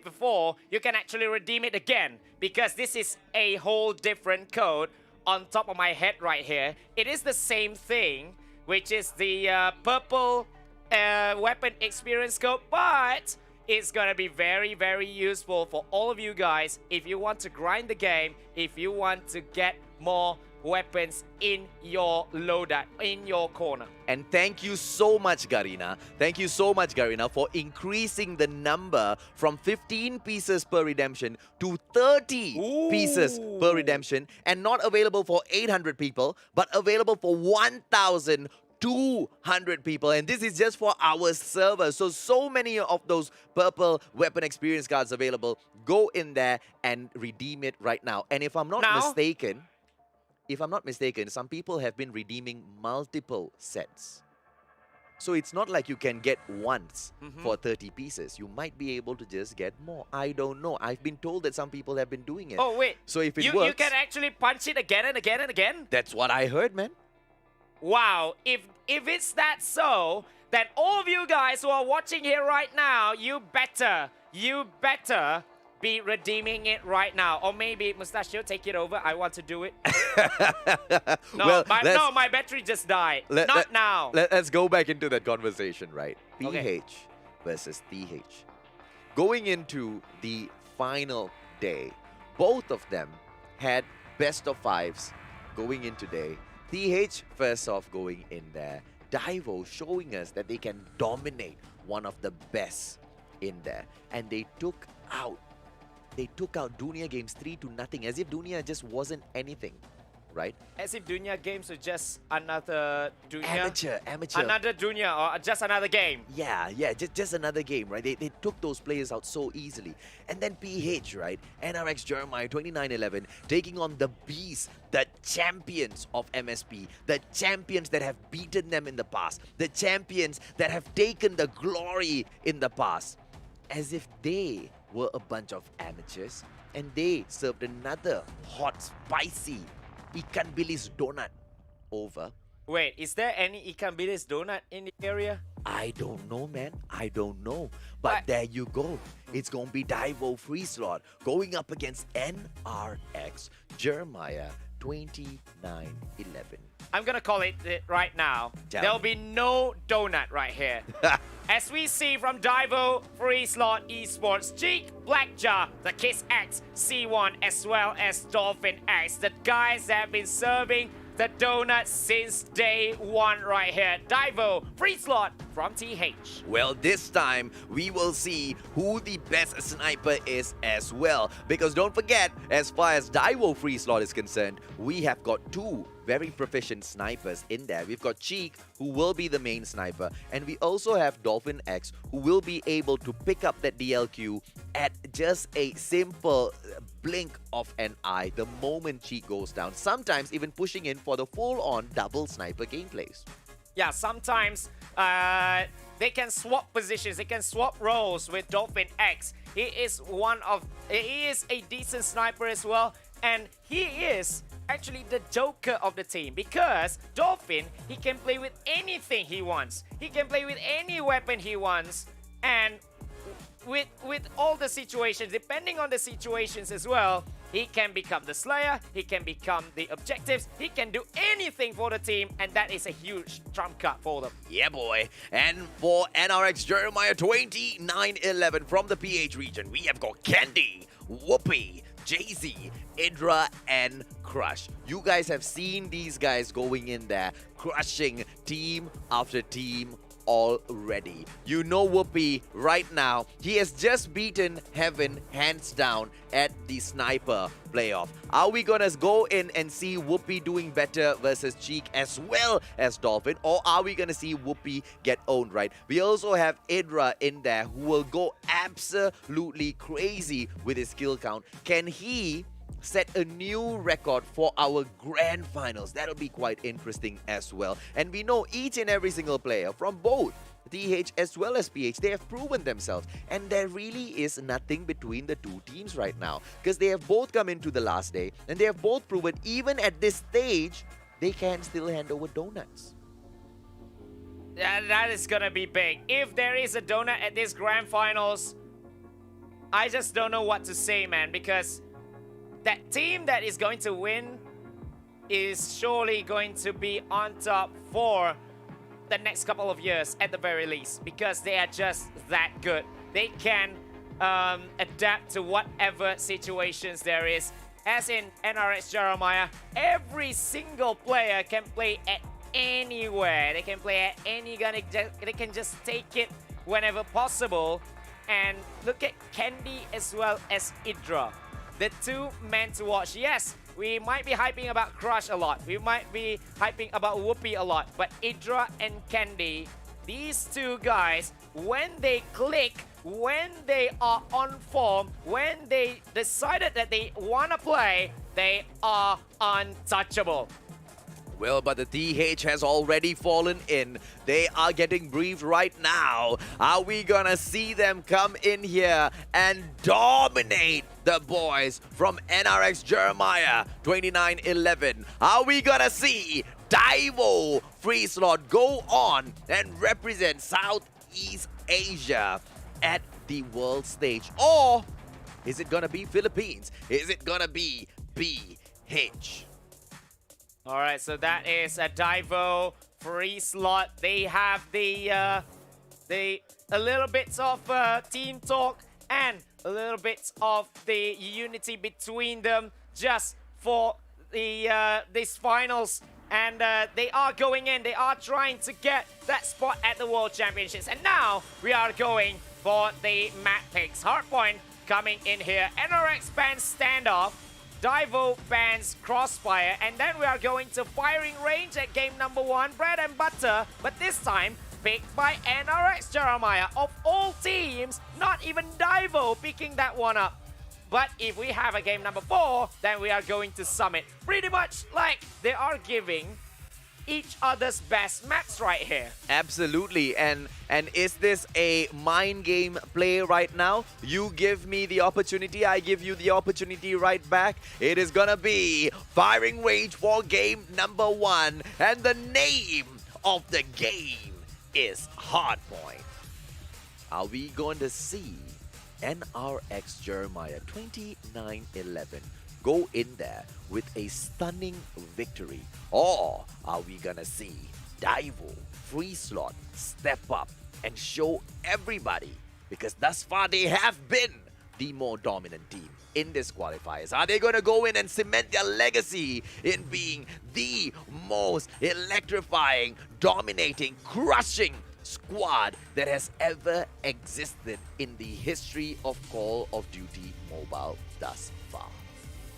S6: before, you can actually redeem it again, because this is a whole different code on top of my head right here. It is the same thing, which is the purple weapon experience code, but it's gonna be very, very useful for all of you guys if you want to grind the game, if you want to get more weapons in your loadout, in your corner.
S7: And thank you so much, Garena. Thank you so much, Garena, for increasing the number from 15 pieces per redemption to 30 pieces per redemption, and not available for 800 people, but available for 1,200 people, and this is just for our server. So many of those purple weapon experience cards available. Go in there and redeem it right now. And if I'm not mistaken, some people have been redeeming multiple sets. So it's not like you can get once for 30 pieces. You might be able to just get more. I don't know. I've been told that some people have been doing it.
S6: Oh, wait.
S7: So if it works,
S6: you can actually punch it again and again and again?
S7: That's what I heard, man.
S6: Wow. If it's that so, then all of you guys who are watching here right now, you better be redeeming it right now. Or maybe, Mustachio, take it over. I want to do it. No, my battery just died. Not now.
S7: Let's go back into that conversation, right? PH
S6: Okay.
S7: versus TH. Going into the final day, both of them had best of 5s going in today. TH first off going in there. Daivo showing us that they can dominate one of the best in there. And they took out Dunia Games 3-0, as if Dunia just wasn't anything, right?
S6: As if Dunia Games were just another Dunia.
S7: Amateur.
S6: Another Dunia, or just another game.
S7: Yeah, just another game, right? They took those players out so easily. And then PH, right? NRX Jeremiah 2911 taking on the Beast, the champions of MSP, the champions that have beaten them in the past, the champions that have taken the glory in the past. As if they were a bunch of amateurs, and they served another hot, spicy ikan bilis donut over.
S6: Wait, is there any ikan bilis donut in the area?
S7: I don't know, man. I don't know. But there you go. It's going to be Daivo.FreeSlot going up against NRX Jeremiah 2911.
S6: I'm gonna call it right now. There'll be no donut right here. As we see from Daivo.FreeSlot Esports, Cheek, Blackjaw, the Kiss X, C1, as well as Dolphin X. The guys that have been serving the donut since day 1 right here. Daivo.FreeSlot from TH.
S7: Well, this time we will see who the best sniper is as well. Because don't forget, as far as Daivo.FreeSlot is concerned, we have got 2 very proficient snipers in there. We've got Cheek, who will be the main sniper, and we also have Dolphin X, who will be able to pick up that DLQ at just a simple blink of an eye the moment Cheek goes down, sometimes even pushing in for the full-on double sniper gameplays.
S6: Yeah, sometimes they can swap positions, they can swap roles with Dolphin X. He is a decent sniper as well, and he is actually the joker of the team, because Dolphin, he can play with anything he wants. He can play with any weapon he wants, and with all the situations, depending on the situations as well, he can become the Slayer, he can become the objectives, he can do anything for the team, and that is a huge trump card for them.
S7: Yeah, boy. And for NRX Jeremiah 2911 from the PH region, we have got Candy, Whoopi, Jay-Z, Idra, and Crush. You guys have seen these guys going in there, crushing team after team already. You know Whoopi right now. He has just beaten Heaven hands down at the Sniper playoff. Are we gonna go in and see Whoopi doing better versus Cheek as well as Dolphin? Or are we gonna see Whoopi get owned, right? We also have Idra in there who will go absolutely crazy with his kill count. Can he set a new record for our grand finals? That'll be quite interesting as well. And we know each and every single player from both TH as well as PH, they have proven themselves. And there really is nothing between the two teams right now, because they have both come into the last day and they have both proven even at this stage they can still hand over donuts.
S6: That is gonna be big. If there is a donut at this grand finals, I just don't know what to say, man, because that team that is going to win is surely going to be on top for the next couple of years at the very least, because they are just that good. They can adapt to whatever situations there is. As in NRX Jeremiah, every single player can play at anywhere. They can play at any gun. They can just take it whenever possible. And look at Candy as well as Idra. The two men to watch. Yes, we might be hyping about Crush a lot. We might be hyping about Whoopi a lot. But Idra and Candy, these two guys, when they click, when they are on form, when they decided that they want to play, they are untouchable.
S7: Well, but the TH has already fallen in. They are getting briefed right now. Are we gonna see them come in here and dominate the boys from NRX Jeremiah 2911? Are we gonna see Daivo.FreeSlot go on and represent Southeast Asia at the world stage? Or is it gonna be Philippines? Is it gonna be BH?
S6: All right, so that is a Daivo.FreeSlot. They have a little bit of team talk and a little bit of the unity between them just for the these finals. And they are going in. They are trying to get that spot at the World Championships. And now we are going for the map picks. Hardpoint coming in here. NRX bans standoff. Daivo bans Crossfire, and then we are going to firing range at game number 1, bread and butter, but this time picked by NRX Jeremiah. Of all teams, not even Daivo picking that one up. But if we have a game number 4, then we are going to Summit. Pretty much like they are giving each other's best maps right here.
S7: Absolutely. And is this a mind game play right now? You give me the opportunity, I give you the opportunity right back. It is gonna be firing range for game number 1. And the name of the game is Hardpoint. Are we going to see NRX Jeremiah 2911 go in there with a stunning victory? Or are we gonna see Daivo.FreeSlot step up and show everybody, because thus far they have been the more dominant team in this qualifiers? Are they gonna go in and cement their legacy in being the most electrifying, dominating, crushing squad that has ever existed in the history of Call of Duty Mobile thus far?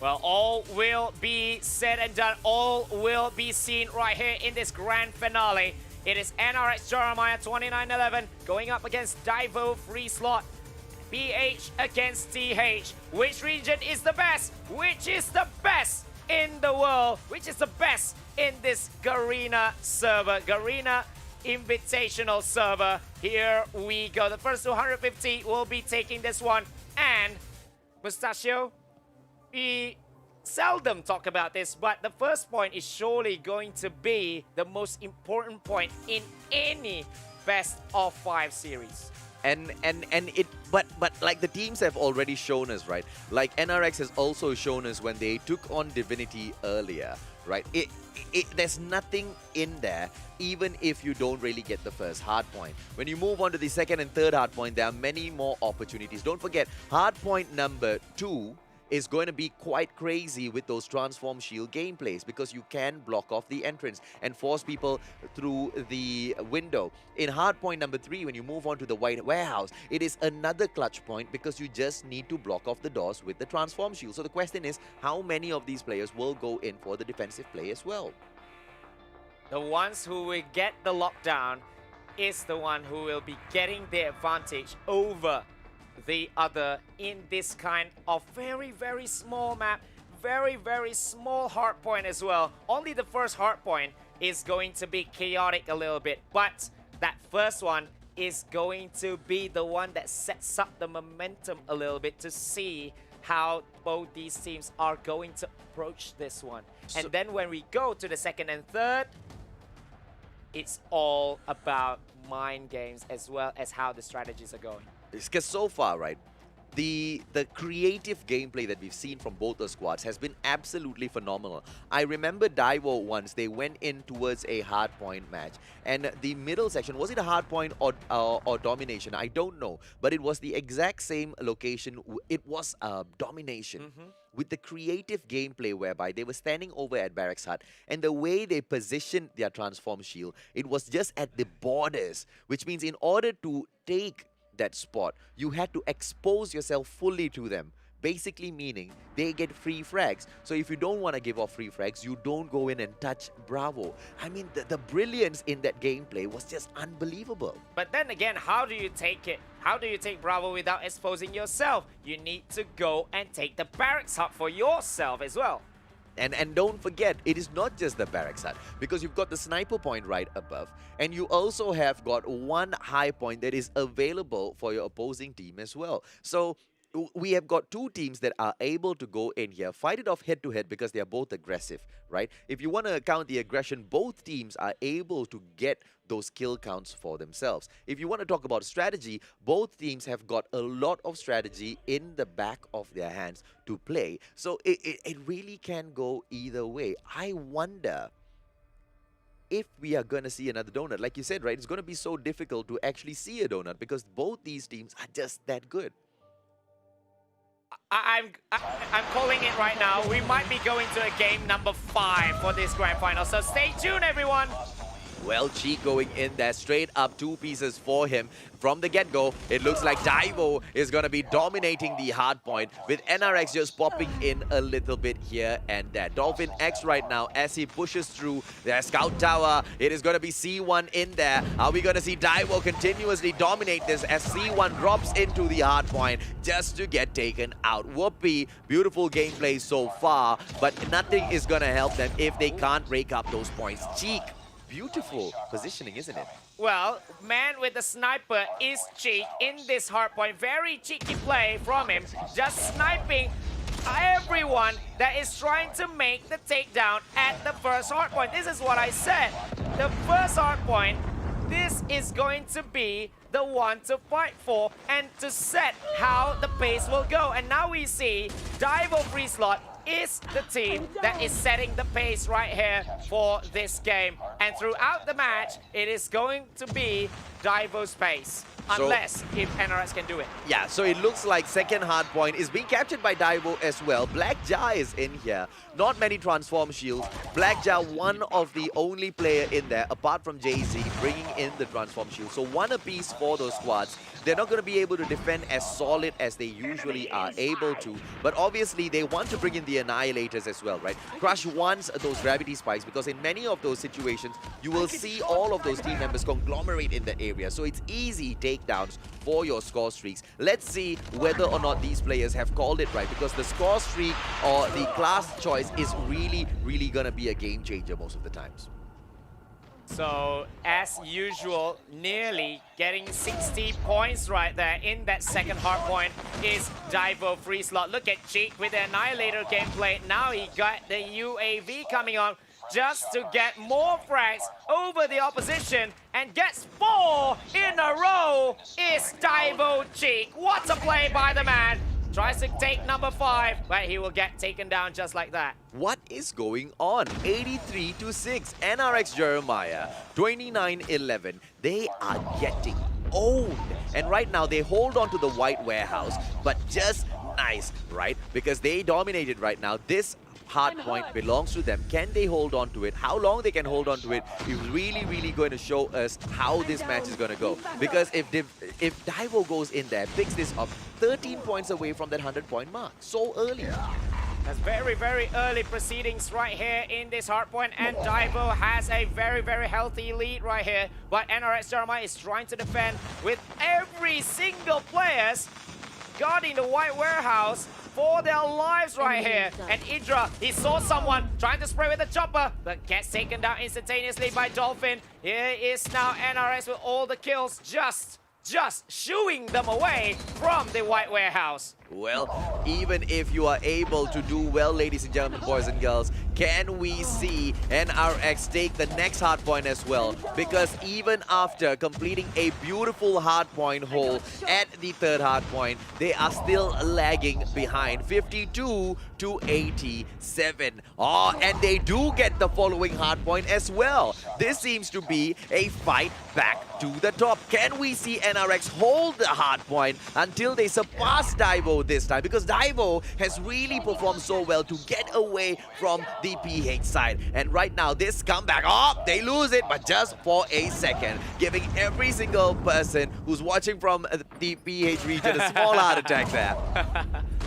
S6: Well, all will be said and done. All will be seen right here in this grand finale. It is NRX Jeremiah 2911 going up against Daivo.FreeSlot. BH against TH. Which region is the best? Which is the best in the world? Which is the best in this Garena server? Garena Invitational server. Here we go. The first 250 will be taking this one. And Mustachio, we seldom talk about this, but the first point is surely going to be the most important point in any best of 5 series.
S7: But like the teams have already shown us, right? Like NRX has also shown us when they took on Divinity earlier, right? There's nothing in there, even if you don't really get the first hard point. When you move on to the second and third hard point, there are many more opportunities. Don't forget, hard point number 2 is going to be quite crazy with those transform shield gameplays because you can block off the entrance and force people through the window. In hardpoint number 3, when you move on to the white warehouse, it is another clutch point because you just need to block off the doors with the transform shield. So the question is, how many of these players will go in for the defensive play as well?
S6: The ones who will get the lockdown is the one who will be getting the advantage over the other in this kind of very, very small map, very, very small hardpoint as well. Only the first hardpoint is going to be chaotic a little bit, but that first one is going to be the one that sets up the momentum a little bit to see how both these teams are going to approach this one. And then when we go to the second and third, it's all about mind games as well as how the strategies are going.
S7: Because so far, right, the creative gameplay that we've seen from both the squads has been absolutely phenomenal. I remember Daivo once, they went in towards a hardpoint match, and the middle section, was it a hardpoint or domination? I don't know, but it was the exact same location. It was domination. With the creative gameplay whereby they were standing over at Barracks Hut, and the way they positioned their transform shield, it was just at the borders, which means in order to take that spot, you had to expose yourself fully to them. Basically meaning they get free frags. So if you don't want to give off free frags, you don't go in and touch Bravo. I mean, the brilliance in that gameplay was just unbelievable.
S6: But then again, how do you take it? How do you take Bravo without exposing yourself? You need to go and take the Barracks Hut for yourself as well.
S7: And don't forget, it is not just the Barracks Hut, because you've got the sniper point right above, and you also have got one high point that is available for your opposing team as well. So we have got two teams that are able to go in here, fight it off head to head because they are both aggressive, right? If you want to count the aggression, both teams are able to get those kill counts for themselves. If you want to talk about strategy, both teams have got a lot of strategy in the back of their hands to play. So it really can go either way. I wonder if we are going to see another donut. Like you said, right, it's going to be so difficult to actually see a donut because both these teams are just that good.
S6: I'm calling it right now. We might be going to a game number 5 for this grand final. So stay tuned, everyone.
S7: Well, Cheek going in there, straight up 2 pieces for him. From the get-go, it looks like Daivo is going to be dominating the hard point, with NRX just popping in a little bit here and there. Dolphin X right now as he pushes through their scout tower. It is going to be C1 in there. Are we going to see Daivo continuously dominate this as C1 drops into the hard point just to get taken out? Whoopee, beautiful gameplay so far, but nothing is going to help them if they can't rake up those points. Cheek. Beautiful positioning, isn't it?
S6: Well, man with the sniper is Cheek in this hardpoint. Very cheeky play from him. Just sniping everyone that is trying to make the takedown at the first hardpoint. This is what I said. The first hardpoint, this is going to be the one to fight for and to set how the pace will go. And now we see Daivo.FreeSlot is the team that is setting the pace right here for this game. And throughout the match, it is going to be Daivo's pace. Unless if NRS can do it.
S7: Yeah, so it looks like second hard point is being captured by Daivo as well. Blackja is in here. Not many transform shields. Blackja, one of the only player in there, apart from Jay-Z, bringing in the transform shield. So one apiece for those squads. They're not going to be able to defend as solid as they usually are able to. But obviously, they want to bring in the Annihilators as well, right? Crush wants those gravity spikes because in many of those situations, you will see all of those team members conglomerate in the area. So it's easy takedowns for your score streaks. Let's see whether or not these players have called it right, because the score streak or the class choice is really, really going to be a game changer most of the times.
S6: So, as usual, nearly getting 60 points right there in that second hard point is Daivo.FreeSlot. Look at Cheek with the Annihilator gameplay. Now he got the UAV coming on just to get more frags over the opposition, and gets 4 in a row is Daivo Cheek. What a play by the man. Tries to take number 5, but he will get taken down just like that.
S7: What is going on? 83-6. NRX Jeremiah, 29-11. They are getting owned. And right now, they hold on to the white warehouse, but just nice, right? Because they dominated right now. This hard point belongs to them. Can they hold on to it? How long they can hold on to it is really going to show us how this match is going to go. Because if Daivo goes in there, picks this up, 13 points away from that 100-point mark. So early.
S6: That's very early proceedings right here in this hardpoint, and Daivo has a very healthy lead right here. But NRX Jeremiah is trying to defend with every single players guarding the white warehouse for their lives right here. And Idra, he saw someone trying to spray with a chopper, but gets taken down instantaneously by Dolphin. Here is now NRX with all the kills, just shooing them away from the white warehouse.
S7: Well, even if you are able to do well, ladies and gentlemen, boys and girls, can we see NRX take the next hardpoint as well? Because even after completing a beautiful hardpoint hole at the third hardpoint, they are still lagging behind, 52 to 87. Oh, and they do get the following hardpoint as well. This seems to be a fight back to the top. Can we see NRX hold the hardpoint until they surpass Daivo this time? Because Daivo has really performed so well to get away from the PH side. And right now, this comeback, oh, they lose it, but just for a second, giving every single person who's watching from the PH region a small heart attack there.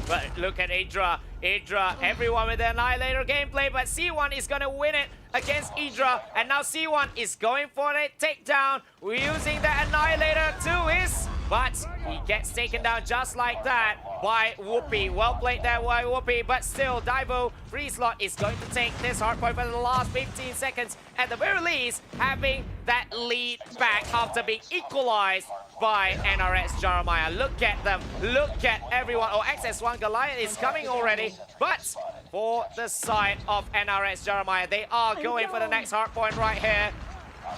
S6: But look at Idra. Idra, everyone with the Annihilator gameplay, but C1 is going to win it against Idra. And now C1 is going for a takedown, using the Annihilator to his... But he gets taken down just like that by Whoopi. Well played there by Whoopi, but still Daivo.FreeSlot is going to take this hardpoint for the last 15 seconds. At the very least, having that lead back after being equalized by NRX Jeremiah. Look at them. Look at everyone. Oh, XS1 Goliath is coming already. But for the side of NRX Jeremiah, they are going for the next hardpoint right here.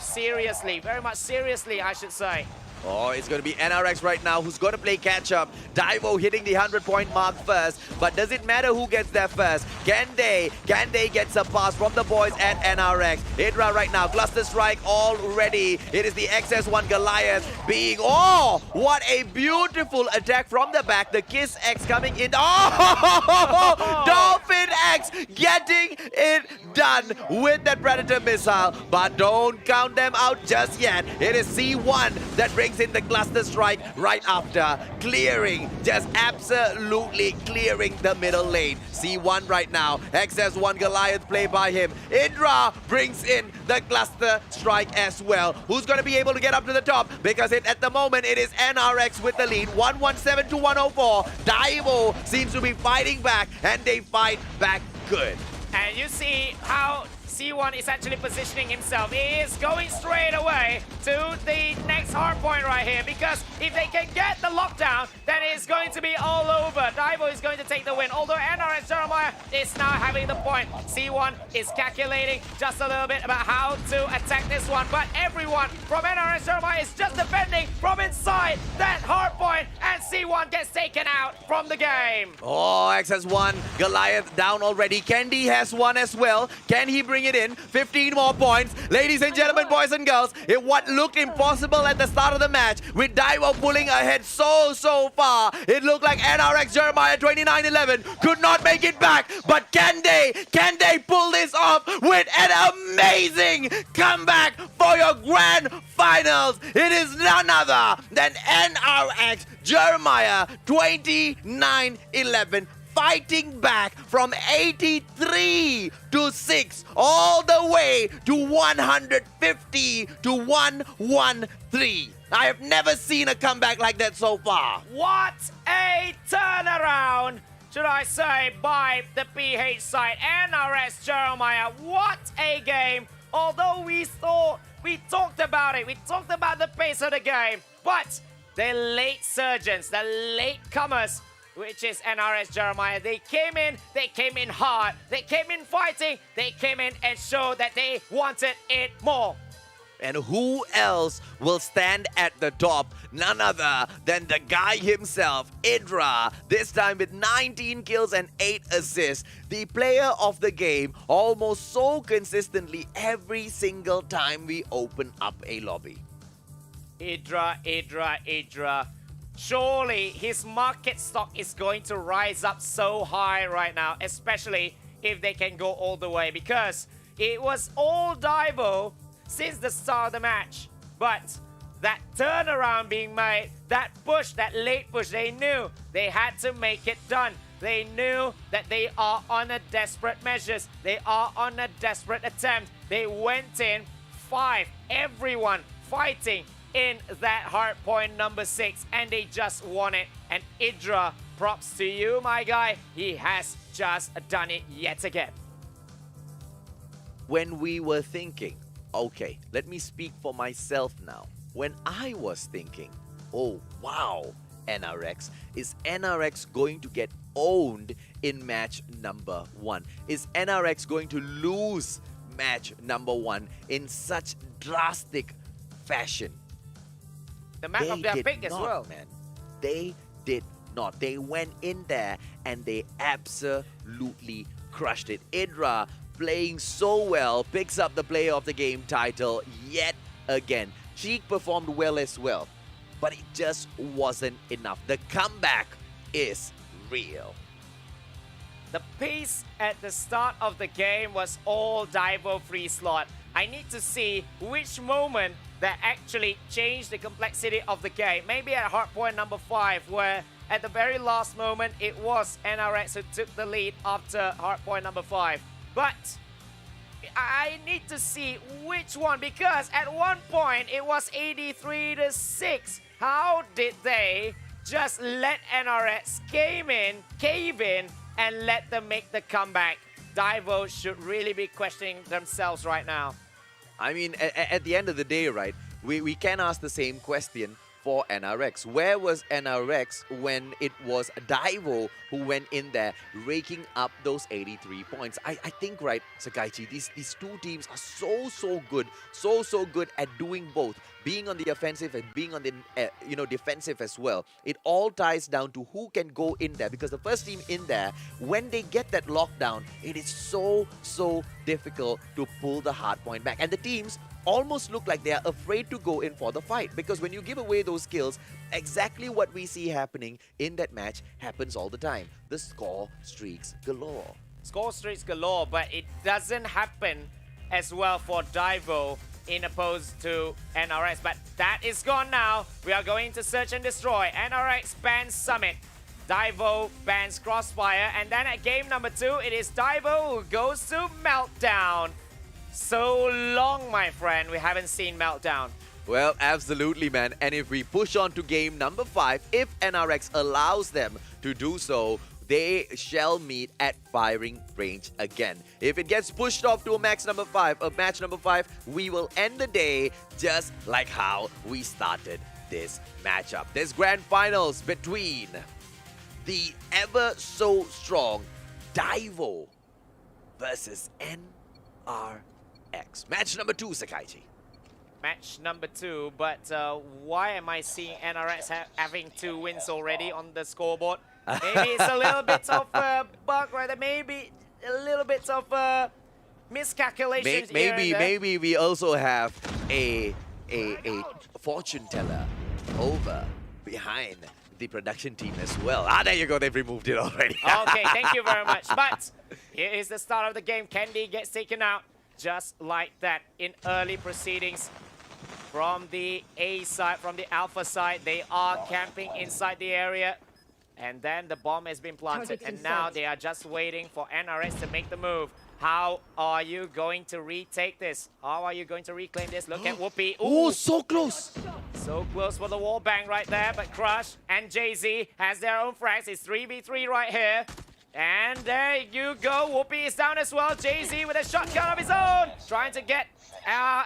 S6: Seriously, very much seriously, I should say.
S7: Oh, it's going to be NRX right now who's going to play catch-up. Daivo hitting the 100-point mark first. But does it matter who gets there first? Can they get surpassed from the boys at NRX? Idra right now, cluster strike already. It is the XS1 Goliath being... Oh, what a beautiful attack from the back. The Kiss X coming in. Oh, Dolphin X getting it done with that Predator missile. But don't count them out just yet. It is C1 that brings in the cluster strike right after, clearing, just absolutely clearing the middle lane. C1 right now, XS1 Goliath play by him. Idra brings in the cluster strike as well. Who's going to be able to get up to the top? Because at the moment it is NRX with the lead, 117 to 104. Daivo seems to be fighting back, and they fight back good.
S6: And you see how C1 is actually positioning himself. He is going straight away to the next hardpoint right here, because if they can get the lockdown, then it's going to be all over. Daivo is going to take the win, although NRX Jeremiah is now having the point. C1 is calculating just a little bit about how to attack this one, but everyone from NRX Jeremiah is just defending from inside that hardpoint, and C1 gets taken out from the game.
S7: Oh, XS1 Goliath down already. Kendi has one as well. Can he bring it in? 15 more points. Ladies and gentlemen, boys and girls, it what looked impossible at the start of the match, with Daivo pulling ahead so far, it looked like NRX Jeremiah 29-11 could not make it back. But can they pull this off with an amazing comeback for your grand finals? It is none other than NRX Jeremiah 29-11. Fighting back from 83 to 6 all the way to 150 to 113. I have never seen a comeback like that so far.
S6: What a turnaround, should I say, by the PH side. NRX Jeremiah, what a game. Although we talked about it, we talked about the pace of the game, but the late surgeons, the late comers, which is NRX Jeremiah, they came in hard, they came in fighting, they came in and showed that they wanted it more.
S7: And who else will stand at the top? None other than the guy himself, Idra. This time with 19 kills and 8 assists. The player of the game, almost so consistently every single time we open up a lobby.
S6: Idra. surely his market stock is going to rise up so high right now, especially if they can go all the way, because it was all Daivo since the start of the match. But that turnaround being made, that push, that late push, they knew they had to make it done. They knew that they are on a desperate measures. They are on a desperate attempt. They went in 5, everyone fighting in that hard point number 6, and they just won it. And Idra, props to you, my guy. He has just done it yet again.
S7: When we were thinking, okay, let me speak for myself now. When I was thinking, oh wow, NRX, is NRX going to get owned in match number 1? Is NRX going to lose match number 1 in such drastic fashion?
S6: The map of their pick as well.
S7: Man. They did not. They went in there and they absolutely crushed it. Idra playing so well, picks up the player of the game title yet again. Cheek performed well as well, but it just wasn't enough. The comeback is real.
S6: The pace at the start of the game was all Daivo.FreeSlot. I need to see which moment that actually changed the complexity of the game. Maybe at hardpoint number 5, where at the very last moment it was NRX who took the lead after hardpoint number 5. But I need to see which one, because at one point it was 83-6. How did they just let NRX cave in, and let them make the comeback? Daivo should really be questioning themselves right now.
S7: I mean, at the end of the day, right, we can ask the same question for NRX. Where was NRX when it was Daivo who went in there raking up those 83 points? I think, right, Sakaichi, these two teams are so good, so good at doing both, being on the offensive and being on the defensive as well. It all ties down to who can go in there, because the first team in there, when they get that lockdown, it is so difficult to pull the hard point back, and the teams almost look like they are afraid to go in for the fight, because when you give away those kills, exactly what we see happening in that match happens all the time. The score streaks galore.
S6: Score streaks galore, but it doesn't happen as well for Daivo in opposed to NRX. But that is gone now. We are going to search and destroy. NRX bans Summit. Daivo bans Crossfire. And then at game number 2, it is Daivo who goes to Meltdown. So long, my friend, we haven't seen Meltdown.
S7: Well, absolutely, man. And if we push on to game number 5, if NRX allows them to do so, they shall meet at firing range again. If it gets pushed off to a match number 5, we will end the day just like how we started this matchup. This grand finals between the ever so strong Daivo versus NRX. Match number 2, Sakaichi.
S6: Match number 2, but why am I seeing NRX having 2 wins already on the scoreboard? Maybe it's a little bit of a bug right there. Maybe a little bit of miscalculations.
S7: Maybe we also have a fortune teller over behind the production team as well. Ah, there you go. They've removed it already.
S6: Okay, thank you very much. But here is the start of the game. Candy gets taken out just like that in early proceedings. From the A side, from the Alpha side, they are camping inside the area. And then the bomb has been planted. And now they are just waiting for NRX to make the move. How are you going to retake this? How are you going to reclaim this? Look at Whoopi.
S7: Oh, so close.
S6: So close for the wall bang right there. But Crush and Jay-Z has their own frags. It's 3v3 right here. And there you go. Whoopi is down as well. Jay-Z with a shotgun of his own. Trying to get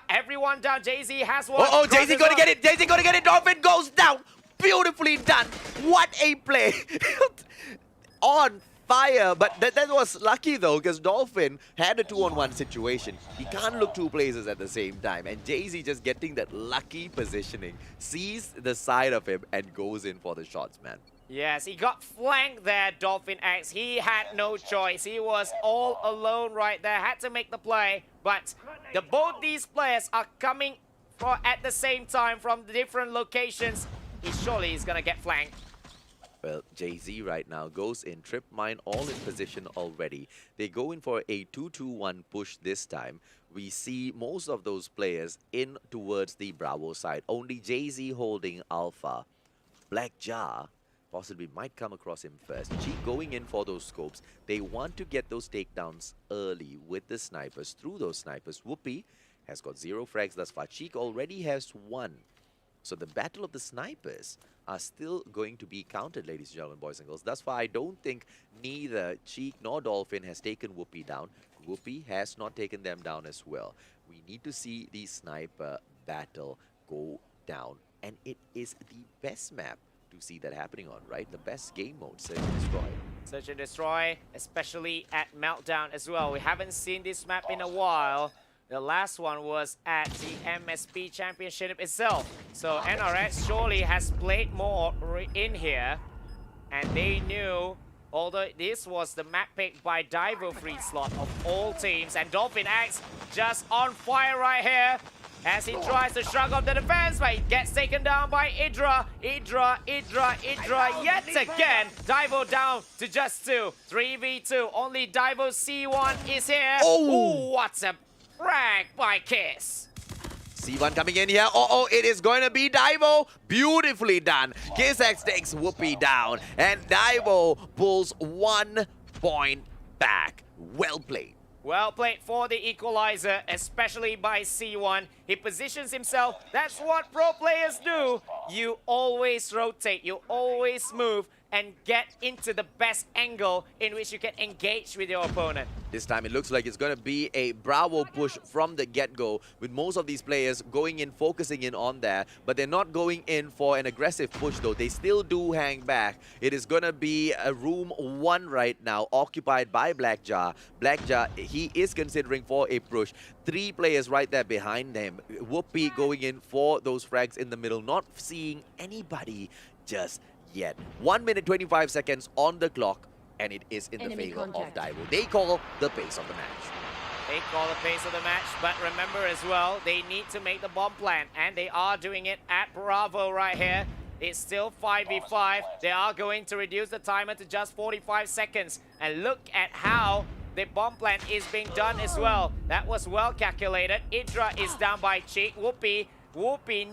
S6: everyone down. Jay-Z has one.
S7: Oh, Jay-Z gonna get it. Jay-Z gonna get it. Dolphin goes down. Beautifully done. What a play. On fire. But that was lucky though, because Dolphin had a 2-on-1 situation. He can't look 2 places at the same time. And Jay-Z just getting that lucky positioning, sees the side of him and goes in for the shots, man.
S6: Yes, he got flanked there, Dolphin X. He had no choice. He was all alone right there. Had to make the play. But both these players are coming at the same time from the different locations. he surely is gonna get flanked.
S7: Well, Jay-Z right now goes in, trip mine all in position already. They go in for a 2-2-1 push this time. We see most of those players in towards the Bravo side. Only Jay-Z holding Alpha. Black Jar possibly might come across him first. Cheek going in for those scopes. They want to get those takedowns early with the snipers, through those snipers. Whoopi has got 0 frags thus far. Cheek already has 1. So the battle of the snipers are still going to be counted, ladies and gentlemen, boys and girls. Thus far, I don't think neither Cheek nor Dolphin has taken Whoopi down. Whoopi has not taken them down as well. We need to see the sniper battle go down. And it is the best map to see that happening on, right? The best game mode, Search and Destroy.
S6: Search and Destroy, especially at Meltdown as well. We haven't seen this map in a while. The last one was at the MSP Championship itself. So NRX surely has played more in here. And they knew, although this was the map pick by Daivo.FreeSlot of all teams. And Dolphin X just on fire right here as he tries to shrug off the defense, but he gets taken down by Idra. Idra yet again. Daivo down to just 2. 3v2. Only Daivo C1 is here.
S7: Oh!
S6: Ooh, what's a frag by Kiss.
S7: C1 coming in here. Oh, it is going to be Daivo. Beautifully done. KissX takes Whoopi down. And Daivo pulls 1 point back. Well played.
S6: Well played for the equalizer, especially by C1. He positions himself. That's what pro players do. You always rotate. You always move and get into the best angle in which you can engage with your opponent.
S7: This time it looks like it's going to be a Bravo push from the get-go, with most of these players going in, focusing in on that, but they're not going in for an aggressive push though. They still do hang back. It is going to be a room 1 right now, occupied by Black Jar. Black Jar, he is considering for a push. 3 players right there behind him. Whoopi going in for those frags in the middle, not seeing anybody just yet. 1 minute 25 seconds on the clock, and it is in the favor of Daivo. They call the pace of the match.
S6: They call the pace of the match, but remember as well, they need to make the bomb plan, and they are doing it at Bravo right here. It's still 5v5. They are going to reduce the timer to just 45 seconds. And look at how the bomb plan is being done as well. That was well calculated. Idra is down by Cheek. Whoopi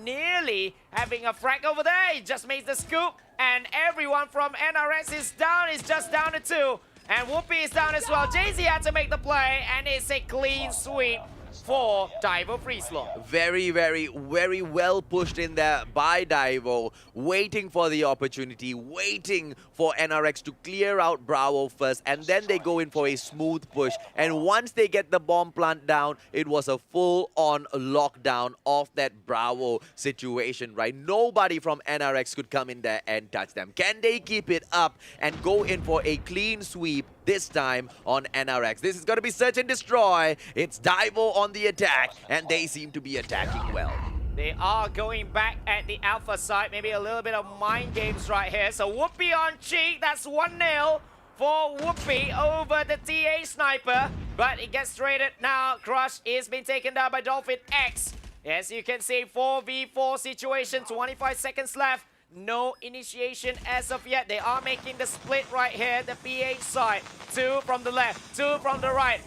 S6: nearly having a frag over there. He just makes the scoop. And everyone from NRX is down. It's just down to 2. And Whoopi is down as well. Jay-Z had to make the play. And it's a clean sweep for Daivo.FreeSlot.
S7: Very, very, very well pushed in there by Daivo. Waiting for the opportunity. Waiting for NRX to clear out Bravo first. And then they go in for a smooth push. And once they get the bomb plant down, it was a full-on lockdown of that Bravo situation, right? Nobody from NRX could come in there and touch them. Can they keep it up and go in for a clean sweep this time on NRX? This is going to be Search and Destroy. It's Daivo on the attack, and they seem to be attacking well.
S6: They are going back at the Alpha side. Maybe a little bit of mind games right here. So Whoopi on Cheek. That's 1-0 for Whoopi over the TA sniper. But it gets traded now. Crush is being taken down by Dolphin X. As you can see, 4v4 situation. 25 seconds left. No initiation as of yet. They are making the split right here, the PH side. 2 from the left, 2 from the right.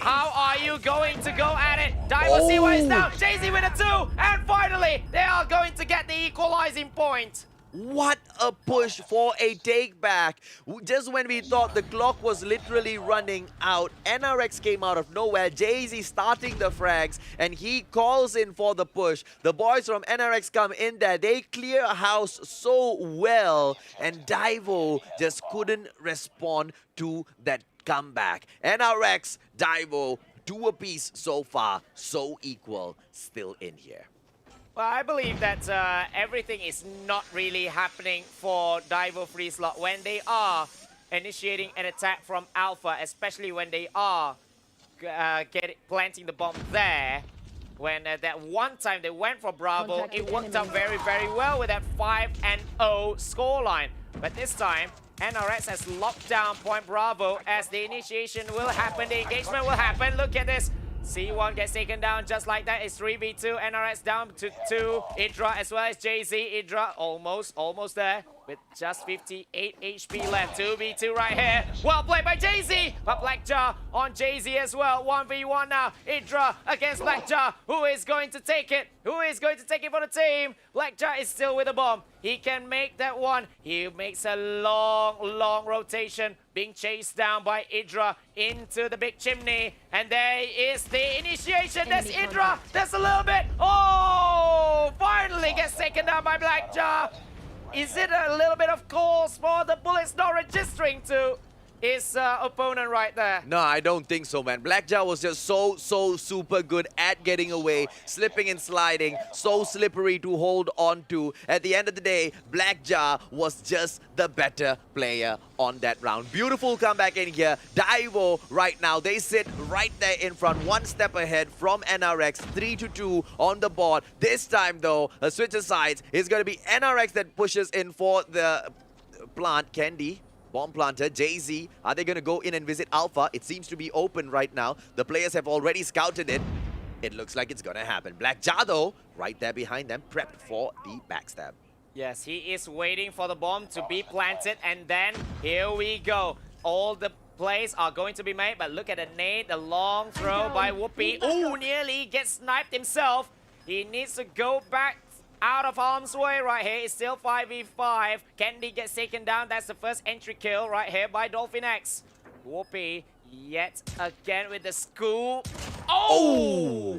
S6: How are you going to go at it? Daivo C1 is down. Jay-Z with a 2. And finally, they are going to get the equalizing point.
S7: What a push for a take back. Just when we thought the clock was literally running out, NRX came out of nowhere. Jay-Z starting the frags, and he calls in for the push. The boys from NRX come in there. They clear house so well, and Daivo just couldn't respond to that comeback. NRX, Daivo, 2 apiece so far, so equal, still in here.
S6: Well, I believe that everything is not really happening for Daivo.FreeSlot when they are initiating an attack from Alpha, especially when they are planting the bomb there. When that one time they went for Bravo, it worked out very, very well with that 5-0 scoreline. But this time, NRX has locked down Point Bravo as the initiation will happen, the engagement will happen. Look at this. C1 gets taken down just like that. It's 3v2. NRX down to 2. Idra as well as JZ. Idra almost there with just 58 HP left. 2v2 right here. Well played by JZ. But Blackjar on JZ as well. 1v1 now. Idra against Blackjar. Who is going to take it? Who is going to take it for the team? Blackjar is still with the bomb. He can make that one. He makes a long rotation. Being chased down by Idra into the big chimney. And there is the initiation. There's Idra. There's a little bit. Oh! Finally gets taken down by Blackjar. Is it a little bit of cause for the bullets not registering to his opponent right there?
S7: No, I don't think so, man. Blackjaw was just so super good at getting away, slipping and sliding, so slippery to hold on to. At the end of the day, Blackjaw was just the better player on that round. Beautiful comeback in here. Daivo right now, they sit right there in front, one step ahead from NRX, 3-2 on the board. This time though, a switch of sides is going to be NRX that pushes in for the plant. Candy. Bomb planter, JZ, are they going to go in and visit Alpha? It seems to be open right now. The players have already scouted it. It looks like it's going to happen. Black Jado, right there behind them, prepped for the backstab.
S6: Yes, he is waiting for the bomb to be planted, and then here we go. All the plays are going to be made, but look at the nade, the long throw by Whoopi. Oh, nearly gets sniped himself. He needs to go back out of harm's way right here. It's still 5v5. Candy gets taken down. That's the first entry kill right here by Dolphin X. Whoopi yet again with the scoop. Oh!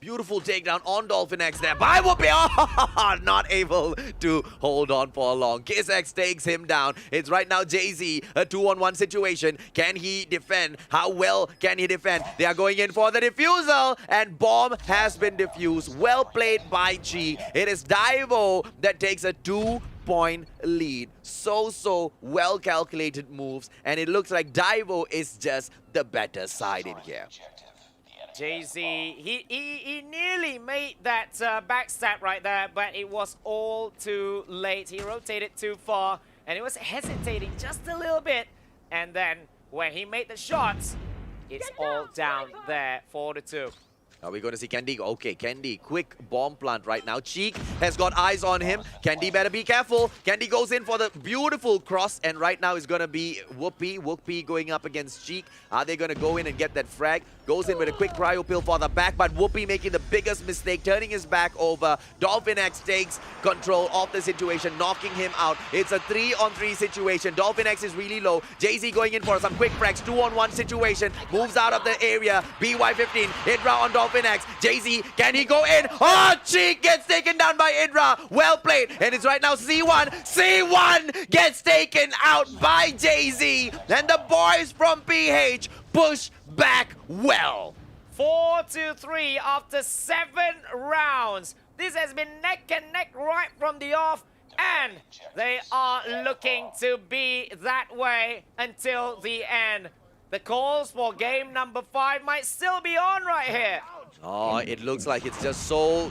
S7: Beautiful takedown on Dolphin X there by Whoopi. Oh, not able to hold on for long. Kiss X takes him down. It's right now JZ, a 2-on-1 situation. Can he defend? How well can he defend? They are going in for the defusal, and bomb has been defused. Well played by G. It is Daivo that takes a 2-point lead. So well calculated moves, and it looks like Daivo is just the better side in here.
S6: JZ, he nearly made that backstab right there, but it was all too late. He rotated too far, and he was hesitating just a little bit. And then when he made the shots, it's all down there for the 2.
S7: Are we going to see Candy? Okay, Candy, quick bomb plant right now. Cheek has got eyes on him. Candy better be careful. Candy goes in for the beautiful cross, and right now is going to be Whoopi. Whoopi going up against Cheek. Are they going to go in and get that frag? Goes in with a quick cryo pill for the back, but Whoopi making the biggest mistake, turning his back over. Dolphin X takes control of the situation, knocking him out. It's a 3-on-3 situation. Dolphin X is really low. JZ going in for some quick frags, 2-on-1 situation. Moves out of the area. BY15, Idra on Dolphin X. JZ, can he go in? Oh, Cheek gets taken down by Idra. Well played. And it's right now C1. C1 gets taken out by JZ. And the boys from PH push back well.
S6: 4-3 after 7 rounds. This has been neck and neck right from the off, and they are looking to be that way until the end. The calls for game number 5 might still be on right here.
S7: Oh, it looks like it's just so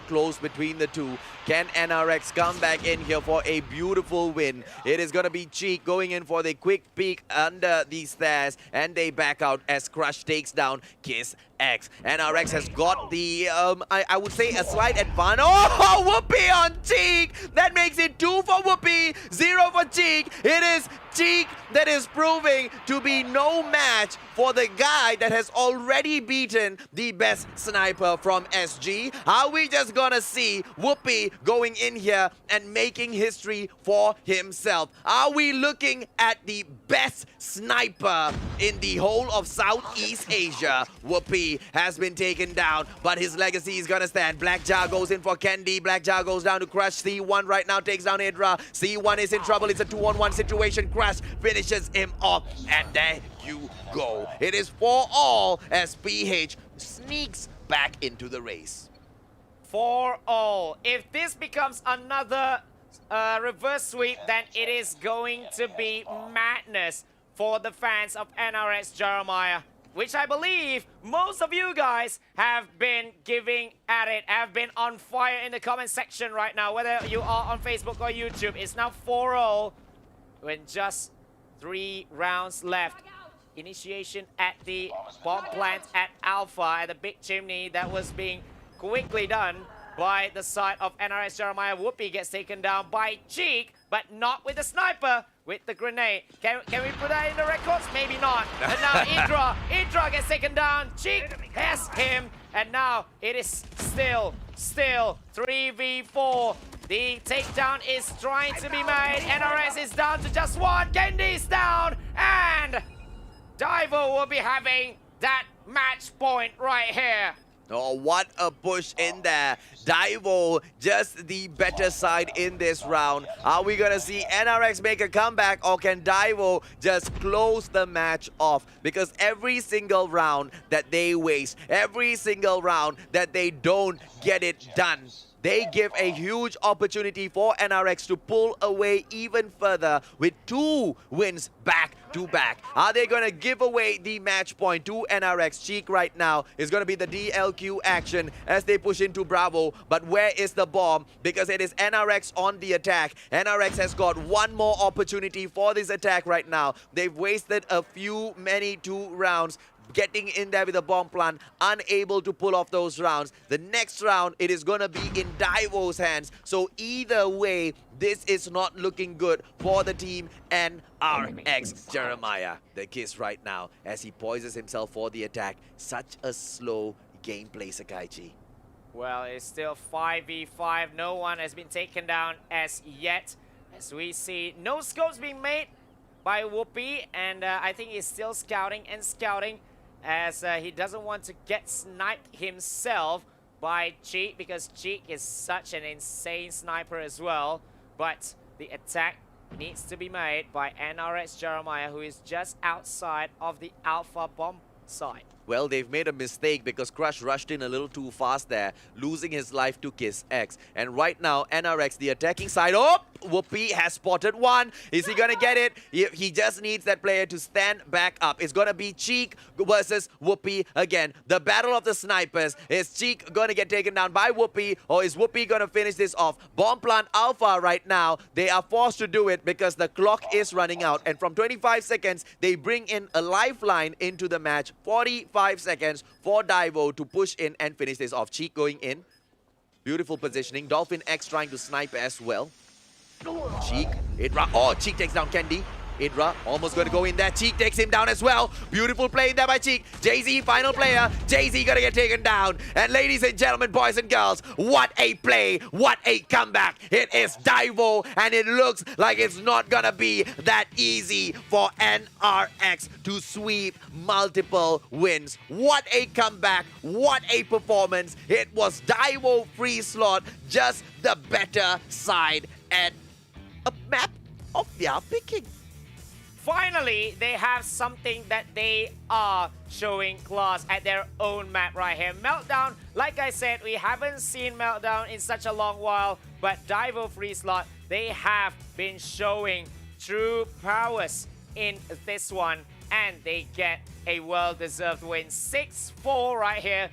S7: close between the two. Can NRX come back in here for a beautiful win? It is going to be Cheek going in for the quick peek under the stairs, and they back out as Crush takes down Kiss X. NRX has got the, I would say, a slight advantage. Oh, Whoopi on Cheek! That makes it 2 for Whoopi, 0 for Cheek. It is Cheek that is proving to be no match for the guy that has already beaten the best sniper from SG. Are we just gonna see Whoopi going in here and making history for himself? Are we looking at the best sniper in the whole of Southeast Asia? Whoopi has been taken down, but his legacy is gonna stand. Blackjaw goes in for Candy. Blackjaw goes down to Crush. C1 right now takes down Idra. C1 is in trouble. It's a 2-on-1 situation. Crush finishes him off, and there you go. It is 4-all as PH sneaks back into the race.
S6: 4-all. If this becomes another reverse sweep, then it is going to be madness for the fans of NRX Jeremiah, which I believe most of you guys have been giving at it, have been on fire in the comment section right now, whether you are on Facebook or YouTube. It's now 4-all with just 3 rounds left. initiation at the bomb plant at Alpha, at the big chimney that was being quickly done by the side of NRS Jeremiah. Whoopi gets taken down by Cheek, but not with the sniper, with the grenade. Can we put that in the records? Maybe not. And now Idra gets taken down. Cheek has him, and now it is still 3v4. The takedown is trying to be made. NRS is down to just one. Gendy's down, and Daivo will be having that match point right here.
S7: Oh, what a push in there. Daivo, just the better side in this round. Are we going to see NRX make a comeback, or can Daivo just close the match off? Because every single round that they waste, every single round that they don't get it done, they give a huge opportunity for NRX to pull away even further with 2 wins back to back. Are they going to give away the match point to NRX? Cheek right now is going to be the DLQ action as they push into Bravo. But where is the bomb? Because it is NRX on the attack. NRX has got one more opportunity for this attack right now. They've wasted many 2 rounds. Getting in there with a bomb plant, unable to pull off those rounds. The next round, it is going to be in Daivo's hands. So either way, this is not looking good for the team NRX Jeremiah. The kiss right now as he poises himself for the attack. Such a slow gameplay, Sakaichi.
S6: Well, it's still 5v5. No one has been taken down as yet. As we see, no scopes being made by Whoopi, and I think he's still scouting as he doesn't want to get sniped himself by Cheek, because Cheek is such an insane sniper as well. But the attack needs to be made by NRX Jeremiah, who is just outside of the Alpha bomb site.
S7: Well, they've made a mistake because Crush rushed in a little too fast there, losing his life to Kiss X. And right now, NRX, the attacking side, Whoopi has spotted one. Is he gonna get it? He just needs that player to stand back up. It's gonna be Cheek versus Whoopi again. The battle of the snipers. Is Cheek gonna get taken down by Whoopi, or is Whoopi gonna finish this off? Bomb plant Alpha right now, they are forced to do it because the clock is running out. And from 25 seconds, they bring in a lifeline into the match. 45 seconds for Daivo to push in and finish this off. Cheek going in. Beautiful positioning. Dolphin X trying to snipe as well. Cheek, Idra, Cheek takes down Candy. Idra almost going to go in there. Cheek takes him down as well. Beautiful play in there by Cheek. Jay-Z, final player. Jay-Z going to get taken down. And ladies and gentlemen, boys and girls, what a play. What a comeback. It is Daivo, and it looks like it's not going to be that easy for NRX to sweep multiple wins. What a comeback. What a performance. It was Daivo.FreeSlot, just the better side and a map of their picking.
S6: Finally, they have something that they are showing class at their own map right here. Meltdown, like I said, we haven't seen Meltdown in such a long while, but Daivo.FreeSlot, they have been showing true prowess in this one, and they get a well-deserved win. 6-4 right here,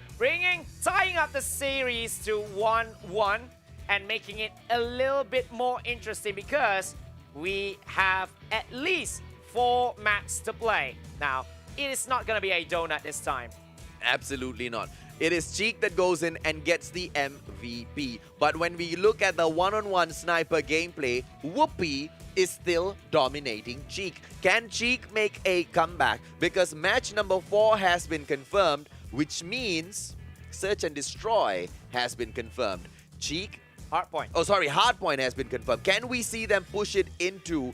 S6: tying up the series to 1-1 and making it a little bit more interesting because we have at least 4 maps to play. Now, it is not going to be a donut this time.
S7: Absolutely not. It is Cheek that goes in and gets the MVP. But when we look at the one-on-one sniper gameplay, Whoopi is still dominating Cheek. Can Cheek make a comeback? Because match number 4 has been confirmed, which means Search and Destroy has been confirmed. Cheek... Hardpoint has been confirmed. Can we see them push it into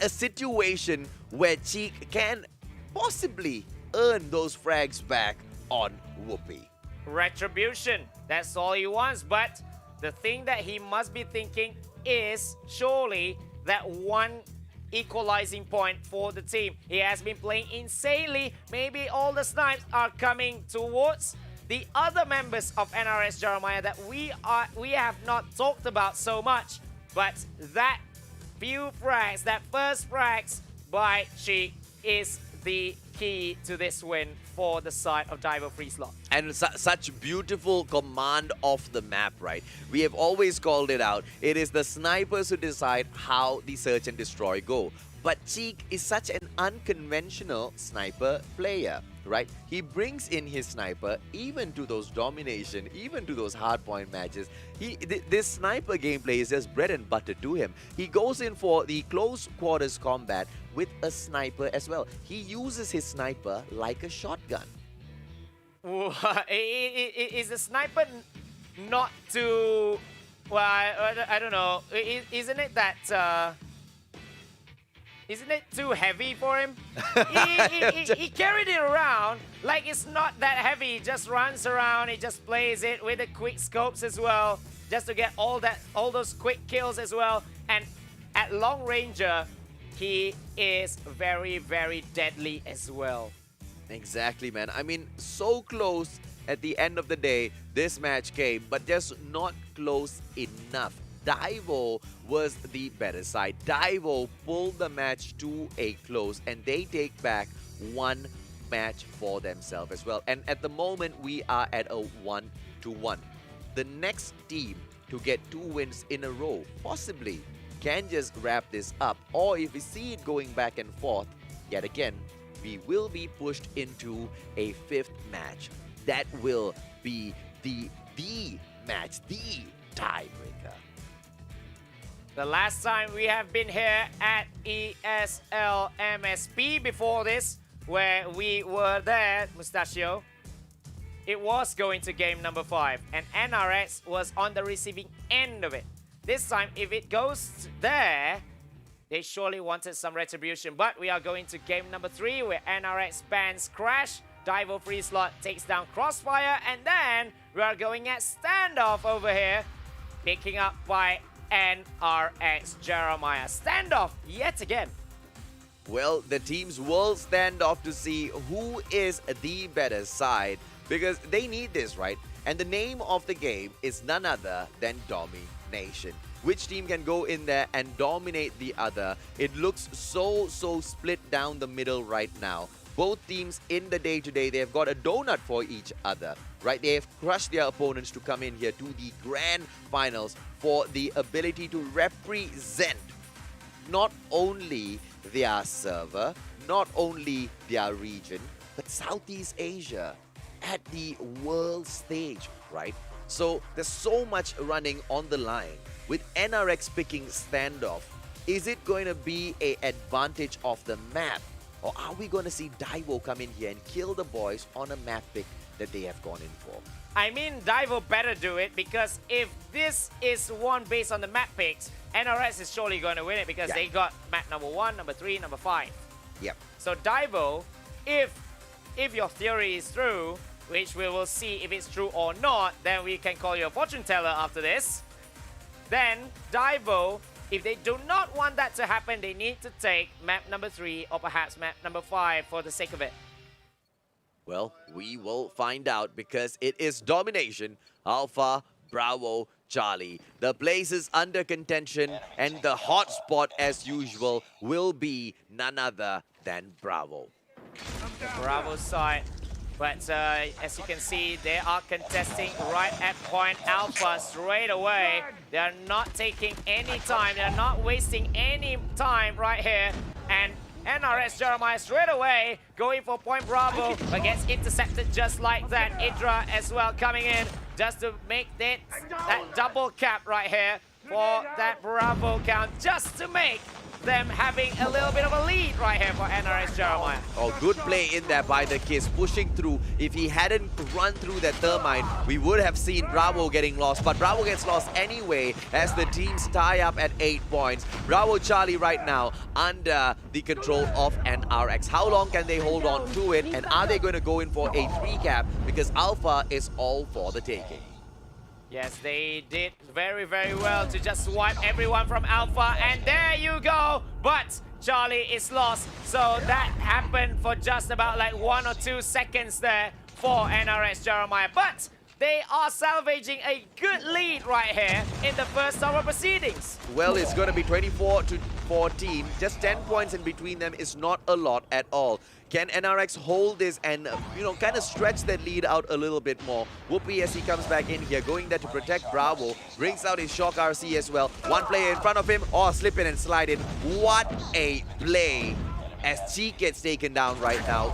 S7: a situation where Cheek can possibly earn those frags back on Whoopi?
S6: Retribution, that's all he wants. But the thing that he must be thinking is surely that one equalizing point for the team. He has been playing insanely. Maybe all the snipes are coming towards the other members of NRX Jeremiah that we have not talked about so much. But that few frags, that first frags by Cheek is the key to this win for the side of Daivo.FreeSlot.
S7: And such beautiful command of the map, right? We have always called it out. It is the snipers who decide how the search and destroy go. But Cheek is such an unconventional sniper player, right? He brings in his sniper even to those domination, even to those hardpoint matches. This sniper gameplay is just bread and butter to him. He goes in for the close quarters combat with a sniper as well. He uses his sniper like a shotgun.
S6: Is the sniper not too... Well, I don't know. Isn't it that... Isn't it too heavy for him? He carried it around like it's not that heavy. He just runs around. He just plays it with the quick scopes as well, just to get all those quick kills as well. And at long ranger, he is very, very deadly as well.
S7: Exactly, man. I mean, so close at the end of the day, this match came, but just not close enough. Daivo was the better side. Daivo pulled the match to a close, and they take back one match for themselves as well. And at the moment, we are at a 1-1. The next team to get 2 wins in a row possibly can just wrap this up. Or if we see it going back and forth, yet again, we will be pushed into a 5th match. That will be the match, the tiebreaker.
S6: The last time we have been here at ESL MSP before this, where we were there, Mustachio, it was going to game number 5, and NRX was on the receiving end of it. This time, if it goes there, they surely wanted some retribution, but we are going to game number 3, where NRX bans Crash, Daivo.FreeSlot takes down Crossfire, and then we are going at standoff over here, picking up by NRX Jeremiah. Standoff yet again.
S7: Well, the teams will stand off to see who is the better side, because they need this, right? And the name of the game is none other than domination. Which team can go in there and dominate the other? It looks so split down the middle right now. Both teams in the day-to-day, they've got a donut for each other, right? They have crushed their opponents to come in here to the grand finals for the ability to represent not only their server, not only their region, but Southeast Asia at the world stage, right? So there's so much running on the line. With NRX picking standoff, is it going to be an advantage of the map? Or are we going to see Daivo come in here and kill the boys on a map pick that they have gone in for?
S6: I mean, Daivo better do it, because if this is one based on the map picks, NRS is surely going to win it, because they got map number 1, number 3, number 5.
S7: Yep.
S6: So Daivo, if your theory is true, which we will see if it's true or not, then we can call you a fortune teller after this. Then Daivo, if they do not want that to happen, they need to take map number 3 or perhaps map number 5 for the sake of it.
S7: Well, we will find out, because it is domination. Alpha, Bravo, Charlie. The place is under contention, and the hot spot, as usual, will be none other than Bravo.
S6: The Bravo side. But as you can see, they are contesting right at point Alpha straight away. They are not taking any time. They are not wasting any time right here. And NRS Jeremiah straight away going for point Bravo, but gets intercepted just like that. Idra as well coming in just to make that double cap right here for that Bravo count, just to make them having a little bit of a lead right here for NRS Jeremiah.
S7: Oh, good play in there by the Kiss, pushing through. If he hadn't run through that Thermite, we would have seen Bravo getting lost. But Bravo gets lost anyway as the teams tie up at 8 points. Bravo Charlie right now under the control of NRX. How long can they hold on to it? And are they going to go in for a 3 cap? Because Alpha is all for the taking.
S6: Yes, they did very, very well to just swipe everyone from Alpha, and there you go. But Charlie is lost, so that happened for just about like 1 or 2 seconds there for NRS Jeremiah. But they are salvaging a good lead right here in the first hour proceedings.
S7: Well, it's going to be 24-14. Just 10 points in between them is not a lot at all. Can NRX hold this and, kind of stretch that lead out a little bit more? Whoopi, as he comes back in here, going there to protect Bravo, brings out his Shock RC as well. One player in front of him, or slip in and slide in. What a play SG gets taken down right now.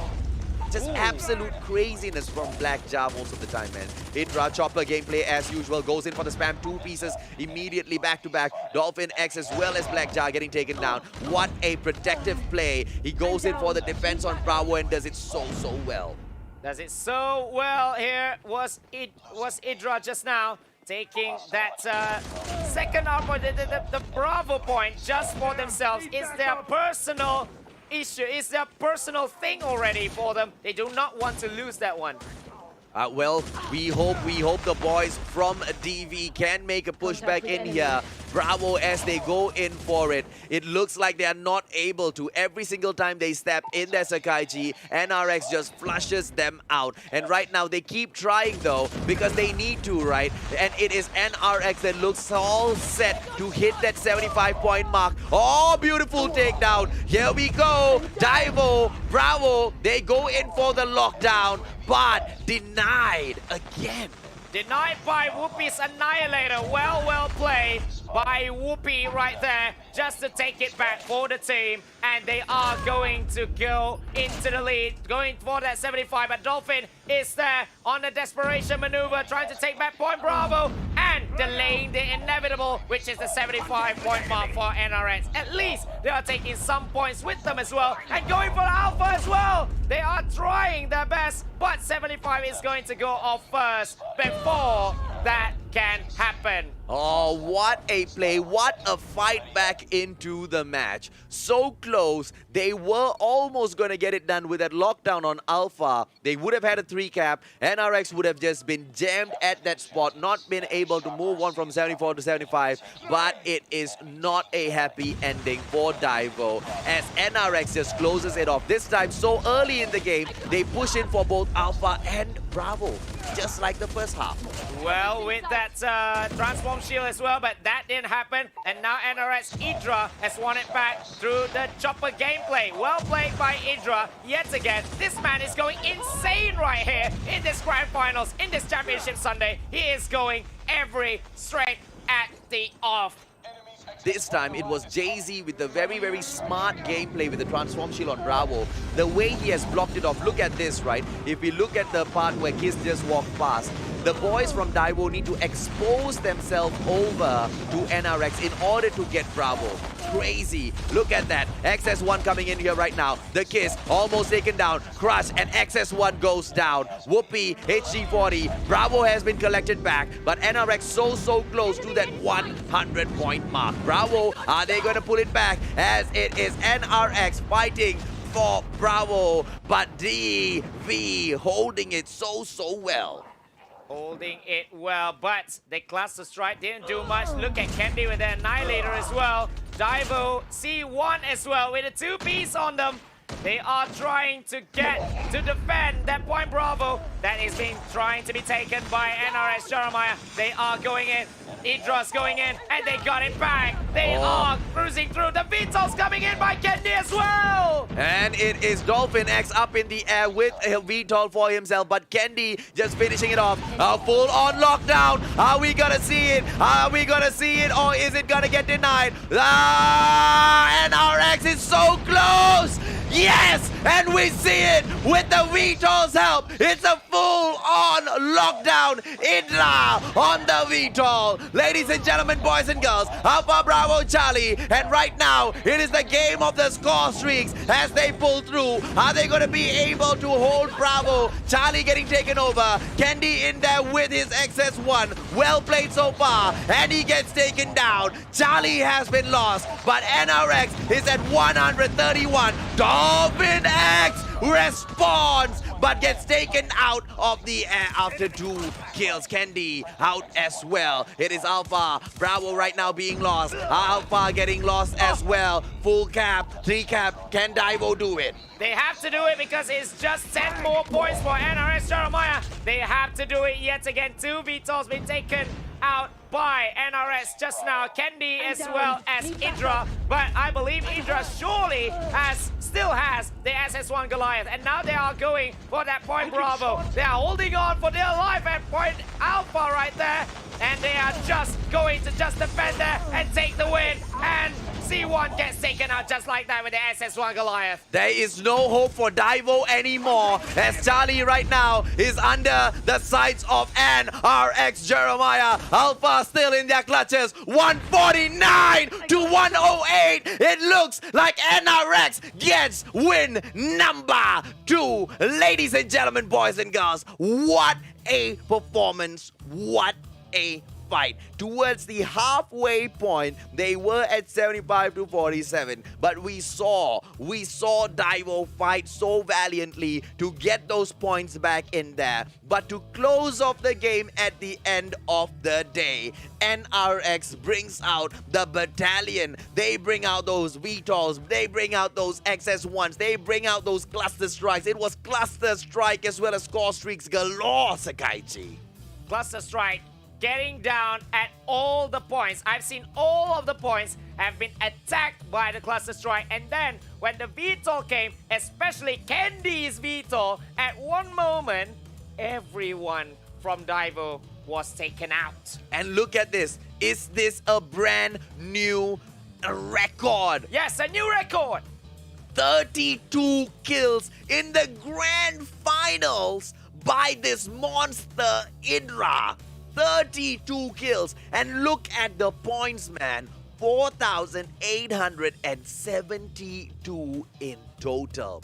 S7: Just absolute craziness from Blackjaw most of the time, man. Idra chopper gameplay as usual, goes in for the spam, 2 pieces immediately back to back. Dolphin X as well as Blackjaw getting taken down. What a protective play. He goes in for the defense on Bravo and does it so well.
S6: Does it so well here was Idra just now taking that second outpoint, the Bravo point just for themselves. It's their personal issue. It's their personal thing already for them. They do not want to lose that one.
S7: Well, we hope the boys from DV can make a pushback in here. Bravo as they go in for it. It looks like they are not able to. Every single time they step in their Sakai-G, NRX just flushes them out. And right now they keep trying though because they need to, right? And it is NRX that looks all set to hit that 75-point mark. Oh, beautiful takedown. Here we go. Daivo, Bravo, they go in for the lockdown, but denied again.
S6: Denied by Whoopi's Annihilator. Well played by Whoopi right there, just to take it back for the team. And they are going to go into the lead, going for that 75. But Dolphin is there on the desperation maneuver, trying to take back point Bravo and delaying the inevitable, which is the 75-point mark for NRX. At least they are taking some points with them as well and going for Alpha as well. They are trying their best, but 75 is going to go off first before that can happen.
S7: Oh, what a play. What a fight back into the match. So close. They were almost going to get it done with that lockdown on Alpha. They would have had a 3-cap. NRX would have just been jammed at that spot, not been able to move on from 74 to 75. But it is not a happy ending for Daivo as NRX just closes it off. This time, so early in the game, they push in for both Alpha and Bravo, just like the first half.
S6: Well, with that transform shield as well, but that didn't happen. And now NRX Idra has won it back through the chopper gameplay. Well played by Idra yet again. This man is going insane right here in this grand finals, in this championship Sunday. He is going every straight at the off.
S7: This time it was Jay-Z with the very smart gameplay with the transform shield on Bravo. The way he has blocked it off, look at this, right? If we look at the part where Kiss just walked past, the boys from Daivo need to expose themselves over to NRX in order to get Bravo. Crazy. Look at that. XS1 coming in here right now. The Kiss almost taken down. Crush and XS1 goes down. Whoopi, HG40. Bravo has been collected back, but NRX so close to that 100-point mark. Bravo, are they going to pull it back as it is NRX fighting for Bravo, but DV holding it so well.
S6: Holding it well, but the cluster strike didn't do much. Look at Candy with the Annihilator as well. Daivo C1 as well with a 2-piece on them. They are trying to get to defend that point Bravo that is being trying to be taken by NRS Jeremiah. They are going in. Idra's going in and they got it back. They are cruising through. The VTOL's coming in by Candy as well.
S7: And it is Dolphin X up in the air with a VTOL for himself, but Candy just finishing it off. A full-on lockdown. Are we gonna see it? Are we gonna see it, or is it gonna get denied? NRX is so close. Yes, and we see it with the VTOL's help. It's a full-on lockdown. Idra on the VTOL. Ladies and gentlemen, boys and girls, Alpha Bravo Charlie, and right now it is the game of the score streaks as they pull through. Are they going to be able to hold Bravo? Charlie getting taken over. Candy in there with his XS1. Well played so far, and he gets taken down. Charlie has been lost, but NRX is at 131. Dolphin X responds, but gets taken out of the air after 2 kills. Candy out as well. It is Alpha. Bravo right now being lost. Alpha getting lost as well. Full cap, 3-cap. Can Daivo do it?
S6: They have to do it because it's just 10 more points for NRS Jeremiah. They have to do it yet again. 2 VTOLs been taken out by NRS just now. Candy as well as Idra. But I believe Idra surely still has the SS1 Goliath. And now they are going for that point Bravo. They are holding on for their life at point Alpha right there. and they are just going to just defend there and take the win. And C1 gets taken out just like that with the SS1 Goliath.
S7: There is no hope for Daivo anymore, as Charlie right now is under the sights of NRX Jeremiah. Alpha still in their clutches. 149 to 108. It looks like NRX gets win number 2. Ladies and gentlemen, boys and girls, what a performance. What a fight. Towards the halfway point, they were at 75 to 47, but we saw Daivo fight so valiantly to get those points back in there. But to close off the game at the end of the day, NRX brings out the battalion. They bring out those VTOLs, they bring out those XS1s, they bring out those cluster strikes. It was cluster strike as well as score streaks galore, Sakaichi.
S6: Cluster strike getting down at all the points. I've seen all of the points have been attacked by the cluster strike. And then when the VTOL came, especially Candy's VTOL, at one moment, everyone from Daivo was taken out.
S7: And look at this. Is this a brand new record?
S6: Yes, a new record.
S7: 32 kills in the grand finals by this monster Idra. 32 kills. And look at the points, man. 4,872 in total.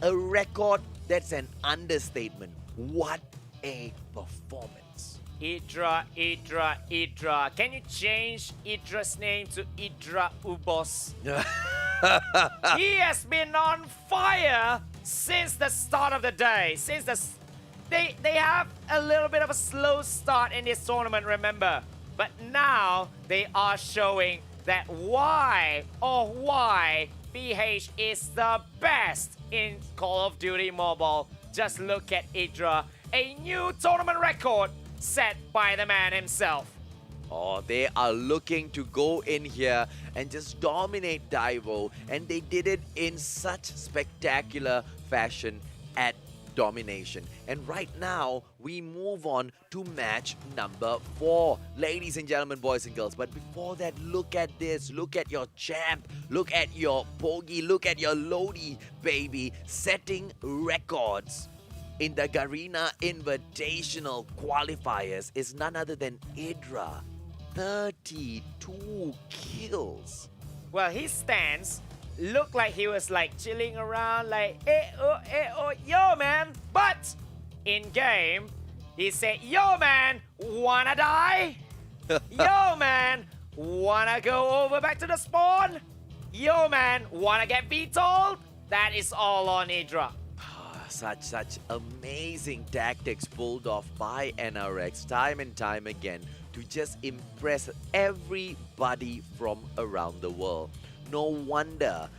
S7: A record that's an understatement. What a performance.
S6: Idra. Can you change Idra's name to Idra Ubos? He has been on fire since the start of the day. They have a little bit of a slow start in this tournament, remember? But now they are showing that why PH is the best in Call of Duty Mobile. Just look at Idra, a new tournament record set by the man himself.
S7: Oh, they are looking to go in here and just dominate Daivo, and they did it in such spectacular fashion at domination. And right now, we move on to match number 4. Ladies and gentlemen, boys and girls. But before that, look at this. Look at your champ. Look at your Pogi. Look at your Lodi, baby. Setting records in the Garena Invitational Qualifiers is none other than Idra. 32 kills.
S6: Well, his stance looked like he was like chilling around like yo man, but in game he said, yo man, wanna die? Yo man, wanna go over back to the spawn? Yo man, wanna get VTOL'd? That is all on Idra.
S7: Such amazing tactics pulled off by NRX time and time again to just impress everybody from around the world. No wonder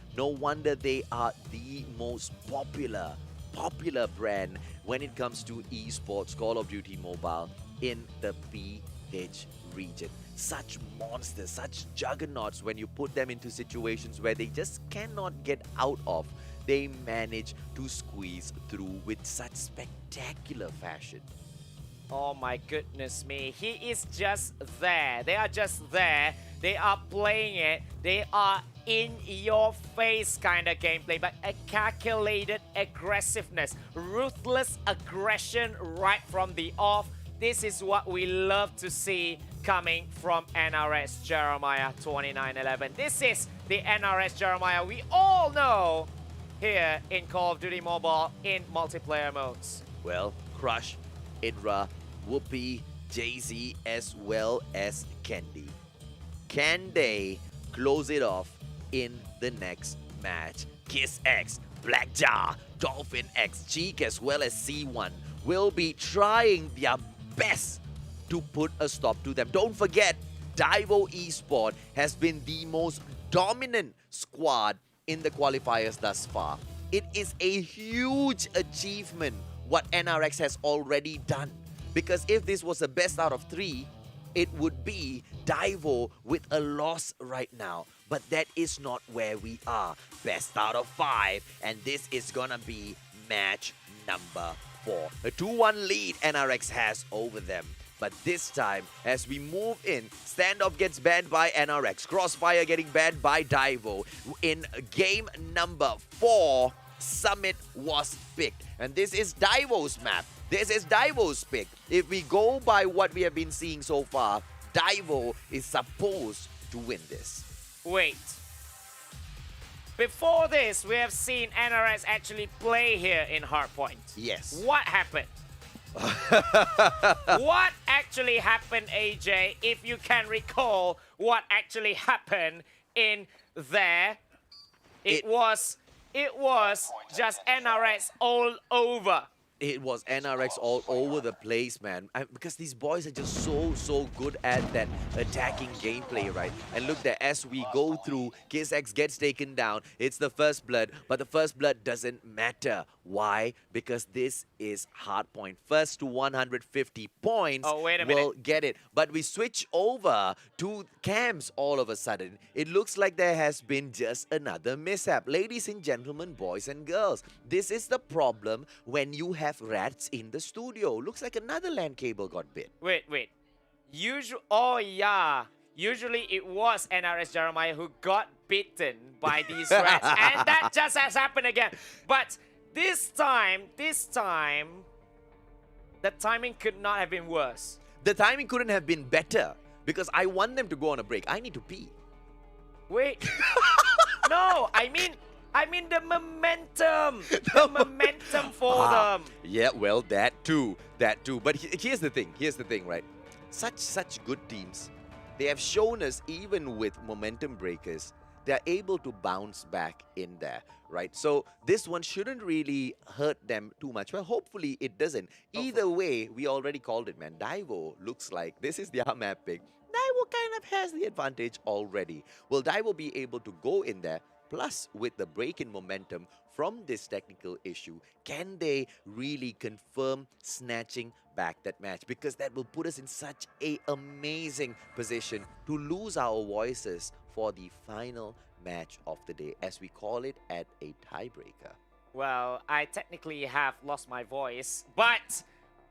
S7: they are the most popular brand when it comes to esports, Call of Duty Mobile in the PH region. Such monsters, such juggernauts, when you put them into situations where they just cannot get out of, they manage to squeeze through with such spectacular fashion.
S6: Oh my goodness me, he is just there. They are just there. They are playing it. They are in your face kind of gameplay, but a calculated aggressiveness, ruthless aggression right from the off. This is what we love to see coming from NRS Jeremiah 2911. This is the NRS Jeremiah we all know here in Call of Duty Mobile in multiplayer modes.
S7: Well, Crush, Idra, Whoopi, Jay-Z, as well as Candy. Can they close it off in the next match? Kiss X, Blackjaw, Dolphin X, Cheek, as well as C1 will be trying their best to put a stop to them. Don't forget, Daivo Esports has been the most dominant squad in the qualifiers thus far. It is a huge achievement what NRX has already done. Because if this was a best out of 3, it would be Daivo with a loss right now. But that is not where we are. Best out of 5, and this is gonna be match number 4. A 2-1 lead NRX has over them. But this time, as we move in, Standoff gets banned by NRX, Crossfire getting banned by Daivo. In game number 4, Summit was picked. And this is Daivo's map. This is Daivo's pick. If we go by what we have been seeing so far, Daivo is supposed to win this.
S6: Wait. Before this, we have seen NRS actually play here in Hardpoint.
S7: Yes.
S6: What happened? What actually happened, AJ? If you can recall what actually happened in there, it was just NRS all over.
S7: It was NRX all over the place, man. Because these boys are just so good at that attacking gameplay, right? And look there, as we go through, KissX gets taken down. It's the first blood, but the first blood doesn't matter. Why? Because this is Hardpoint. First to 150 points will get it. But we switch over to cams all of a sudden. It looks like there has been just another mishap. Ladies and gentlemen, boys and girls, this is the problem when you have rats in the studio. Looks like another LAN cable got bit.
S6: Wait. Oh yeah. Usually it was NRS Jeremiah who got bitten by these rats. And that just has happened again. But this time, the timing could not have been worse.
S7: The timing couldn't have been better because I want them to go on a break. I need to pee.
S6: Wait. No, I mean the momentum. The momentum for them.
S7: Yeah, well, that too. But here's the thing, right? Such good teams, they have shown us even with momentum breakers, they're able to bounce back in there, right? So this one shouldn't really hurt them too much. Well, hopefully it doesn't. Either way, we already called it, man. Daivo looks like this is their map pick. Daivo kind of has the advantage already. Will Daivo be able to go in there? Plus, with the break in momentum from this technical issue, can they really confirm snatching back that match? Because that will put us in such an amazing position to lose our voices for the final match of the day, as we call it at a tiebreaker.
S6: Well, I technically have lost my voice, but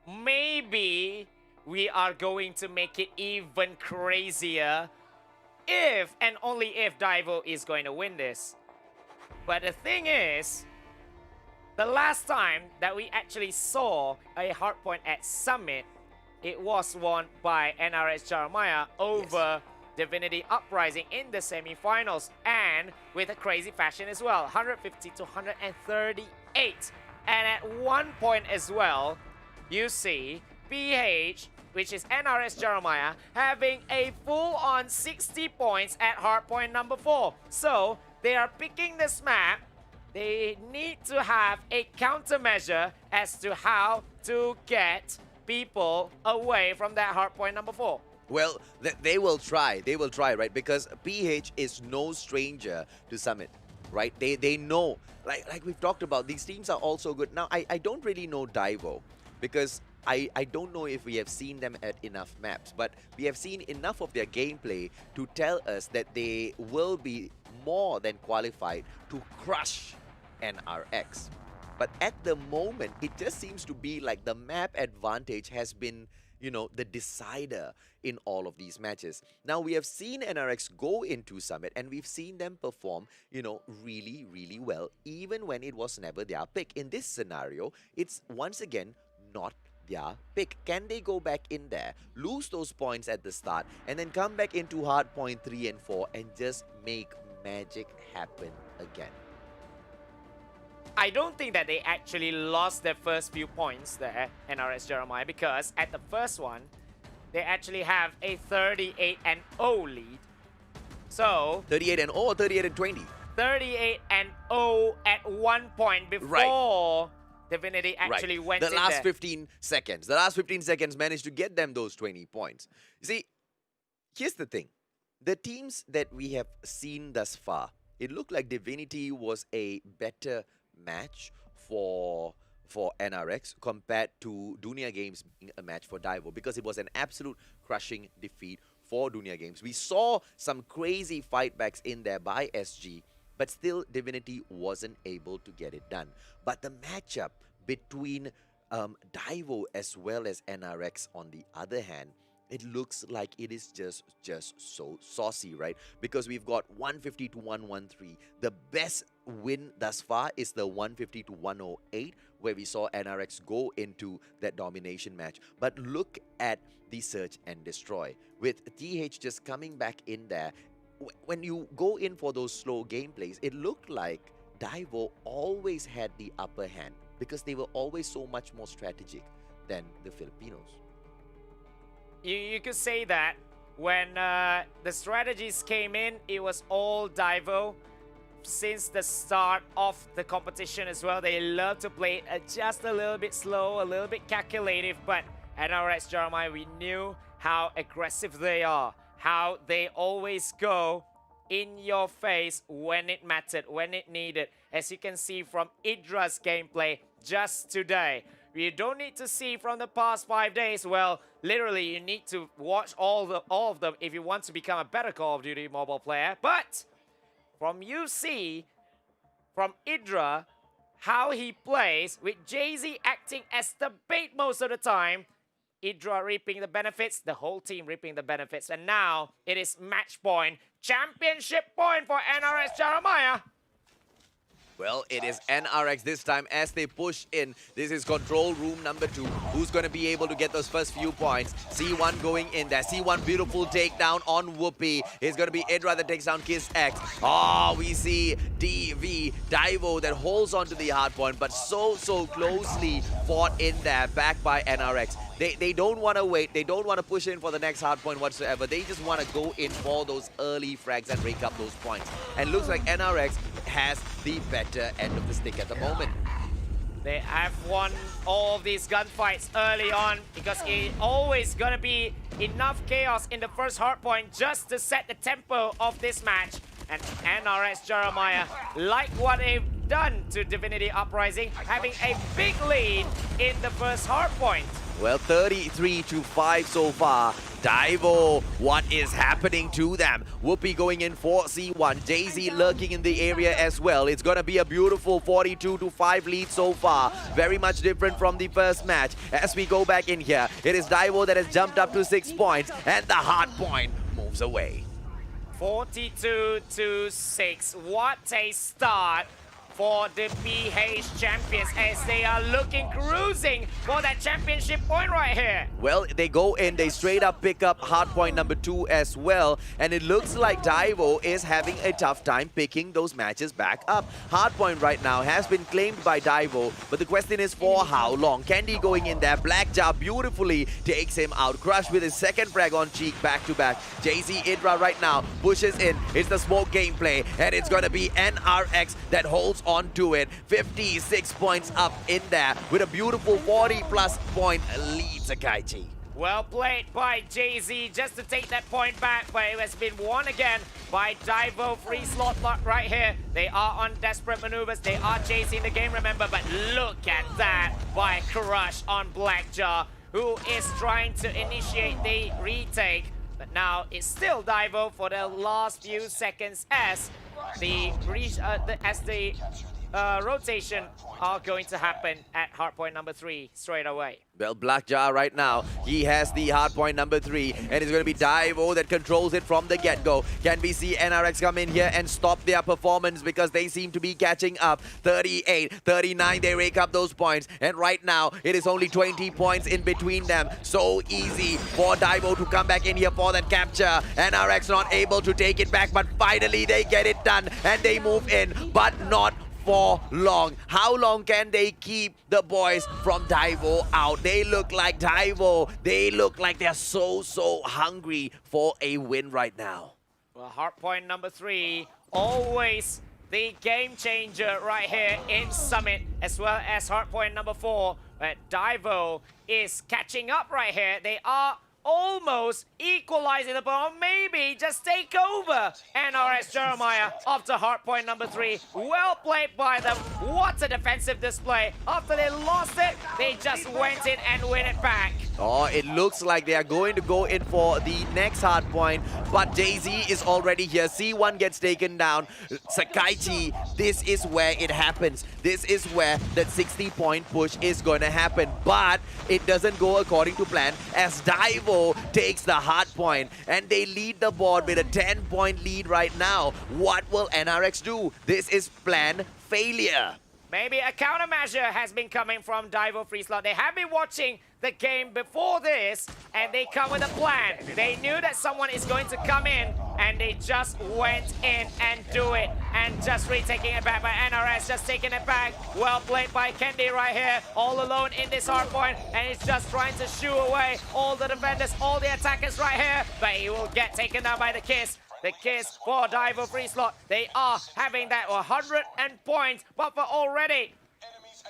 S6: maybe we are going to make it even crazier if and only if Daivo is going to win this. But the thing is, the last time that we actually saw a hardpoint at Summit, it was won by NRS Jeremiah over Divinity Uprising in the semi-finals, and with a crazy fashion as well, 150 to 138. And at one point as well, you see PH, which is NRS Jeremiah, having a full-on 60 points at hardpoint number 4. So they are picking this map. They need to have a countermeasure as to how to get people away from that hardpoint number 4.
S7: Well, they will try. They will try, right? Because PH is no stranger to Summit, right? They know, like we've talked about, these teams are also good. Now, I don't really know Daivo because I don't know if we have seen them at enough maps, but we have seen enough of their gameplay to tell us that they will be more than qualified to crush NRX. But at the moment, it just seems to be like the map advantage has been, you know, the decider in all of these matches. Now, we have seen NRX go into Summit and we've seen them perform, you know, really, really well, even when it was never their pick. In this scenario, it's once again not their pick. Can they go back in there, lose those points at the start, and then come back into hardpoint 3 and 4 and just make magic happen again?
S6: I don't think that they actually lost their first few points there, NRS Jeremiah, because at the first one, they actually have a 38-0 lead. So
S7: 38-0 or 38-20?
S6: 38-0 at one point before Divinity actually went in
S7: the last
S6: there.
S7: 15 seconds. The last 15 seconds managed to get them those 20 points. You see, here's the thing. The teams that we have seen thus far, it looked like Divinity was a better match for NRX compared to Dunia Games being a match for Daivo, because it was an absolute crushing defeat for Dunia Games. We saw some crazy fightbacks in there by SG, but still Divinity wasn't able to get it done. But the matchup between Daivo as well as NRX on the other hand, it looks like it is just so saucy, right? Because we've got 150 to 113. The best win thus far is the 150 to 108, where we saw NRX go into that domination match. But look at the search and destroy. With TH just coming back in there, when you go in for those slow gameplays, it looked like Daivo always had the upper hand because they were always so much more strategic than the Filipinos.
S6: You could say that when the strategies came in, it was all Daivo. Since the start of the competition as well, they love to play just a little bit slow, a little bit calculative, but NRX Jeremiah, we knew how aggressive they are, how they always go in your face when it mattered, when it needed. As you can see from Idra's gameplay just today. You don't need to see from the past 5 days. Well, literally, you need to watch all of them if you want to become a better Call of Duty mobile player. But from UC, from Idra, how he plays, with Jay-Z acting as the bait most of the time, Idra reaping the benefits, the whole team reaping the benefits. And now it is match point, championship point for NRX Jeremiah.
S7: Well, it is NRX this time as they push in. This is control room number 2. Who's going to be able to get those first few points? C1 going in there. C1 beautiful takedown on Whoopi. It's going to be Idra that takes down Kiss X. Oh, we see DV, Daivo that holds on to the hard point, but so closely fought in there, backed by NRX. They don't want to wait. They don't want to push in for the next hard point whatsoever. They just want to go in for those early frags and rake up those points. And looks like NRX has the better end of the stick at the moment.
S6: They have won all of these gunfights early on because it's always going to be enough chaos in the first hardpoint just to set the tempo of this match. And NRX Jeremiah, like what they've done to Divinity Uprising, having a big lead in the first hardpoint.
S7: Well, 33-5 so far. Daivo, what is happening to them? Whoopi going in for C1. Jay-Z lurking in the area as well. It's going to be a beautiful 42-5 lead so far. Very much different from the first match. As we go back in here, it is Daivo that has jumped up to 6 points, and the hard point moves away.
S6: 42-6. What a start for the PH champions as they are cruising for that championship point right here.
S7: Well, they go in, they straight up pick up hard point number 2 as well, and it looks like Daivo is having a tough time picking those matches back up. Hard point right now has been claimed by Daivo, but the question is for how long? Candy going in there, Blackjaw beautifully takes him out. Crush with his second frag on Cheek back to back. Jay-Z Idra right now pushes in. It's the smoke gameplay, and it's going to be NRX that holds on to it. 56 points up in there with a beautiful 40+ point lead, Sakaichi.
S6: Well played by Jay-Z just to take that point back, but it has been won again by Daivo.FreeSlot right here. They are on desperate maneuvers. They are chasing the game, remember, but look at that by Crush on Blackjaw, who is trying to initiate the retake. But now it's still Daivo for the last few seconds as the rotation are going to happen at hardpoint number 3 straight away.
S7: Well, Blackjaw right now, he has the hardpoint number 3, and it's going to be Daivo that controls it from the get-go. Can we see NRX come in here and stop their performance because they seem to be catching up? 38, 39, they rake up those points, and right now, it is only 20 points in between them. So easy for Daivo to come back in here for that capture. NRX not able to take it back, but finally they get it done, and they move in, but not for long. How long can they keep the boys from Daivo out? They look like Daivo. They look like they're so hungry for a win right now.
S6: Well, hardpoint number 3, always the game changer right here in Summit, as well as hardpoint number 4. But Daivo is catching up right here. They are almost equalizing the ball, maybe just take over NRX Jeremiah after hardpoint number 3. Well played by them. What a defensive display. After they lost it, they just went in and win it back.
S7: Oh, it looks like they are going to go in for the next hard point, but Jay-Z is already here. C1 gets taken down. Sakaichi, this is where it happens. This is where that 60-point push is going to happen, but it doesn't go according to plan as Daivo takes the hard point and they lead the board with a 10-point lead right now. What will NRX do? This is plan failure.
S6: Maybe a countermeasure has been coming from Daivo.FreeSlot. They have been watching the game before this, and they come with a plan. They knew that someone is going to come in, and they just went in and do it. And just retaking it back by NRS, just taking it back. Well played by Kendi right here, all alone in this hard point, and he's just trying to shoo away all the defenders, all the attackers right here, but he will get taken down by the Kiss. The Kiss for Daivo.FreeSlot. They are having that 100 points buffer already.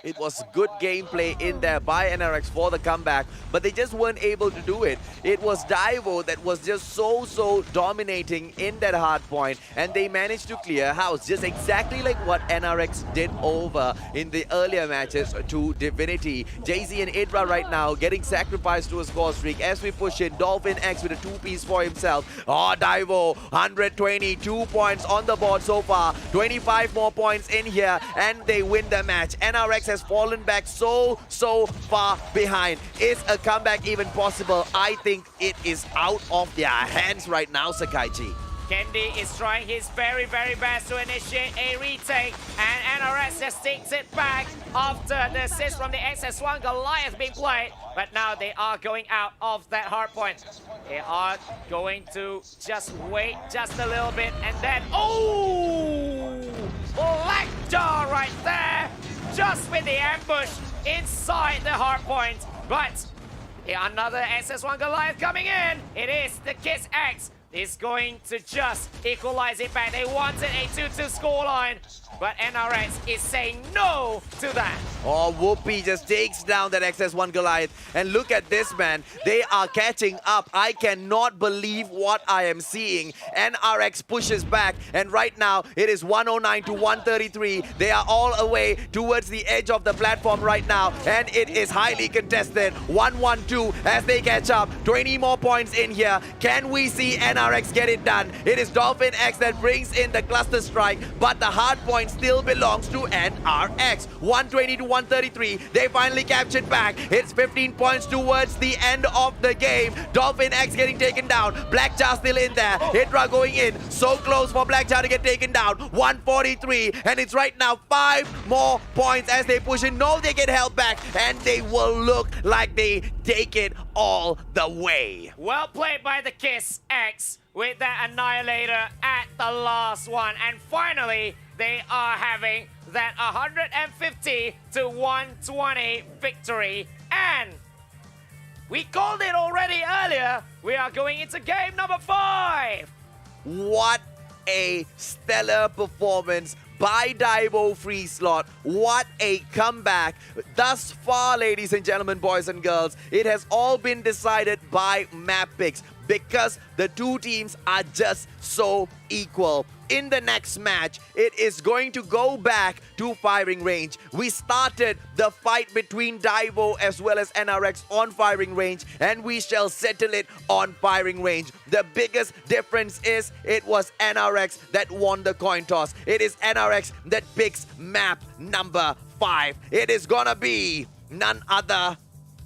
S7: It was good gameplay in there by NRX for the comeback, but they just weren't able to do it. It was Daivo that was just so dominating in that hard point, and they managed to clear house, just exactly like what NRX did over in the earlier matches to Divinity. Jay-Z and Idra right now getting sacrificed to a score streak as we push in. Dolphin X with a 2-piece for himself. Oh, Daivo, 122 points on the board so far. 25 more points in here, and they win the match. NRX has fallen back so far behind. Is a comeback even possible? I think it is out of their hands right now, Sakaichi.
S6: Kendi is trying his very best to initiate a retake, and NRS just takes it back after the assist from the XS1 Goliath being played. But now they are going out of that hard point. They are going to just wait just a little bit, and then, oh! Blackjaw right there! Just with the ambush inside the hard point. But another SS1 Goliath coming in. It is the Kiss X. Is going to just equalize it back. They wanted a 2-2 scoreline, but NRX is saying no to that.
S7: Oh, Whoopi just takes down that XS1 Goliath. And look at this, man. They are catching up. I cannot believe what I am seeing. NRX pushes back, and right now it is 109 to 133. They are all away towards the edge of the platform right now, and it is highly contested. 1-1-2 as they catch up. 20 more points in here. Can we see NRX get it done? It is Dolphin X that brings in the cluster strike, but the hard point still belongs to NRX. 120 to 133. They finally captured back. It's 15 points towards the end of the game. Dolphin X getting taken down. Blackjaw still in there. Hydra going in. So close for Blackjaw to get taken down. 143. And it's right now 5 more points as they push in. No, they get held back. And they will look like they take it all the way.
S6: Well played by the Kiss X with that Annihilator at the last one. And finally, they are having that 150 to 120 victory. And we called it already earlier. We are going into game number 5.
S7: What a stellar performance by Daivo.FreeSlot. What a comeback. Thus far, ladies and gentlemen, boys and girls, it has all been decided by map picks because the two teams are just so equal. In the next match, it is going to go back to firing range. We started the fight between Daivo as well as NRX on firing range, and we shall settle it on firing range. The biggest difference is it was NRX that won the coin toss. It is NRX that picks map number 5. It is gonna be none other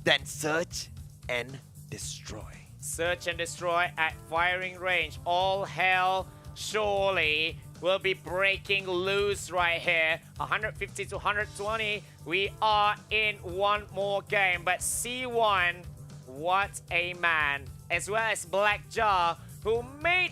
S7: than Search and Destroy.
S6: Search and Destroy at firing range. All hell surely will be breaking loose right here. 150 to 120. We are in one more game, but C1, what a man. As well as Blackjaw, who made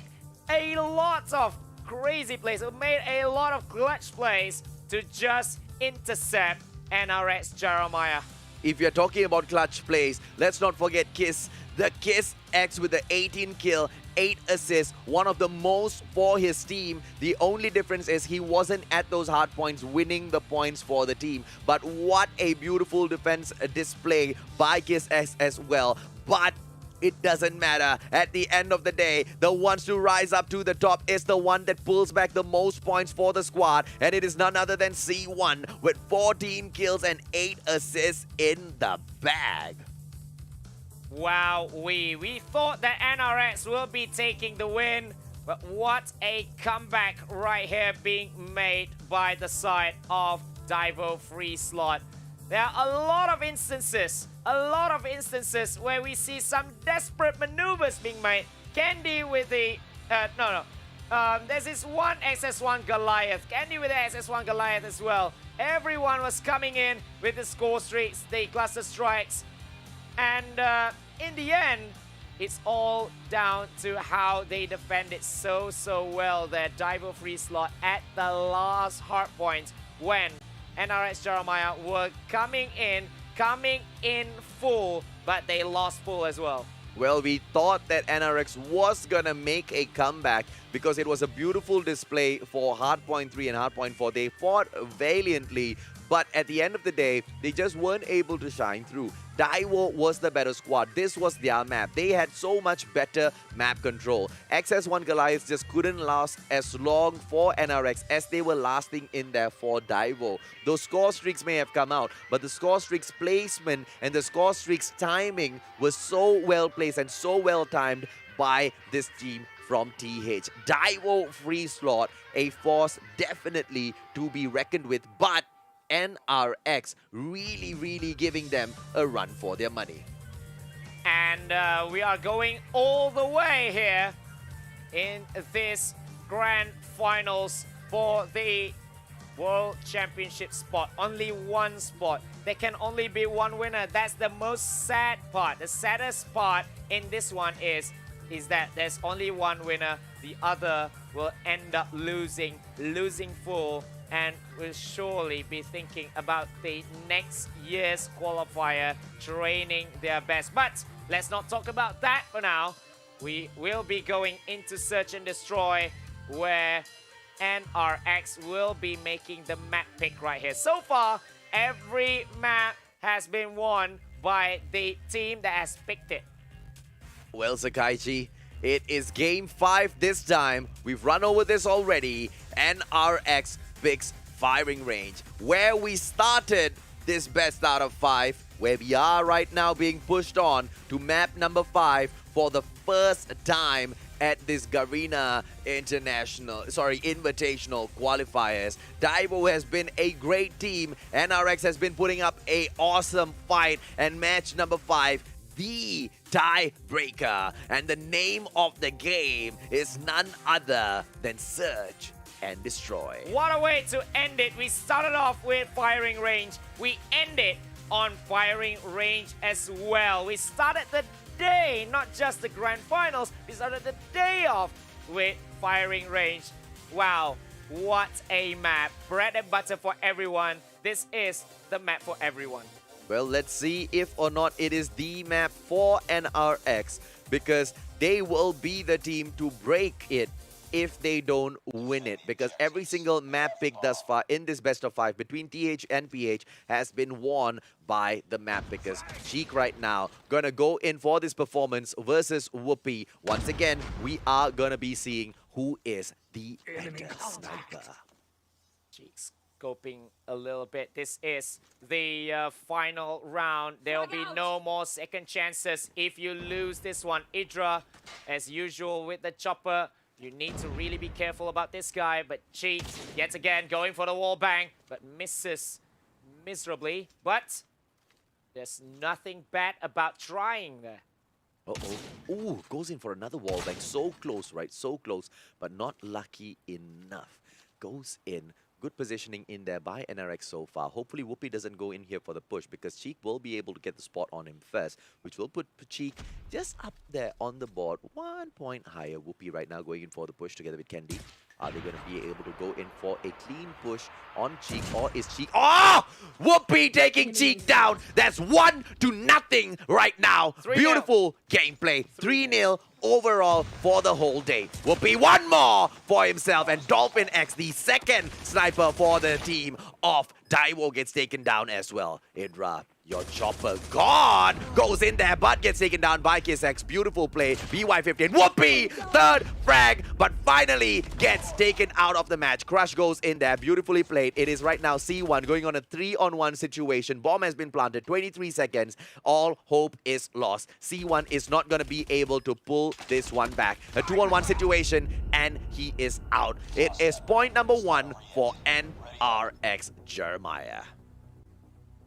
S6: a lot of crazy plays, who made a lot of clutch plays to just intercept NRX Jeremiah.
S7: If you're talking about clutch plays, let's not forget Kiss. The Kiss X with the 18 kill, 8 assists, one of the most for his team. The only difference is he wasn't at those hard points winning the points for the team. But what a beautiful defense display by Kiss X as well. But it doesn't matter. At the end of the day, the ones to rise up to the top is the one that pulls back the most points for the squad. And it is none other than C1 with 14 kills and 8 assists in the bag.
S6: Wow, we thought that NRX will be taking the win, but what a comeback right here being made by the side of Daivo.FreeSlot. There are a lot of instances where we see some desperate maneuvers being made. Candy with the, there's this one SS1 Goliath. Candy with the SS1 Goliath as well. Everyone was coming in with the score streaks, the cluster strikes. And in the end, it's all down to how they defended so well there. Daivo.FreeSlot at the last hard point when NRX Jeremiah were coming in full, but they lost full as well.
S7: Well, we thought that NRX was gonna make a comeback because it was a beautiful display for Hardpoint 3 and Hardpoint 4. They fought valiantly, but at the end of the day, they just weren't able to shine through. Daivo was the better squad. This was their map. They had so much better map control. XS1 Goliath just couldn't last as long for NRX as they were lasting in there for Daivo. Those score streaks may have come out, but the score streaks placement and the score streaks timing was so well placed and so well timed by this team from TH. Daivo.FreeSlot, a force definitely to be reckoned with, but NRX really giving them a run for their money.
S6: And we are going all the way here in this grand finals for the World Championship spot. Only one spot. There can only be one winner. That's the most sad part. The saddest part in this one is that there's only one winner. The other will end up losing full, and will surely be thinking about the next year's qualifier, training their best. But let's not talk about that for now. We will be going into Search and Destroy, where NRX will be making the map pick right here. So far, every map has been won by the team that has picked it.
S7: Well, Sakaichi, it is game 5 this time. We've run over this already. NRX picks firing range, where we started this best out of 5, where we are right now being pushed on to map number 5 for the first time at this Garena Invitational qualifiers. Daivo has been a great team. NRX has been putting up a awesome fight, and match number 5, the tiebreaker. And the name of the game is none other than Search and Destroy.
S6: What a way to end it. We started off with firing range. We ended on firing range as well. We started the day, not just the grand finals, we started the day off with firing range. Wow, what a map. Bread and butter for everyone. This is the map for everyone.
S7: Well, let's see if or not it is the map for NRX, because they will be the team to break it if they don't win it, because every single map pick thus far in this best of 5 between TH and PH has been won by the map pickers. Cheek right now gonna go in for this performance versus Whoopi. Once again, we are gonna be seeing who is the better sniper.
S6: Cheek scoping a little bit. This is the final round. There will be no more second chances if you lose this one. Idra, as usual with the chopper. You need to really be careful about this guy, but Cheat, yet again, going for the wall bang, but misses miserably. But there's nothing bad about trying there.
S7: Uh-oh. Ooh, goes in for another wall bang. So close, right? So close, but not lucky enough. Goes in. Good positioning in there by NRX so far. Hopefully Whoopi doesn't go in here for the push, because Cheek will be able to get the spot on him first, which will put Cheek just up there on the board. 1 point higher. Whoopi right now going in for the push together with Candy. Are they going to be able to go in for a clean push on Cheek, or is Cheek... Oh! Whoopi taking Cheek down. That's 1-0 right now. Beautiful gameplay. 3-0 overall for the whole day. Will be one more for himself, and Dolphin X, the second sniper for the team of Daivo, gets taken down as well. Idra, your chopper god goes in there, but gets taken down by KissX. Beautiful play. BY15. Whoopee! Third frag, but finally gets taken out of the match. Crush goes in there. Beautifully played. It is right now C1 going on a 3-on-1 situation. Bomb has been planted. 23 seconds. All hope is lost. C1 is not going to be able to pull this one back. A 2-on-1 situation, and he is out. It is point number 1 for NRX Jeremiah.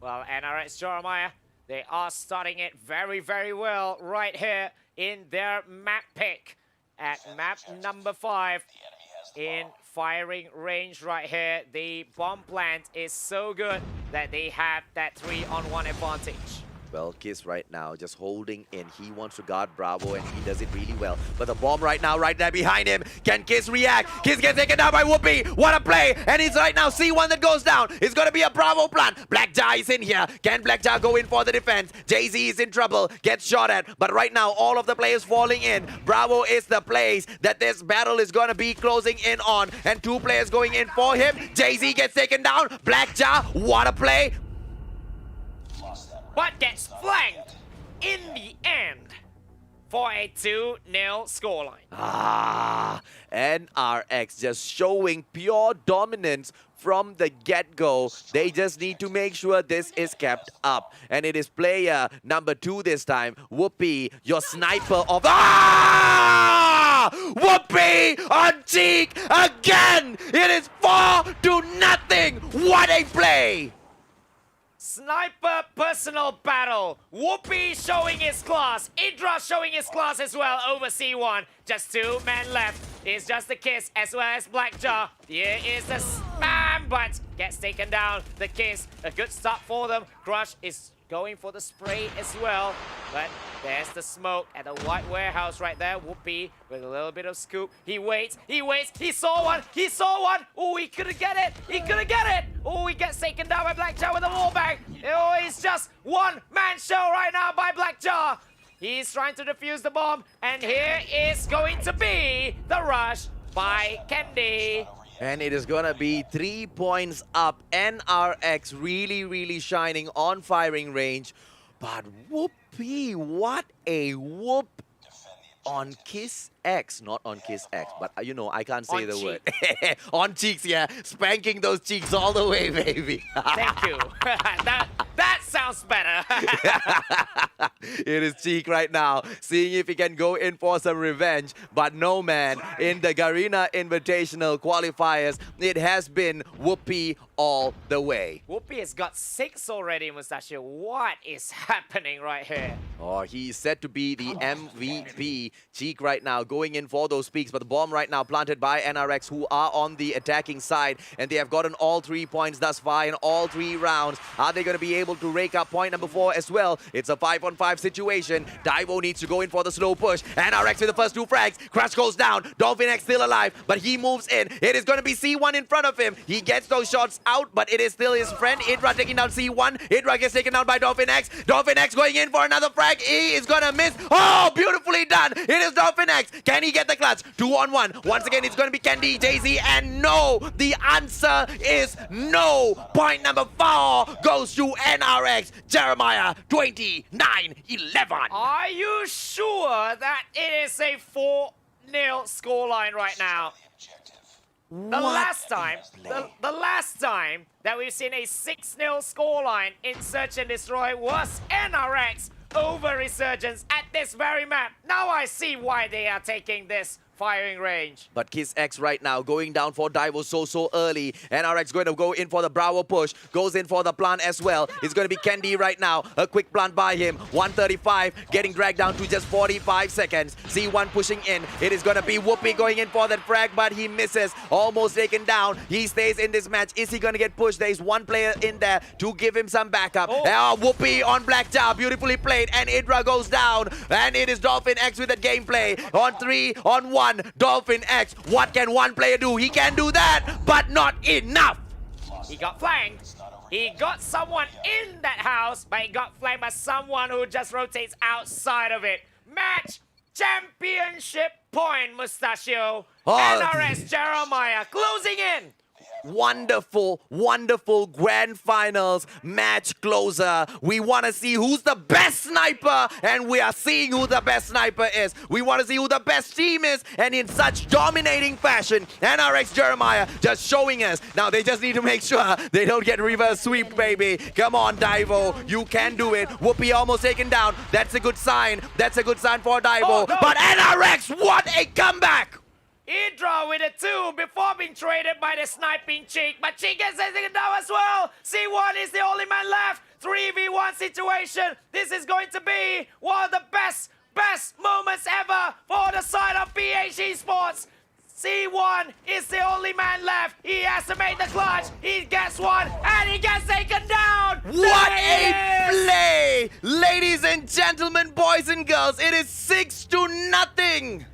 S6: Well, NRX Jeremiah, they are starting it very, very well right here in their map pick at map number 5 in firing range right here. The bomb plant is so good that they have that 3-on-1 advantage.
S7: Well, Kiss right now just holding in. He wants to guard Bravo, and he does it really well. But the bomb right now, right there behind him. Can Kiss react? Kiss gets taken down by Whoopi. What a play! And it's right now C1 that goes down. It's going to be a Bravo plant. Blackjaw is in here. Can Blackjaw go in for the defense? Jay-Z is in trouble. Gets shot at. But right now, all of the players falling in. Bravo is the place that this battle is going to be closing in on. And 2 players going in for him. Jay-Z gets taken down. Blackjaw, what a play!
S6: But gets flanked in the end for a 2-0 scoreline.
S7: NRX just showing pure dominance from the get-go. They just need to make sure this is kept up. And it is player number 2 this time. Whoopi, your sniper of... Whoopi on Cheek again! It is 4-0! What a play!
S6: Sniper personal battle. Whoopi showing his class. Idra showing his class as well over C1. Just 2 men left. It's just the Kiss as well as Blackjaw. Here is the spam, but gets taken down. The Kiss, a good start for them. Crush is going for the spray as well. But there's the smoke at the white warehouse right there. Whoopi with a little bit of scoop. He waits. He saw one. Oh, he couldn't get it. Oh, he gets taken down by Blackjaw with a wallbang. Oh, it's just one-man show right now by Blackjaw. He's trying to defuse the bomb. And here is going to be the rush by Candy.
S7: And it is gonna be 3 points up. NRX really shining on firing range. But Whoopi, what a whoop on Kiss X. Not on Kiss X, but you know, I can't say
S6: on
S7: the
S6: cheek.
S7: word. On cheeks, yeah. Spanking those cheeks all the way, baby.
S6: Thank you. that sounds better.
S7: It is Cheek right now, seeing if he can go in for some revenge. But no, man. In the Garena Invitational qualifiers, it has been Whoopi all the way.
S6: Whoopi has got 6 already, Mustachio. What is happening right here?
S7: Oh, he's set to be the MVP. Cheek right now going in for those peaks, but the bomb right now planted by NRX, who are on the attacking side, and they have gotten all 3 points thus far in all 3 rounds. Are they going to be able to rake up point number 4 as well? It's a 5-on-5 situation. Daivo needs to go in for the slow push. NRX with the first 2 frags. Crush goes down. Dolphin X still alive, but he moves in. It is going to be C1 in front of him. He gets those shots out, but it is still his friend. Idra taking down C1. Idra gets taken down by Dolphin X. Dolphin X going in for another frag. He is going to miss. Oh, beautifully done. It is Dolphin X. Can he get the clutch? 2-on-1. Once again, it's going to be Candy, Jay-Z, and no. The answer is no. Point number 4 goes to NRX. Jeremiah, 29-11.
S6: Are you sure that it is a 4-0 scoreline right now? The last time that we've seen a 6-0 scoreline in Search and Destroy was NRX over Resurgence at this very map. Now I see why they are taking this firing range.
S7: But Kiss X right now going down for Daivo so early. NRX going to go in for the Bravo push. Goes in for the plant as well. It's going to be Candy right now. A quick plant by him. 135 getting dragged down to just 45 seconds. C1 pushing in. It is going to be Whoopi going in for that frag, but he misses. Almost taken down. He stays in this match. Is he going to get pushed? There is one player in there to give him some backup. Whoopi on Blackjaw. Beautifully played. And Idra goes down. And it is Dolphin X with that gameplay. On 3-on-1. Dolphin X. What can one player do? He can do that, but not enough.
S6: He got flanked. He got someone in that house, but he got flanked by someone who just rotates outside of it. Match championship point, Mustachio.
S7: Oh.
S6: NRS Jeremiah closing in.
S7: Wonderful, wonderful grand finals match closer. We want to see who's the best sniper, and we are seeing who the best sniper is. We want to see who the best team is, and in such dominating fashion, NRX Jeremiah just showing us. Now they just need to make sure they don't get reverse sweep, baby. Come on, Daivo, you can do it. Whoopi almost taken down. That's a good sign. That's a good sign for Daivo.
S6: Oh, no.
S7: But NRX, what a comeback!
S6: He draw with a 2 before being traded by the sniping Cheek, but Cheek gets it down as well. C1 is the only man left. 3v1 situation. This is going to be one of the best moments ever for the side of PH Esports. C1 is the only man left. He has to make the clutch. He gets one, and he gets taken down.
S7: What
S6: There
S7: a
S6: it is.
S7: play! Ladies and gentlemen, boys and girls, it is 6-0.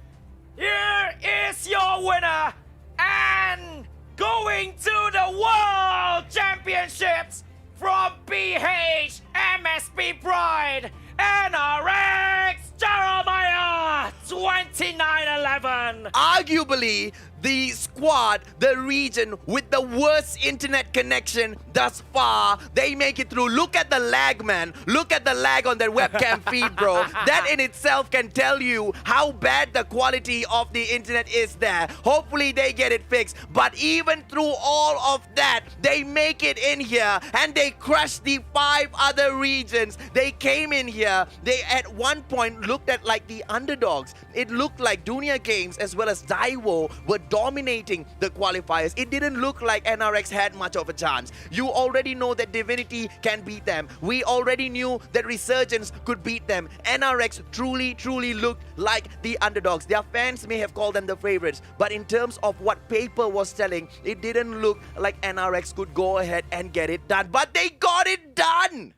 S6: Here is your winner, and going to the World Championships from PH MSP Pride, NRX Jeremiah 29-11.
S7: Arguably, the squad, the region with the worst internet connection thus far, they make it through. Look at the lag, man. Look at the lag on their webcam feed, bro. That in itself can tell you how bad the quality of the internet is there. Hopefully they get it fixed. But even through all of that, they make it in here and they crush the 5 other regions. They came in here. They at one point looked at like the underdogs. It looked like Dunia Games as well as Daivo were dominating the qualifiers. It didn't look like NRX had much of a chance. You already know that Divinity can beat them. We already knew that Resurgence could beat them. NRX truly looked like the underdogs. Their fans may have called them the favorites, but in terms of what paper was telling, it didn't look like NRX could go ahead and get it done. But they got it done!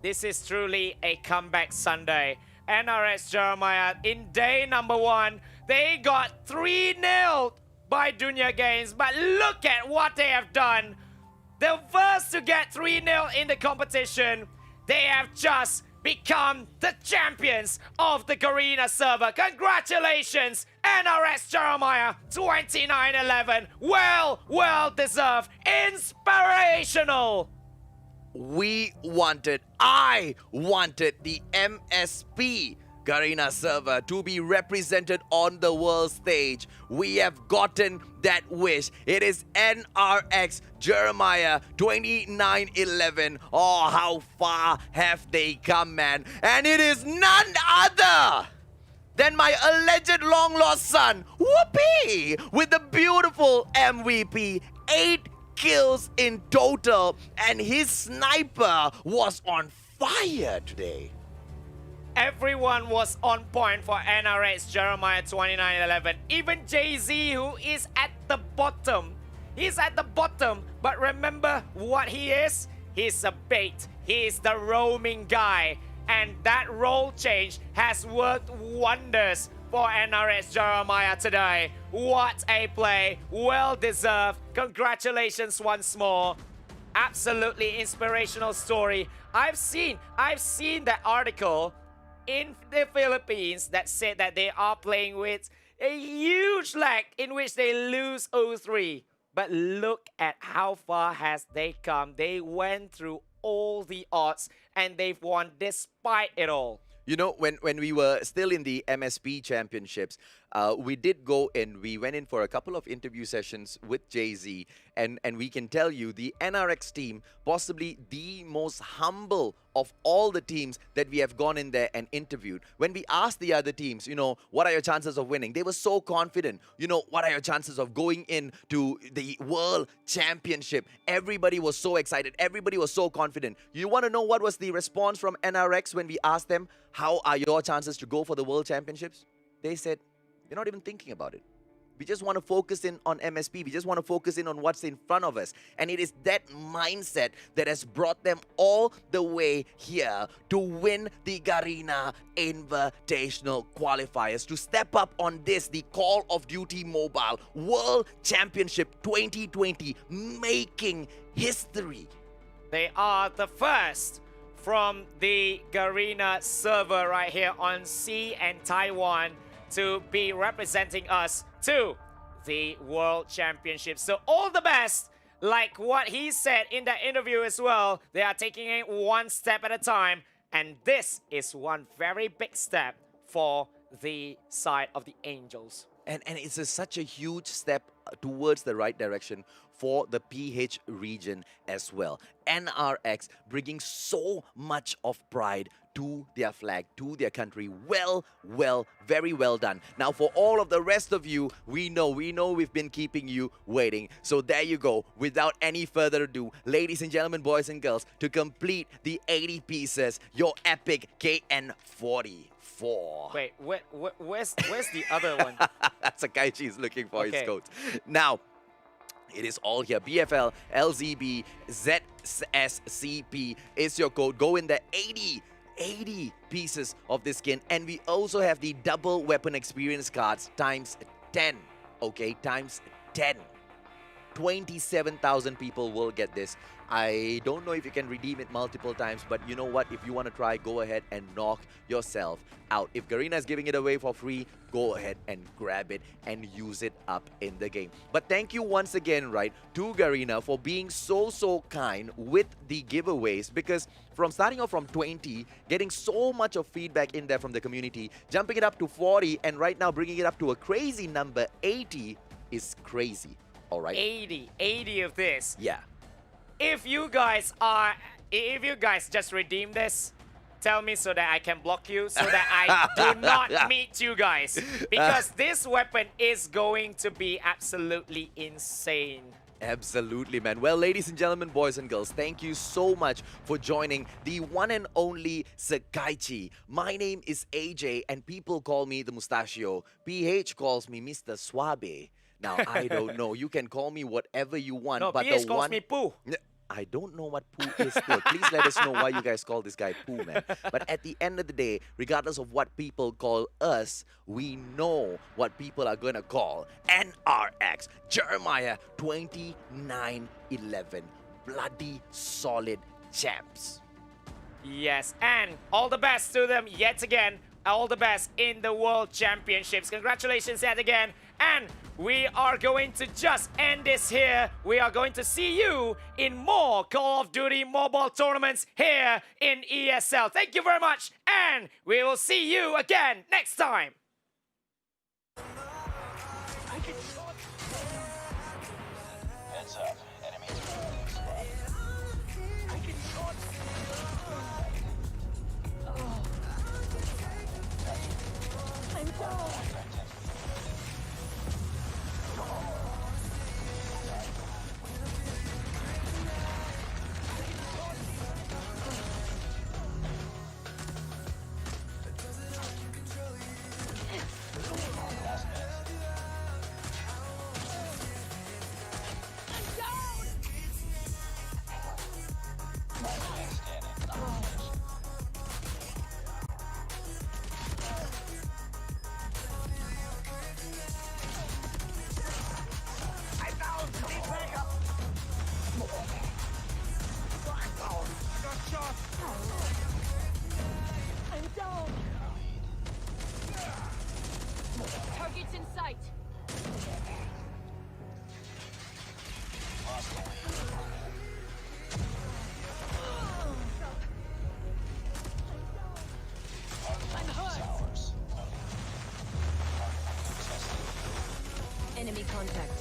S6: This is truly a comeback Sunday. NRS Jeremiah in day number 1, they got 3-0 by Dunia Games, but look at what they have done. The first to get 3-0 in the competition, they have just become the champions of the Garena server. Congratulations, NRS Jeremiah 29-11. Well deserved, inspirational.
S7: I wanted the MSP Garena server to be represented on the world stage. We have gotten that wish. It is NRX Jeremiah 29-11. Oh, how far have they come, man? And it is none other than my alleged long-lost son, Whoopi, with the beautiful MVP. 8 kills in total, and his sniper was on fire today.
S6: Everyone was on point for NRX Jeremiah 29-11. Even Jay-Z, who is at the bottom. He's at the bottom, but remember what he is? He's a bait. He's the roaming guy. And that role change has worked wonders for NRX Jeremiah today. What a play. Well deserved. Congratulations once more. Absolutely inspirational story. I've seen that article in the Philippines that said that they are playing with a huge lag in which they lose 0-3. But look at how far has they come. They went through all the odds and they've won despite it all.
S7: You know, when we were still in the MSP championships, we did go in, we went in for a couple of interview sessions with Jay-Z, and we can tell you the NRX team, possibly the most humble of all the teams that we have gone in there and interviewed. When we asked the other teams, you know, what are your chances of winning? They were so confident. You know, what are your chances of going into the World Championship? Everybody was so excited. Everybody was so confident. You want to know what was the response from NRX when we asked them, how are your chances to go for the World Championships? They said, we're not even thinking about it. We just want to focus in on MSP. We just want to focus in on what's in front of us. And it is that mindset that has brought them all the way here to win the Garena Invitational Qualifiers, to step up on this, the Call of Duty Mobile World Championship 2020, making history.
S6: They are the first from the Garena server right here on C and Taiwan to be representing us to the World Championship. So all the best. Like what he said in that interview as well, they are taking it one step at a time. And this is one very big step for the side of the Angels.
S7: And it's such a huge step towards the right direction for the PH region as well. NRX bringing so much of pride to their flag, to their country. Well, very well done. Now for all of the rest of you, we know we've been keeping you waiting. So there you go. Without any further ado, ladies and gentlemen, boys and girls, to complete the 80 pieces, your epic KN44.
S6: Wait, where's the other one?
S7: Sakaichi is looking for his codes. Now, it is all here. BFL, LZB, ZSCP is your code. Go in there. 80 pieces of this skin. And we also have the double weapon experience cards times 10. Okay, times 10. 27,000 people will get this. I don't know if you can redeem it multiple times, but you know what? If you want to try, go ahead and knock yourself out. If Garena is giving it away for free, go ahead and grab it and use it up in the game. But thank you once again, right, to Garena for being so kind with the giveaways, because from starting off from 20, getting so much of feedback in there from the community, jumping it up to 40, and right now bringing it up to a crazy number, 80 is crazy. All right.
S6: 80 of this.
S7: Yeah.
S6: If you guys just redeem this, tell me so that I can block you, so that I do not meet you guys. Because this weapon is going to be absolutely insane.
S7: Absolutely, man. Well, ladies and gentlemen, boys and girls, thank you so much for joining the one and only Sakaichi. My name is AJ, and people call me the Mustachio. PH calls me Mr. Suave. Now, I don't know. You can call me whatever you want.
S6: No,
S7: but
S6: PH calls me Poo.
S7: I don't know what Poo is still. Please let us know why you guys call this guy Poo, man. But at the end of the day, regardless of what people call us, we know what people are going to call NRX Jeremiah 2911. Bloody solid champs.
S6: Yes, and all the best to them yet again. All the best in the World Championships. Congratulations yet again. And we are going to just end this here. We are going to see you in more Call of Duty mobile tournaments here in ESL. Thank you very much, and we will see you again next time.
S8: Heads up. Enemy spotted.
S1: Targets in sight. Enemy contact.